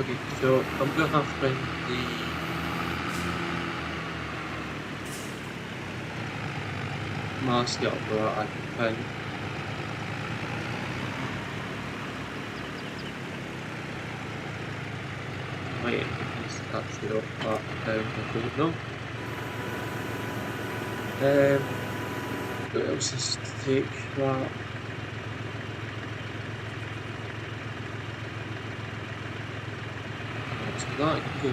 [SPEAKER 1] Okay, so I'm gonna have to bring the mask up where I can find. Might have to actually up that down, I don't know. What else is to take that? So that go.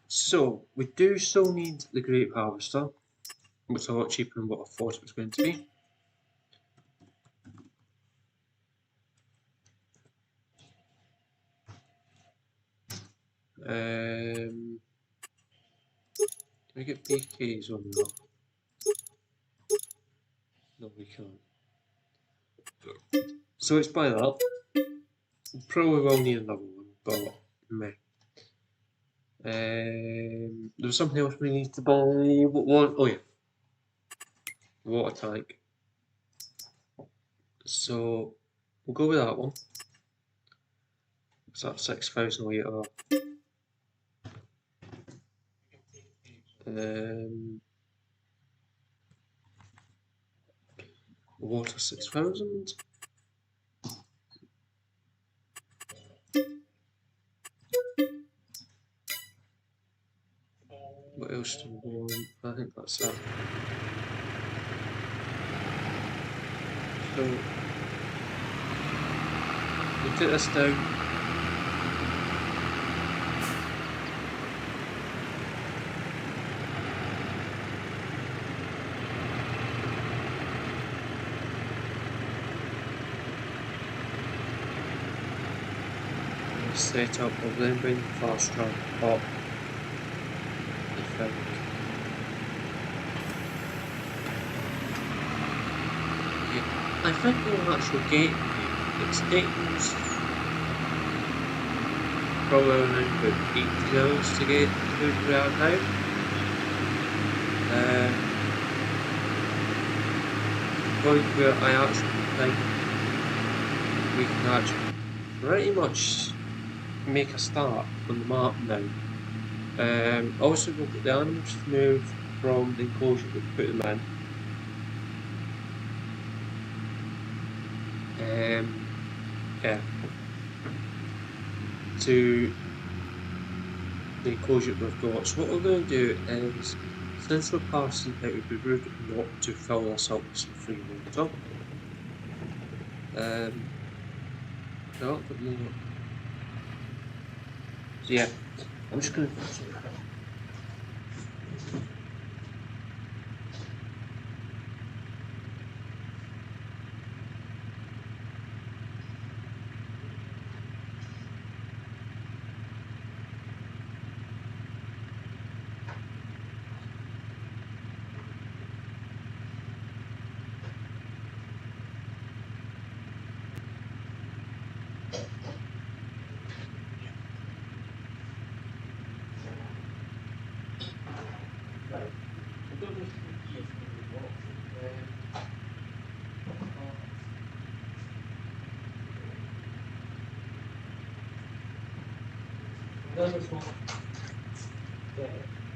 [SPEAKER 1] So we do still need the grape harvester, which is a lot cheaper than what I thought it was going to be. Can we get BKs on that? No, we can't. So let's buy that. We probably will need another one, but meh. There was something else we need to buy. What one? Oh yeah, water tank. So we'll go with that one. So that's 6,000 litre. Water 6,000. What else do we want? I think that's that. So we take this down. Set up, we'll then bring the fast track up. I think we'll actually get it's taking us probably around about 80 hours to get to where we are now. Point where I actually think we can actually pretty much make a start on the map now. Also we've got the animals to move from the enclosure we put them in. Yeah. To the enclosure we've got. So what we're going to do is, since we're passing it would be rude not to fill this up with some free water. No, but no. So yeah, I'm just going to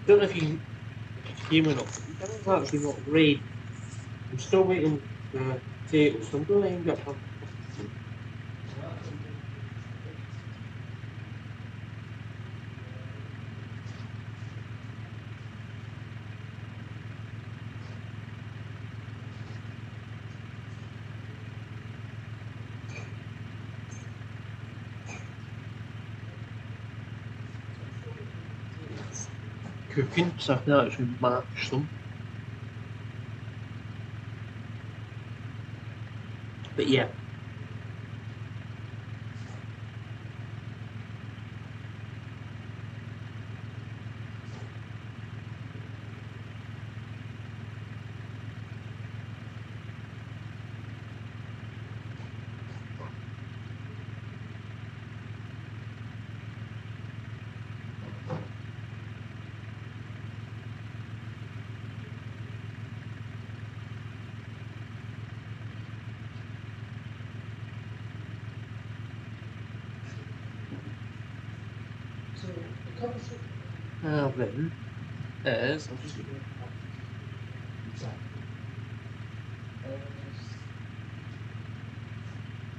[SPEAKER 1] don't know if you hear me or not. It's actually not great. I'm still waiting for potatoes, so I'm going to end up having. cooking, so I can actually match them. But yeah. So the concept then is, I'll just get rid of exactly.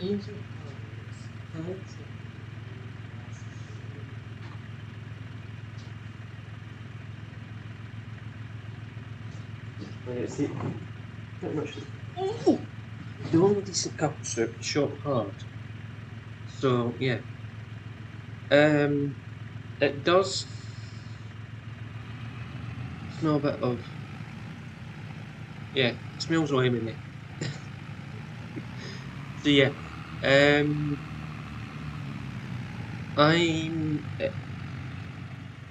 [SPEAKER 1] Easy parts. See, pretty much the only decent couple soup is short hard. So yeah, it does smell a bit of it smells lemony. So yeah, I'm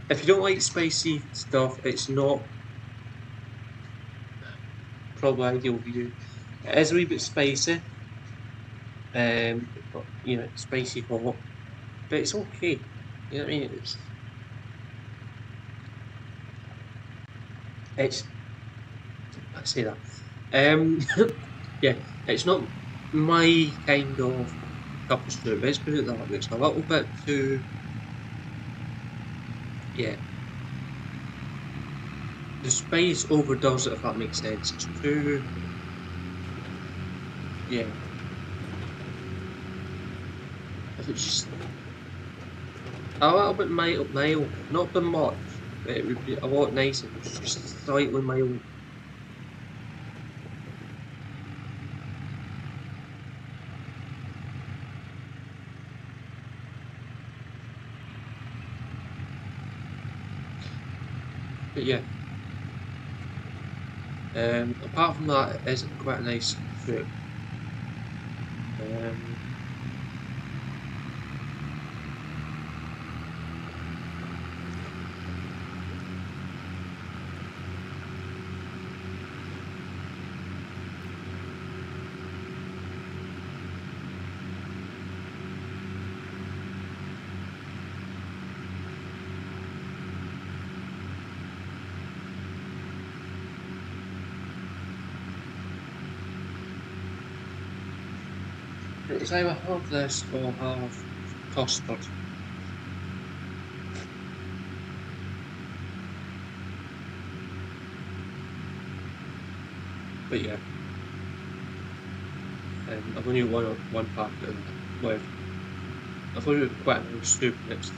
[SPEAKER 1] if you don't like spicy stuff, it's not probably ideal for you. It is a wee bit spicy, spicy hot, but it's okay. You know what I mean? It's I say that. Um, yeah, it's not my kind of cup of soup. Let's put it that way. It's a little bit too, yeah. The spice overdoes it, if that makes sense. It's too, yeah. If it's just a little bit mild, not too much, but it would be a lot nicer if it's just slightly mild. But yeah, apart from that, it is quite a nice soup. It's either have this or have custard. But yeah, I've only one packet left. I thought it would be quite a nice soup next.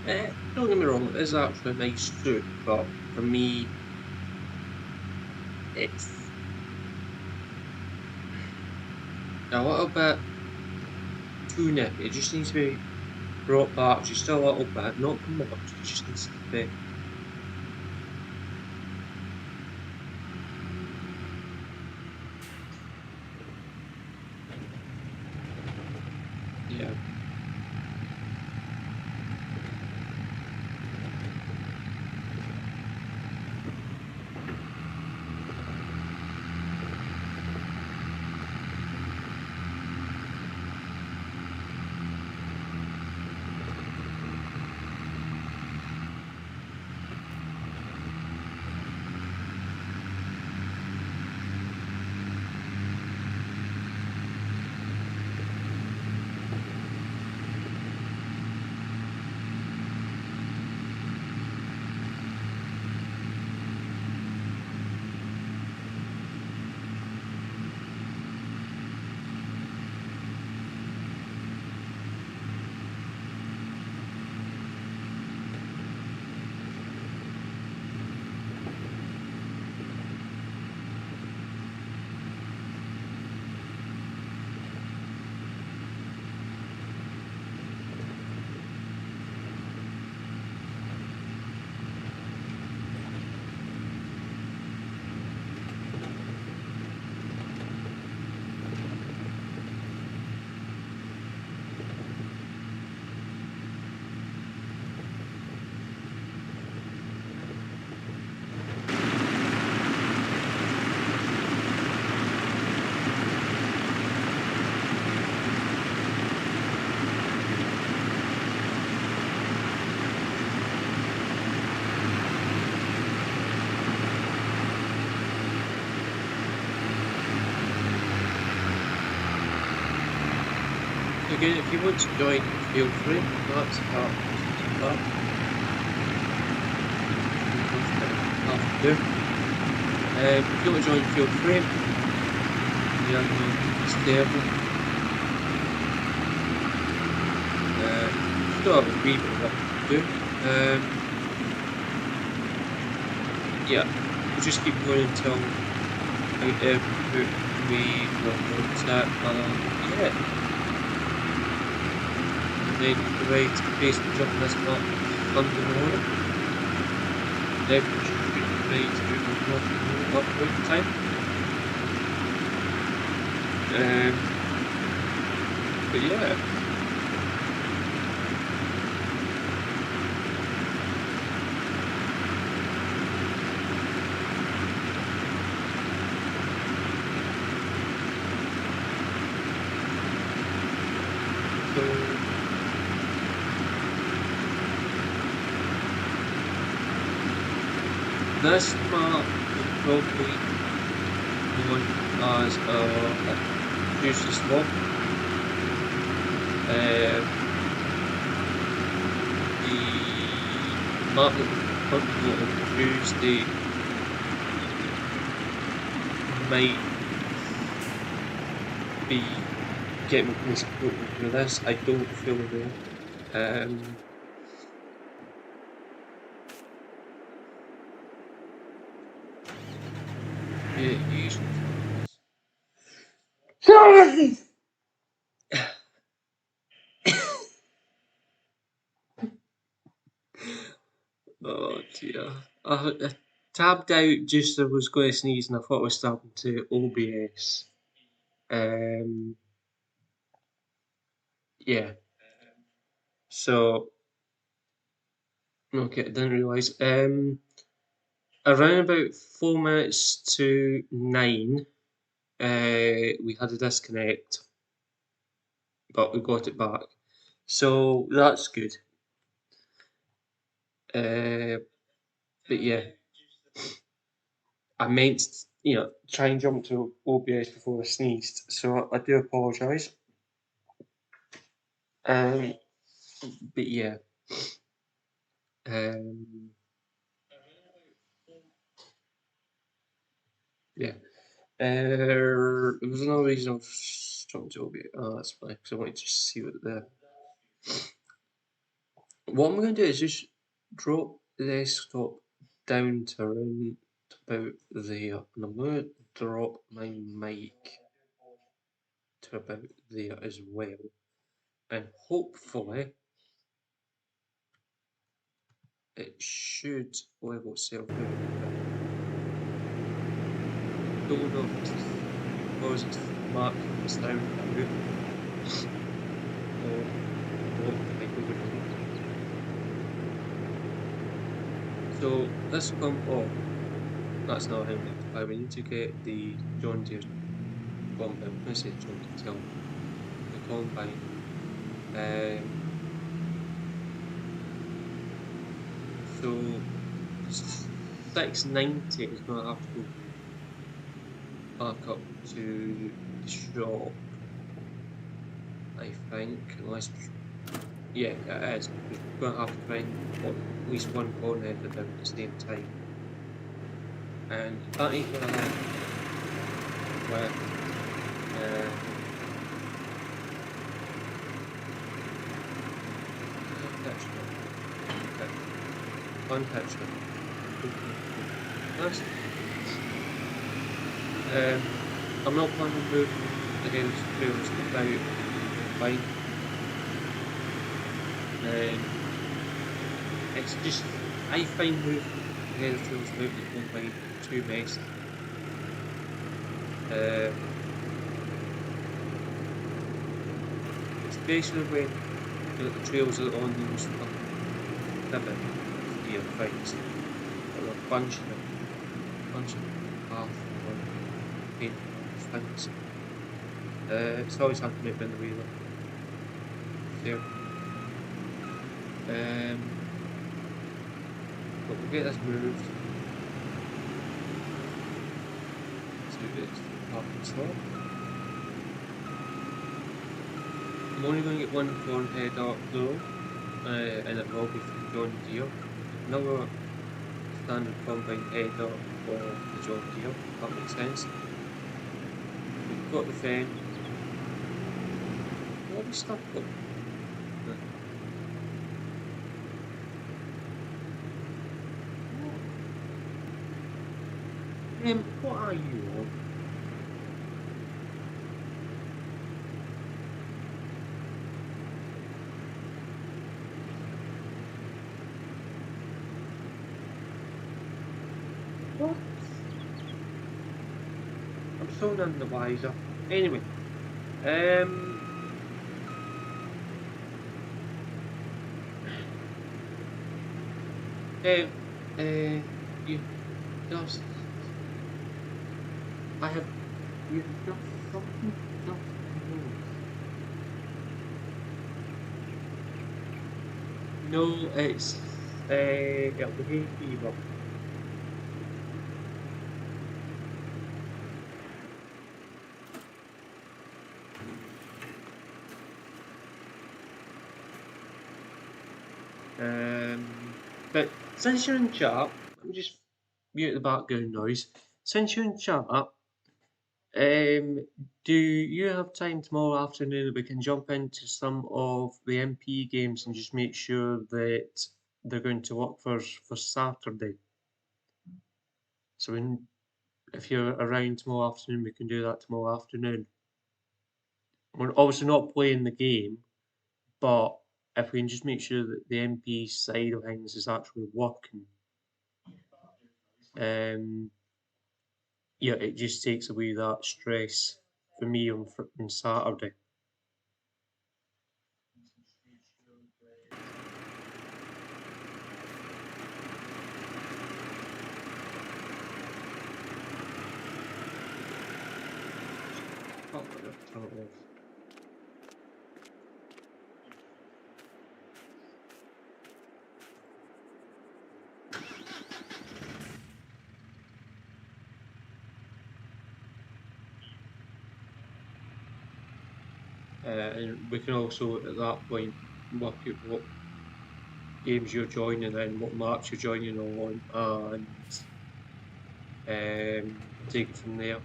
[SPEAKER 1] Don't get me wrong, it is actually a nice soup, but for me, it's a little bit too nippy. It just needs to be brought back just a little bit, not too much. It just needs to be. Yeah. Again, if you want to join, feel free. That's part that. Have to do. If you want to join, feel free. Yeah, it's there. Still have a wee bit of work to do. Yeah, we'll just keep going until we will go to that. Yeah. Then the way to basically jump this map under the water. Then we should be ready to move on up with time. But yeah. This map is probably known as a juicy swamp. The map that we're currently on Tuesday might be getting misquoted for this. I don't feel aware. Yeah, usually. Oh dear. I tabbed out just as I was going to sneeze and I thought I was starting to OBS. Yeah. So, okay, I didn't realise. Around about 4 minutes to 9, we had a disconnect, but we got it back. So that's good. But yeah, I meant, try and jump to OBS before I sneezed, so I do apologise. But yeah. Yeah. There was another reason I was jumping to OBS. Oh, that's fine, because I wanted to see what I'm going to do is just drop the desktop down to around about there, and I'm going to drop my mic to about there as well, and hopefully it should level itself out. Don't know if it's because it's marked this down now, or what I do with it. So this will come off. That's not how we need to get the John Deere combine. I say John Deere, the combine. So 690 is going to have to go back up to the shop, I think, unless, yeah, it is. We're going to have to find at least one corner at the same time. And that ain't going to happen with untouched it. I'm not planning to move the house trails without bike. It's just, I find moving the house trails without the combine too messy. Especially when the trails are on those pivot things. There are a bunch of path or paint things. It's always hard to make in the way though. But we'll get this moved to its parking slot. I'm only going to get one phone header though, and it will be from John Deere. Another standard combine header for the John Deere, if that makes sense. We've got the fan. What have we stuck up? What are you on? What? I'm so none the wiser. Anyway, you just, I have, you just something just no, it's, it'll be hay fever. But since you're in chat, let me just mute the background noise. Since you're in chat, do you have time tomorrow afternoon that we can jump into some of the MP games and just make sure that they're going to work for Saturday? So if you're around tomorrow afternoon, we can do that tomorrow afternoon. We're obviously not playing the game, but if we can just make sure that the MP side of things is actually working, yeah, it just takes away that stress for me on Saturday. Oh, turn it off. And we can also at that point work out what games you're joining and what maps you're joining on, and take it from there.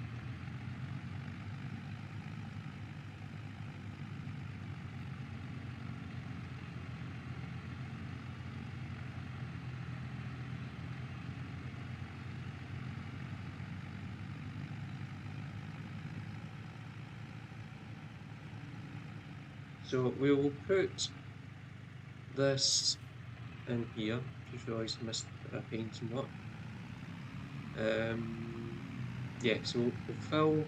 [SPEAKER 1] So we will put this in here. Just realised I missed a painting up. Yeah, so we'll fill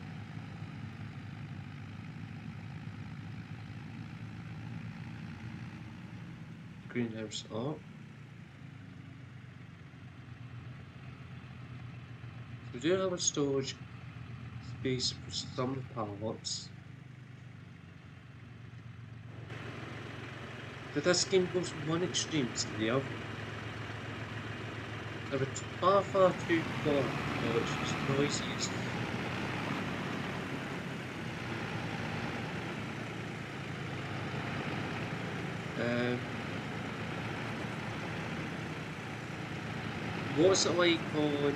[SPEAKER 1] the greenhouse up. So we do have a storage space for some pallets. But this game goes from one extreme to the other. There are far too far, it's just noisiest. What's it like on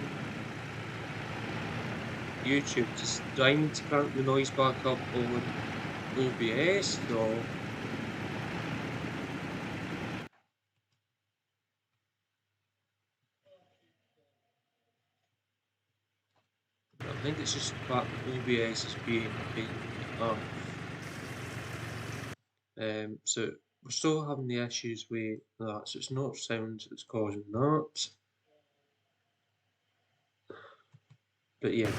[SPEAKER 1] YouTube? Do I need to crank the noise back up on OBS or? I think it's just the fact that OBS is being a pain in the arse. So we're still having the issues with that, so it's not sound that's causing that. But yeah.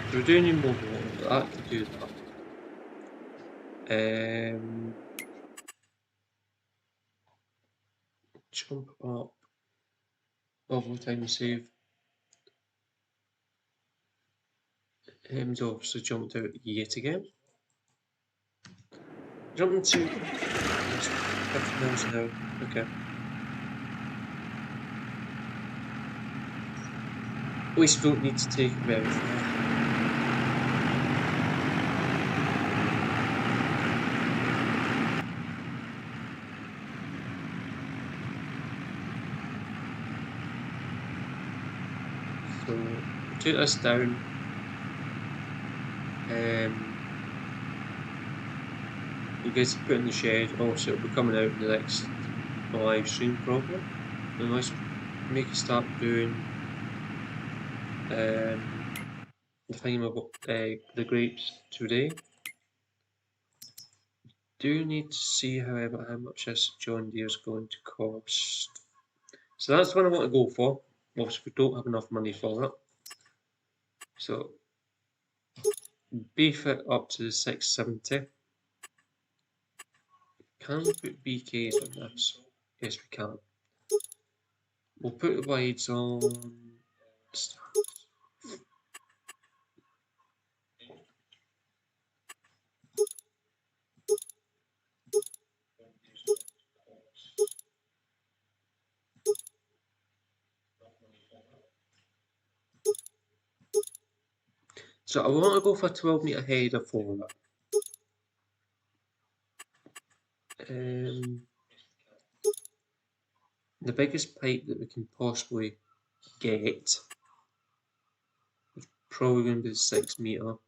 [SPEAKER 1] So we're doing in mobile, that could do that. Jump up. Bubble time save. Him's obviously jumped out yet again. Jumping to 50 miles an hour. Okay. At least we don't need to take it very far. So take this down. You guys put in the shed. Also, it'll be coming out in the next live stream probably. And let's make a start doing the the grapes today. Do need to see, however, how much this John Deere is going to cost. So that's what I want to go for. Obviously, we don't have enough money for it. So beef it up to the 670. Can we put BKs on this? Yes, we can. We'll put the wides on. So I want to go for a 12-metre header for it. The biggest pipe that we can possibly get is probably going to be the 6-metre.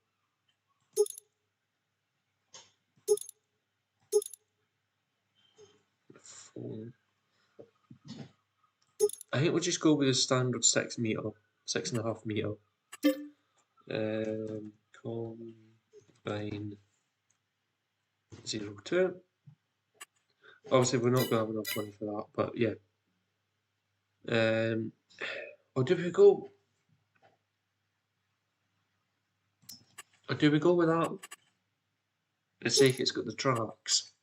[SPEAKER 1] I think we'll just go with the standard 6-metre, 6.5 metre. Combine 02. Obviously, we're not going to have enough money for that, but yeah. Or do we go? Or do we go with that? Let's see if it's got the tracks.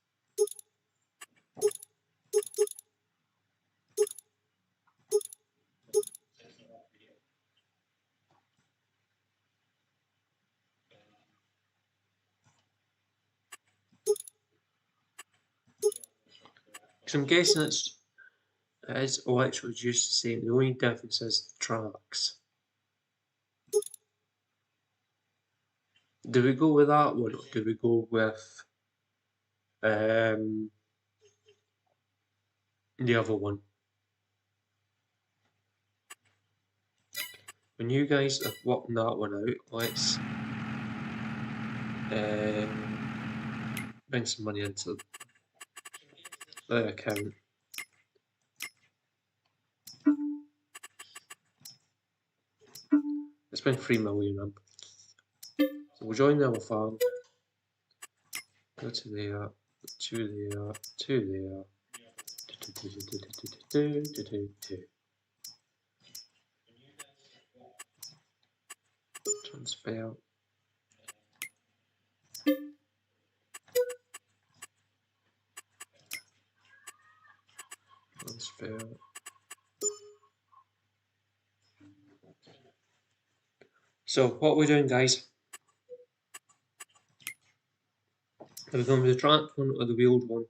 [SPEAKER 1] Because I'm guessing it is electrical just the same. The only difference is the tracks. Do we go with that one, or do we go with the other one? When you guys have worked that one out, let's bring some money into the account. Let's spend 3 million on. So we'll join our farm. Go to there, to there, to there. Transfer. Transfer. So what we're doing, guys, are we going with the track one or the wheeled one?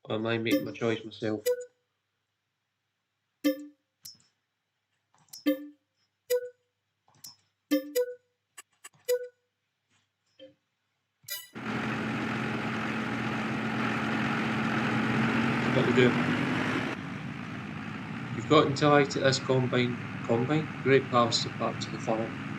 [SPEAKER 1] Or am I making my choice myself? What we do? You've got until I take this combine, great harvester back to the farm.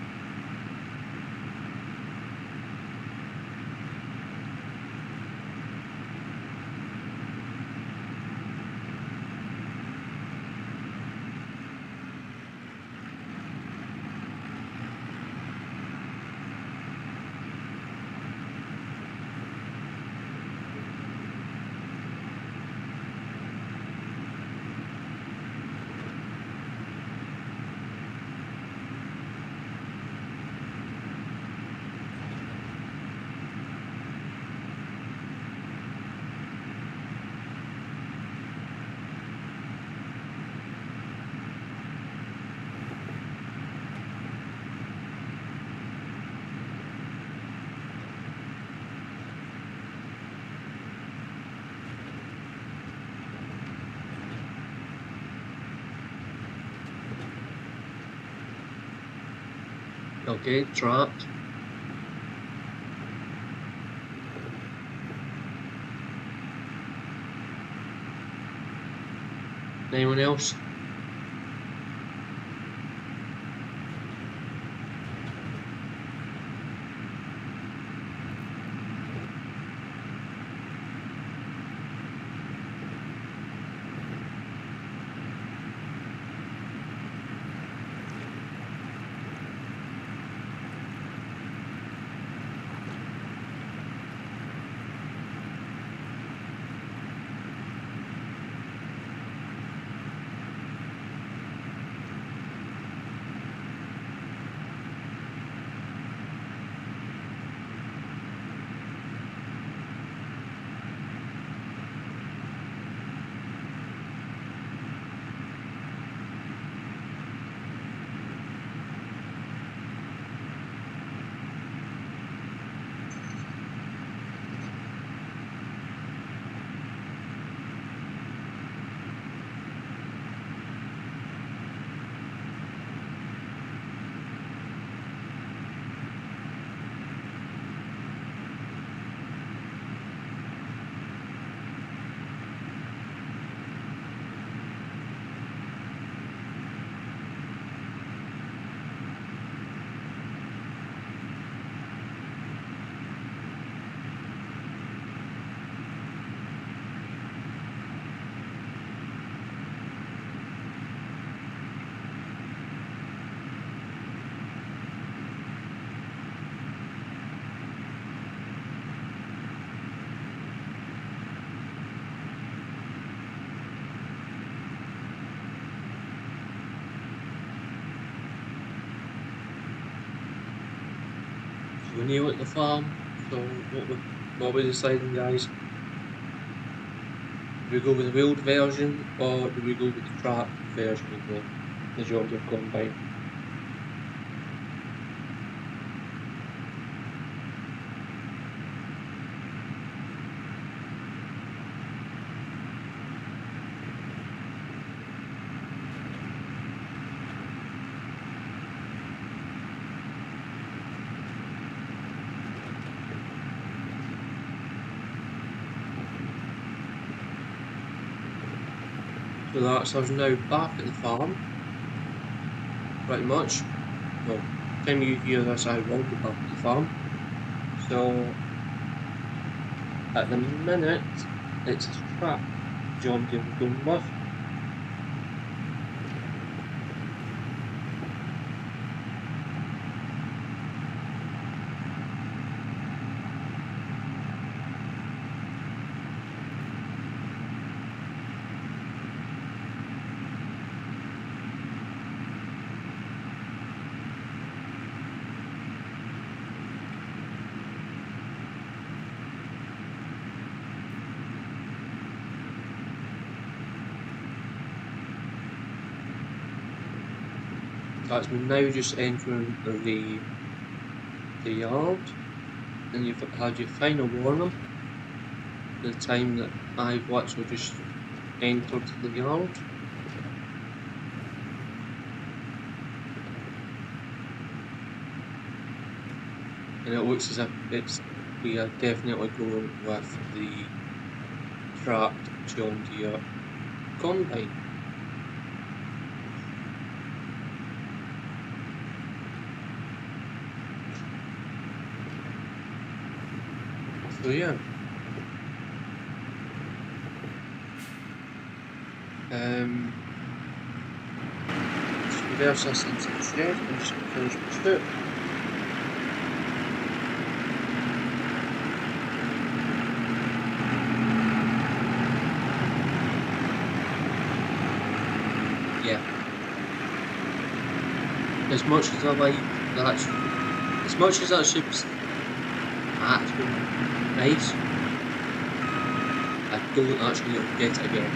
[SPEAKER 1] Okay, trapped. Anyone else? we're new at the farm, so what we're deciding, guys, do we go with the wheeled version or do we go with the track version of the John Deere combine? So that's us now back at the farm, pretty much. Well, time you hear this, I will be back at the farm. So at the minute, it's a track John Deere we're going with. That's now just entering the yard, and you've had your final warning. The time that I've literally just entered the yard. And it looks as if we are definitely going with the tracked John Deere combine. So yeah. Just reverse this into the shed and just finish my foot. Yeah. As much as I like that, as much as that ship's actually nice, I don't actually get it again.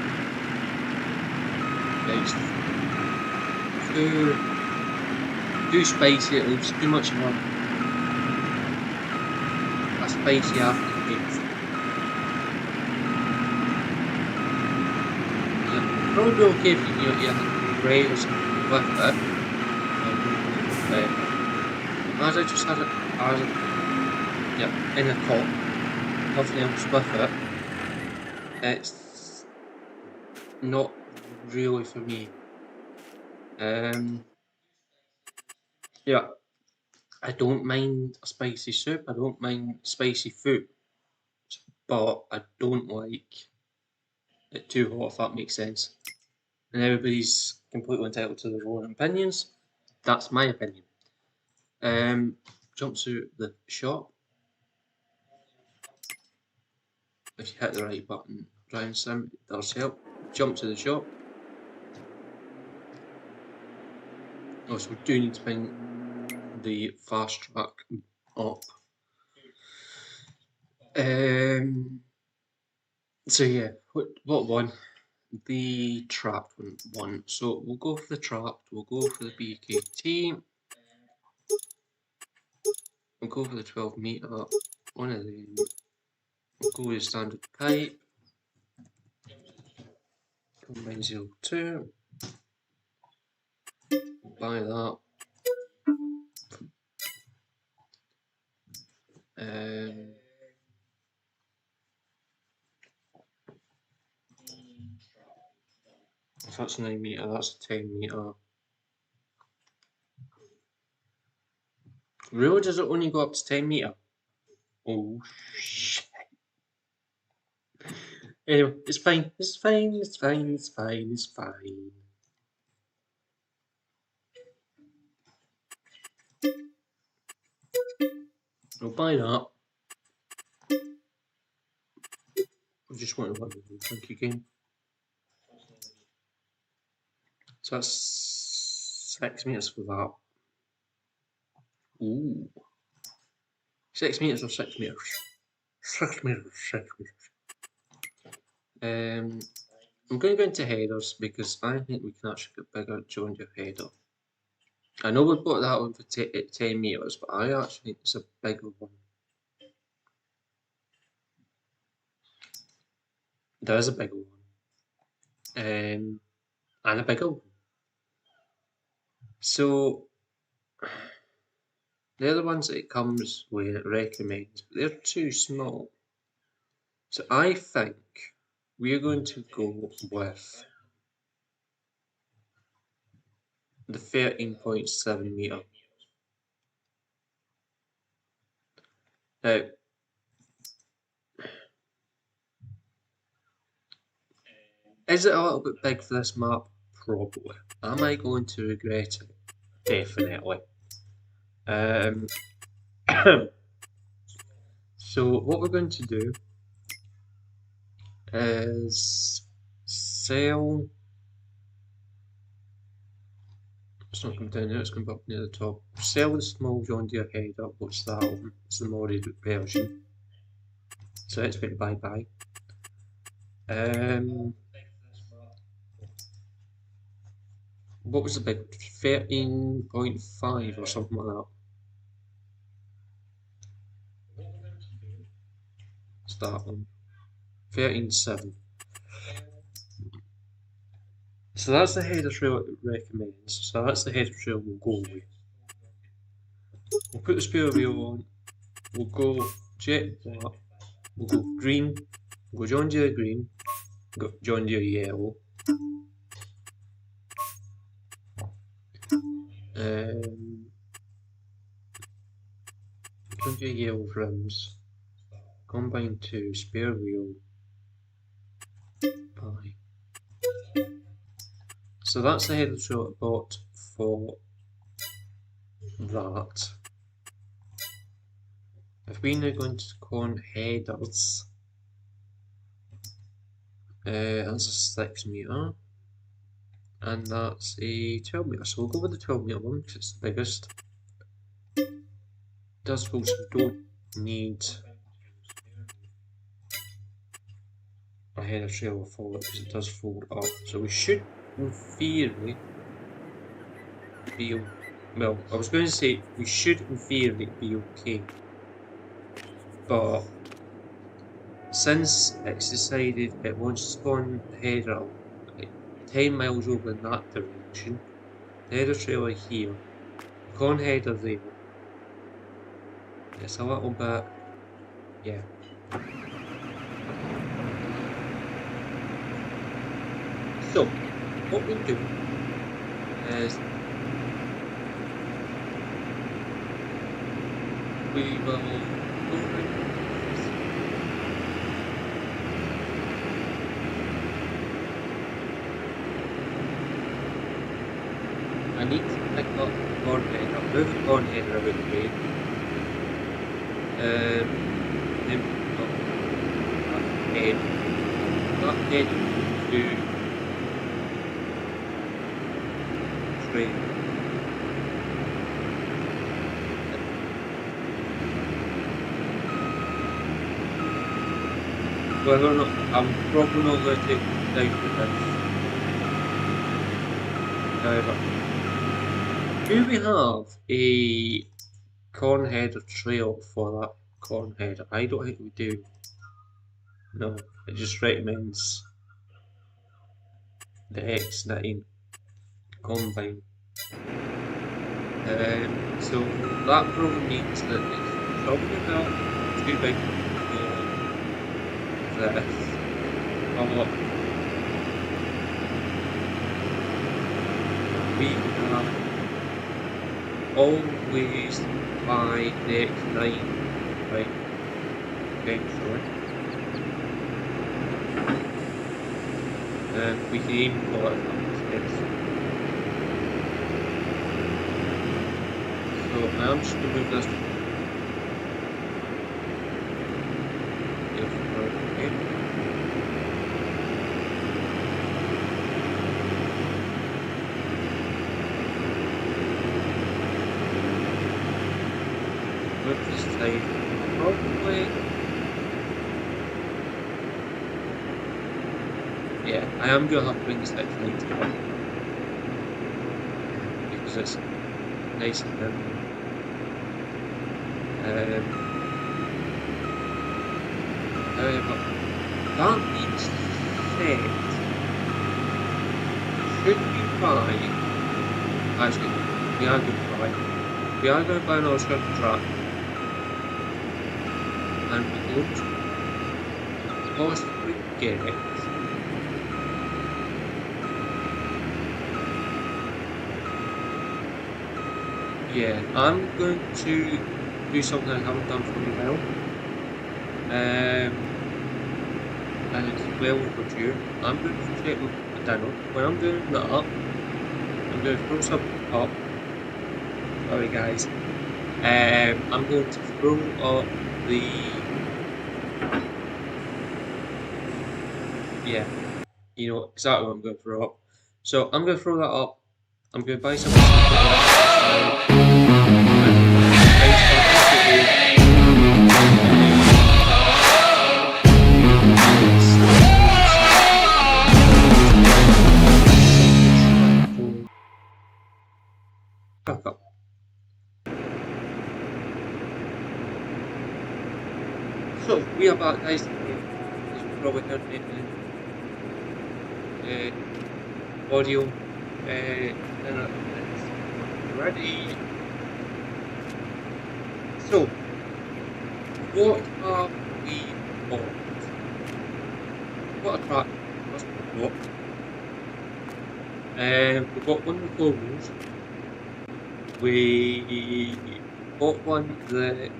[SPEAKER 1] It's too spicy, it leaves too much of a spicy aftertaste. Yeah, probably okay if you have bread or something with it. As I just had it in a cup, nothing else with it, it's not really for me. Yeah, I don't mind a spicy soup, I don't mind spicy food, but I don't like it too hot, if that makes sense. And everybody's completely entitled to their own opinions. That's my opinion. Jump to the shop. If you hit the right button, try and sim, it does help. Jump to the shop. Also, we do need to bring the fast track up. So yeah, what one? The trapped one. So we'll go for the trapped, we'll go for the BKT, we'll go for the 12 meter, one of them, we'll go with the standard pipe, combine 02, buy that. If that's 9 meter, that's a 10 meter. Really, does it only go up to 10 meter? Oh shit. Anyway, it's fine. It's fine. It's fine. It's fine. It's fine. I'll buy that. I just want to win the thank you game. So that's 6 meters for that. Ooh. 6 metres or 6 metres? 6 metres, 6 metres. I'm going to go into headers because I think we can actually get bigger John Deere header. I know we bought that one for 10 metres, but I actually think it's a bigger one. There is a bigger one. And a bigger one. So they're the ones that it comes with, it recommends, but they're too small. So I think we're going to go with the 13.7 metre. Now, is it a little bit big for this map? Probably. Am I going to regret it? Definitely. So what we're going to do is sell. It's not coming down there, it's going up near the top. Sell the small John Deere header. What's that one? It's the modded version. So it's went bye bye. What was the big 13.5 or something like that? It's that one. 13.7. So that's the header trail it recommends. So that's the header trail we'll go with. We'll put the spare wheel on. We'll go jet black. We'll go green. We'll go John Deere green. We'll go John Deere yellow. John Deere yellow rims. Combine 2 spare wheel. Bye. So that's the header trail I bought for that. If we now go into corn headers, that's a 6 metre, and that's a 12 metre. So we'll go with the 12 metre one because it's the biggest. Does also don't need a header trail for it because it does fold up. So we should, in theory, be. Well, I was going to say we should, in theory, be okay. But since it's decided it wants to spawn the header like 10 miles over in that direction, the header trailer here, the corn header there, it's a little bit, yeah. So, what we'll do is we will go I need to pick up the corn header, move the corn header out of the way. Then we've got that head. That head to train. Whether or not, I'm probably not going to take it down to this. However, do we have a corn header trail for that corn header? I don't think we do. No, it just recommends the X9 combine. So that probably means that it's probably not too big for this. We have always buy the X9, right? Eventually. We can even call it that. So I'm just going to move this to move this side. probably, yeah, I am gonna have to bring this next line to one because it's nice and thin. However, that being said, should we buy? Actually, we are going to buy. We are going to buy another circle track, and we're going to possibly get. Yeah, I'm going to do something I haven't done for a while. And it's well overdue. I'm going to check my dinner. When I'm doing that, I'm going to throw something up. Sorry guys. I'm going to throw up the... Yeah, you know exactly what I'm going to throw up. So I'm going to throw that up. I'm going to buy some up. So we are back guys, as you probably heard me in audio, and it's ready. So what have we bought? What a track must we bought? We bought one with logos. We bought one that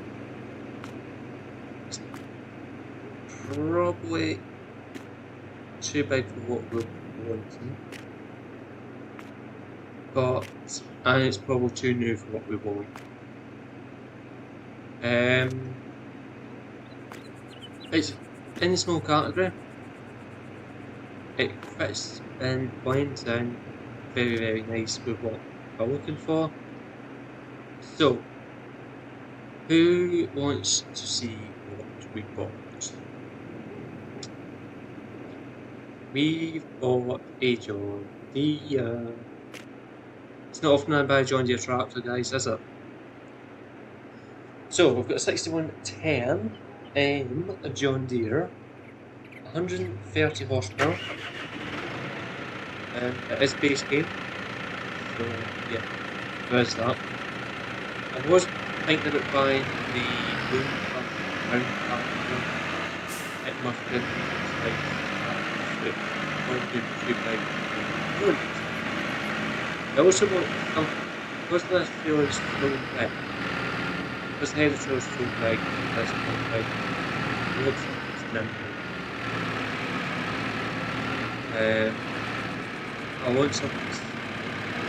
[SPEAKER 1] probably too big for what we're wanting, and it's probably too new for what we want. It's in the small category. It fits and blends in very nice with what we're looking for. So, who wants to see what we bought? We've bought a John Deere. It's not often I buy a John Deere tractor, guys, is it? So we've got a 6110 a John Deere, 130 horsepower. It is base game, so yeah, there is that. I was thinking about buying the round tractor. It must have been like I also want something, because this trailer is so big, because the head of the trailer is so big, this one big, it looks like it's nimble. I want something that's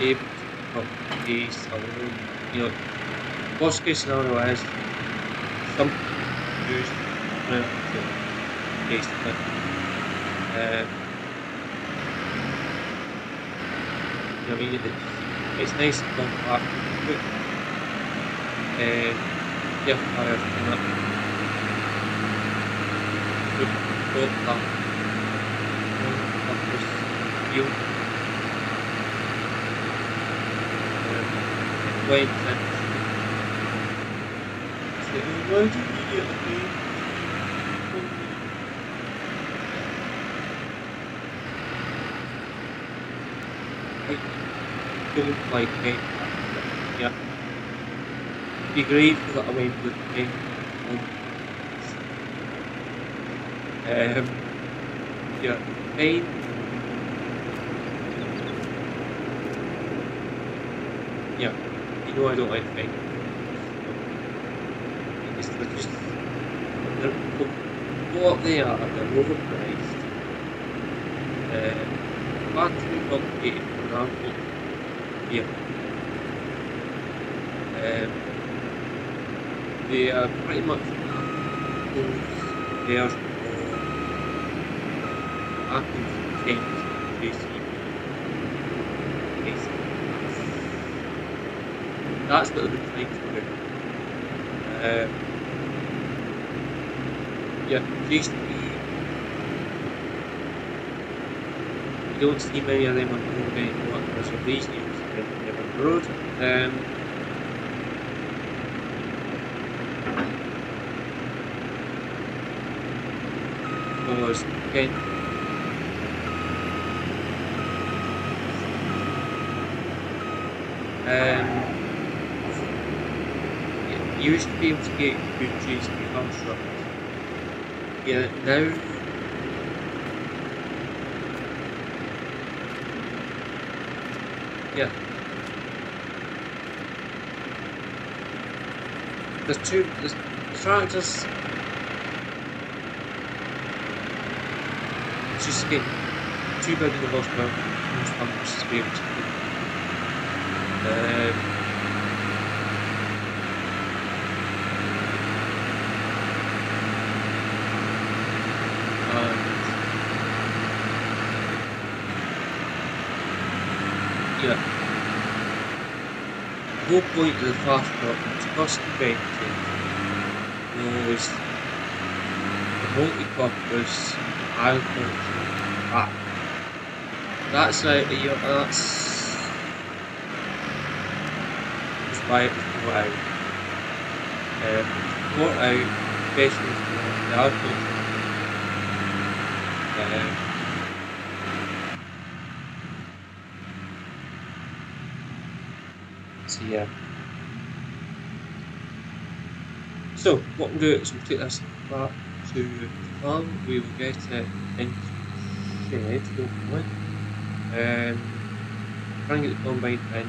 [SPEAKER 1] able to come pace alone, you know, worst case scenario is something used to pace the thing. I mean, it's nice and compact. Yeah, however, that good that purpose feel. Wait, why did you get me? Don't like me. Yeah. Be grateful that I went with me. Yeah, pain. Yeah, you know I don't like pain. It's just what they are, they're overpriced. Battery complicated, for example. Yeah. They are pretty much those pairs for Apple's change JC. That's what they've been trying to do. Yeah, used to be, you don't see many of them on the road anymore because of these years on the road. Because again, you used to be able to get good GSP constructs. Yeah, now yeah. There's tractors just get too big in the horsepower most pumpers to be able to do. Yeah, the whole point of the fast truck was cost effective, was the multi-purpose agriculture. That's why it was brought out. It was brought out especially for the agriculture. So yeah. So what we'll do is we'll take this back to the farm. We will get it into the shed, hopefully. Try and get the combine in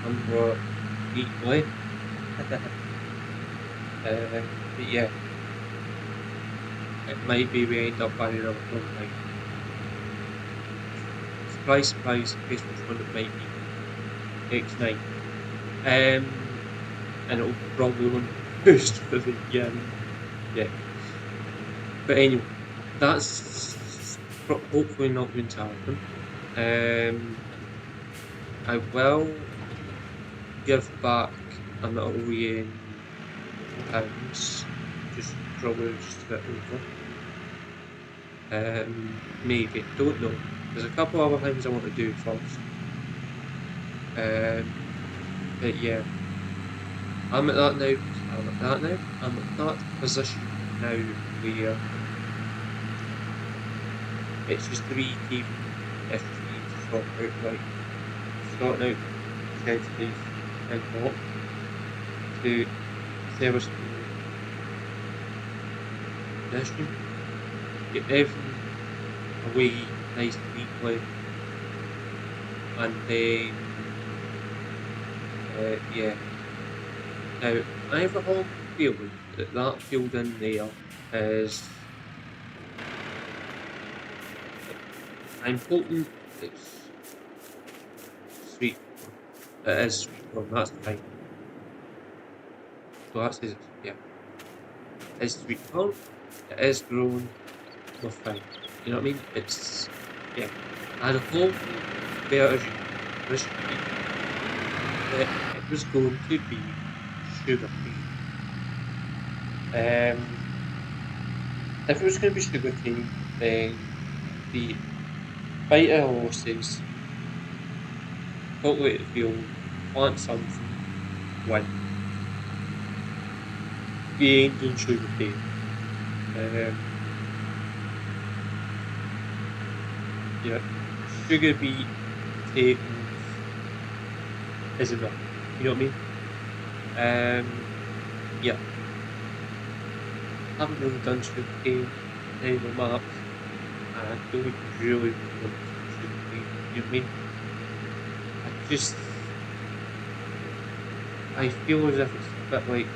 [SPEAKER 1] somewhat neatly. But yeah, it might be we end up buying another combine. Surprise, surprise, guess which one it might be. X9. And it'll probably won't boost for the yeah. But anyway, that's hopefully not going to happen. I will give back a £1 million, just probably just a bit over. Maybe, don't know. There's a couple other things I want to do first. But yeah, I'm at that position now where it's just 3 teams if you need to sort out, like, sorting out shed space and what to service condition, get everything away nice and neatly, and then yeah. Now I have a whole feeling that field in there is, I'm hoping it's sweet corn. It is sweet corn, that's fine. So that says yeah. It is sweet corn, it is grown, we're fine. You know what I mean? It's yeah. I had a whole better this week that it was going to be sugar cane. If it was going to be sugar cane, then the bite of horses, cultivate the field, plant something, win. We ain't doing sugar cane. Yeah, sugar beet, potatoes is enough. You know what I mean? Yeah. Haven't really done sugar cane in the maps, and I don't really want to do sugar cane. You know what I mean? I feel as if it's a bit like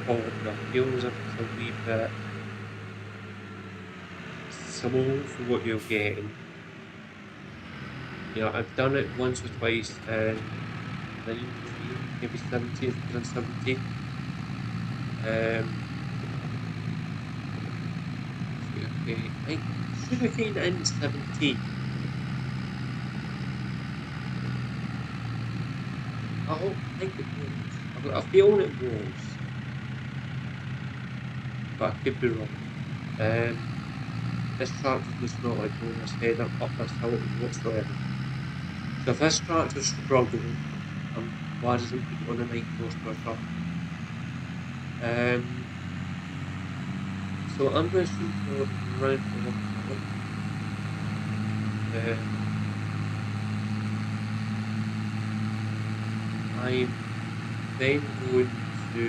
[SPEAKER 1] Bolton. I feel as if it's a wee bit small for what you're getting. You know, I've done it once or twice in 19, maybe 17, 2017. Okay, I think sugarcane in 17. I don't think it was. I've got a feeling it was, but I could be wrong. This tractor does not like going this head up this hill whatsoever. So if this tractor's struggling, I'm glad I didn't put it on a 9 horsepower tractor. So I'm going to shoot for around 1 I'm then going to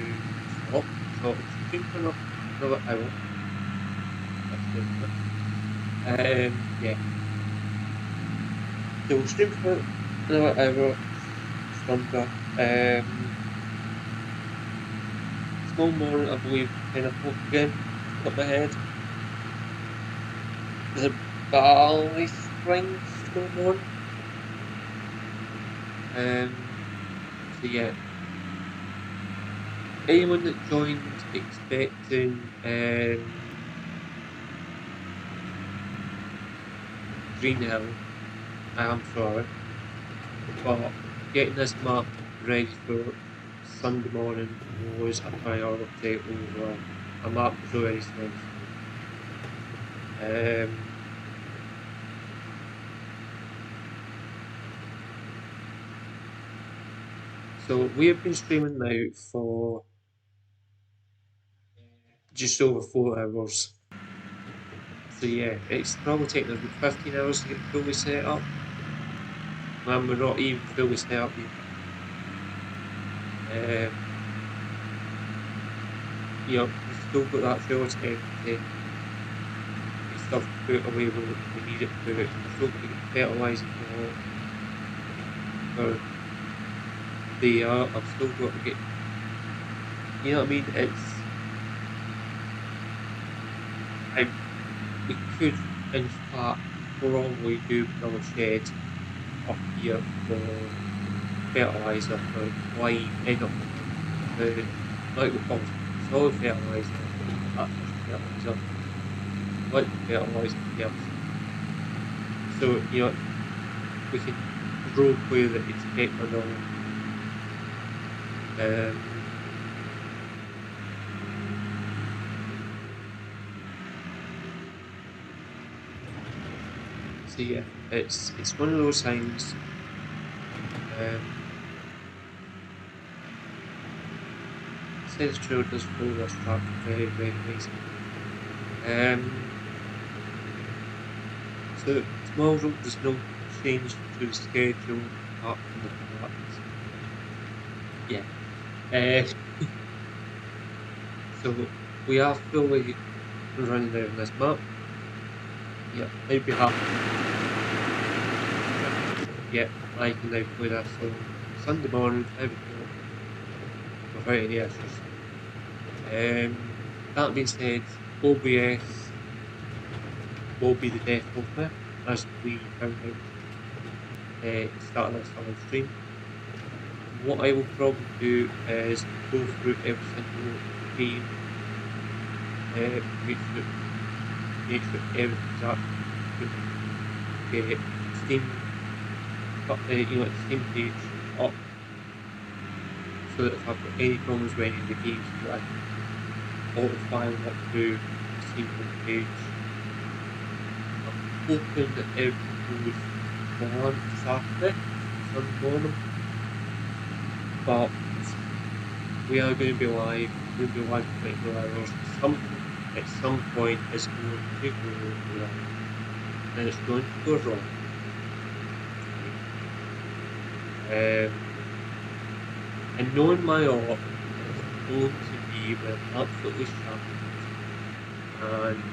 [SPEAKER 1] stop, so I'm shooting for another hour. Yeah. So we'll stream for another hour, thunder. Tomorrow morning, I believe 10 o'clock again, top of my head. The Bally Springs tomorrow morning. So yeah. Anyone that joined expecting Green Hill, I'm sorry, but getting this map ready for Sunday morning was a priority over a map was already sent. So we have been streaming now for just over 4 hours. So yeah, it's probably taken us about 15 hours to get fully set up. And we're not even fully set up yet. You know, we've still got that filter empty. It's stuff put away where we need it put. We've still got to get fertiliser for the I've still got to get, you know what I mean? We could in fact probably do another shed up here for fertiliser, for lime, for like solid fertiliser, fertiliser, liquid fertiliser, yes. So, you know, we can role play that it's ethanol. So yeah, it's one of those things. Sales trail does follow this track very, very nicely. So tomorrow there's no change to the schedule apart from the fact. Yeah. So we are fully running out on this map. Yeah, I'd be happy. Yeah, I can now play that on Sunday morning, 5 o'clock, without any issues. That being said, OBS will be the death of me, as we found out starting this live stream. What I will probably do is go through every single game, make sure everything's up, get Steam, Steam page up, so that if I've got any problems with any of the games, that I can auto-file up through the Steam page. I'm hoping that everything goes on Saturday, Sunday morning, but we are going to be live. We'll be live for 24 hours. At some point, it's going to go wrong, and it's going to go wrong. And knowing my art, it's going to be with absolutely shattered and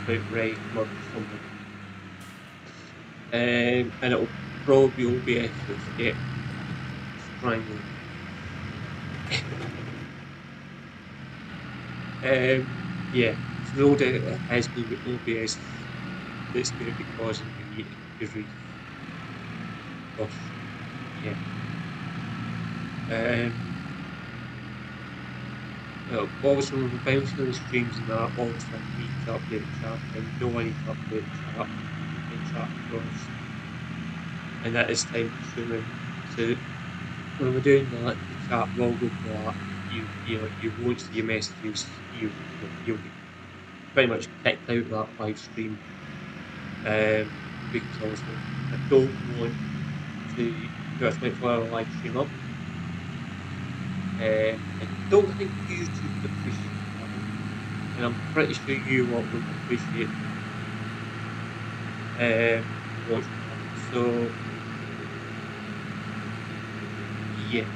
[SPEAKER 1] about ready to murder someone. And it'll probably all be efforts to get strangled. Yeah, so no doubt it has going to be OBS that's going to be causing me grief. Gosh, yeah. Obviously when we're bouncing on the streams and that, obviously I need to update the chat, and no I need to update the chat across. And that is time consuming. So when we're doing that, the chat will go black. You won't see your messages. You'll get pretty much kicked out of that live stream because obviously I don't want to do a 24-hour live stream up. I don't think YouTube would appreciate that, and I'm pretty sure you lot wouldn't appreciate watching that. So yeah.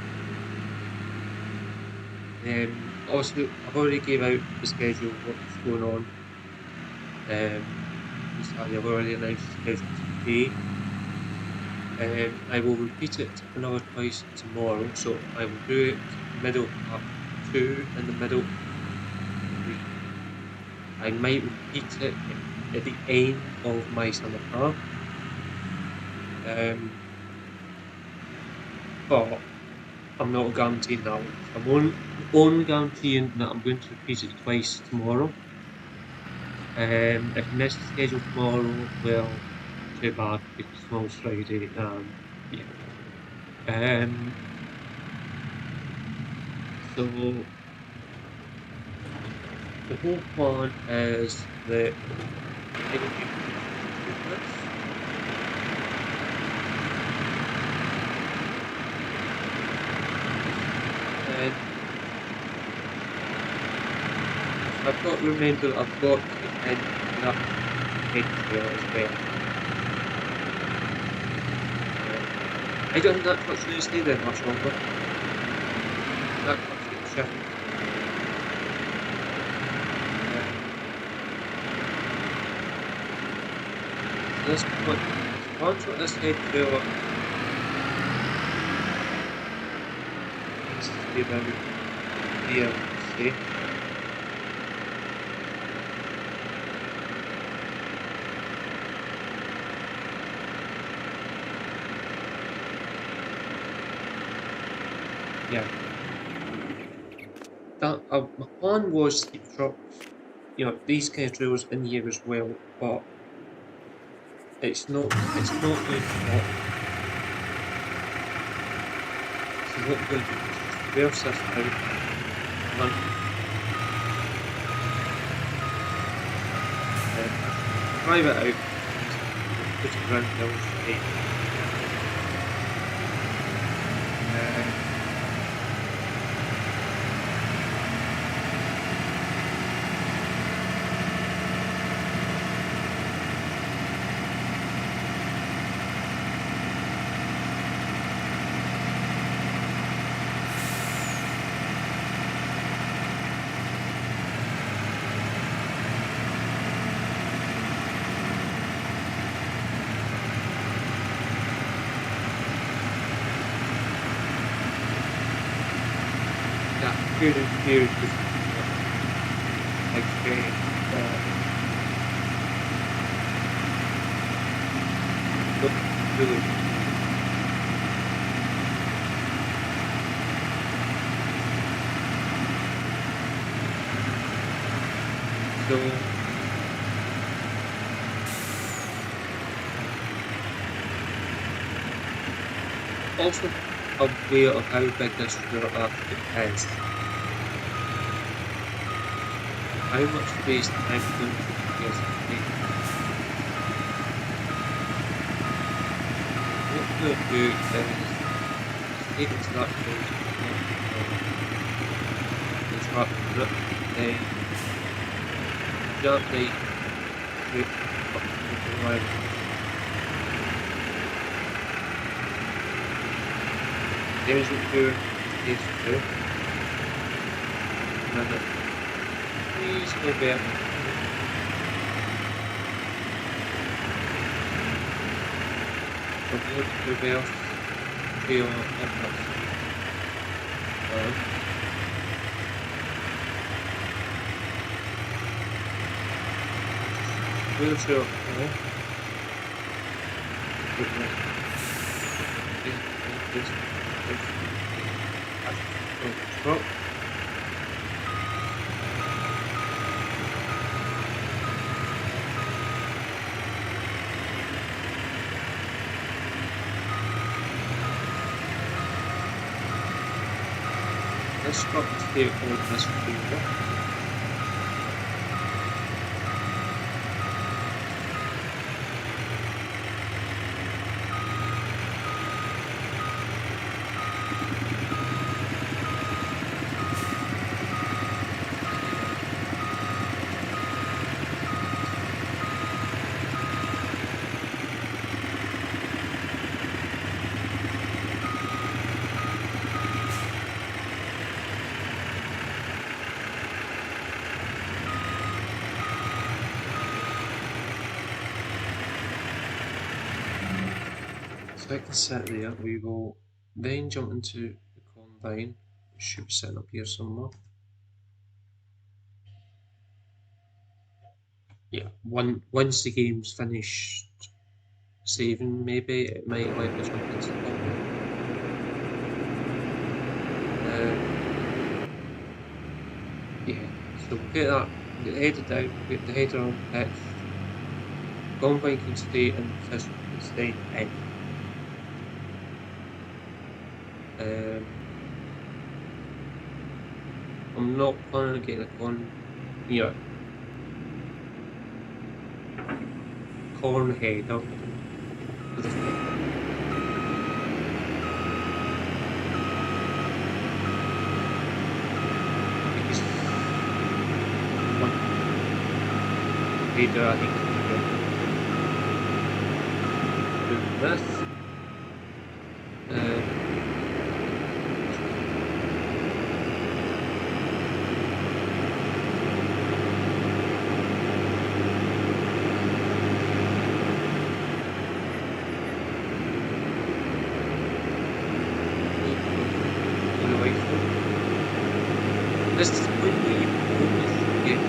[SPEAKER 1] Also, I've already gave out the schedule of what's going on. I've already announced the schedule today. I will repeat it another twice tomorrow, so I will do it middle part 2 and the middle 3. I might repeat it at the end of my summer car. But I'm not guaranteeing that. I'm only guaranteeing that I'm going to repeat it twice tomorrow. If I miss the schedule tomorrow, well, too bad because tomorrow's Friday and yeah. So the whole plan is that I will be doing this. And I've got to remember that I've got to get in that head trail as well. I don't think that truck's going to stay there much longer. That truck's getting shifted. This one, once what this head trail up, needs to be about here, see. Yeah. My plan was to keep trucks, these kind of trailers in here as well, but it's not going to work. This is what we're going to do. Reverse this out, drive it out, put it around the other side. Here just experience look really so also aware of how big this trailer actually is. How much space I'm going to use take. What I'm going to do is take it to that point and start to rip then gently move up to the line. There's what we're doing is to please go back. I'm going to reverse to your FS. Wheelchair 4. Drop. Let's stop this vehicle with this finger. So I can set there, we will then jump into the combine, which should be sitting up here somewhere. Yeah, once the game's finished saving, maybe it might let me jump into the combine. Yeah, so we'll get that, get the header down, get the header on pitch. Combine can stay in position, can stay in. I'm not planning on getting a corn header for the because one header I think do this. This is completely focused game.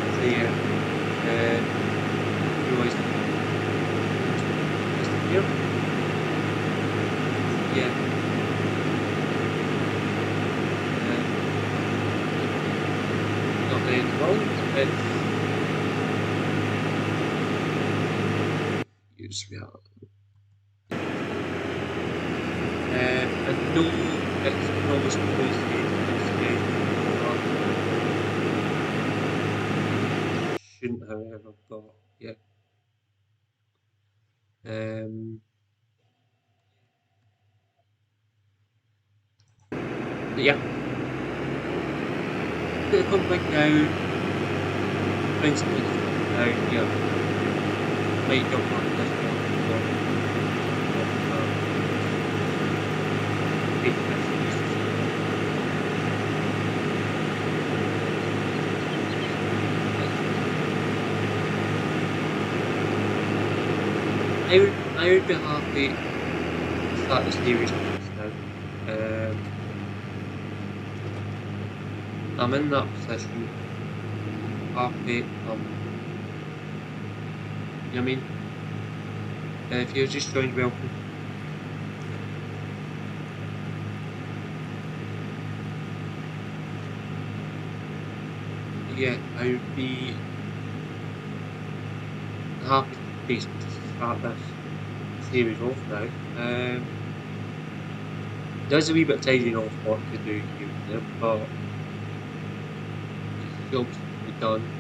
[SPEAKER 1] So yeah, realize just here. Yeah. Not the end wrong. Use reality. I know it's always supposed to be this game. Shouldn't however, but yeah. But yeah. Gonna come back down. Bring something down, yeah. Might jump on this one. I would be happy to start the series now. I'm in that position. Happy. You know what I mean? If you're just joined, welcome. Yeah, I would be happy basically to start this series off now. There's a wee bit of tidying off work to do here, but the job's to be done.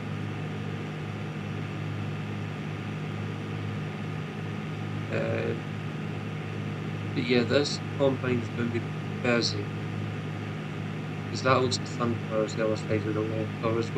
[SPEAKER 1] But yeah, this combine's going to be busy because that looks the sunflowers the other side of the water as well.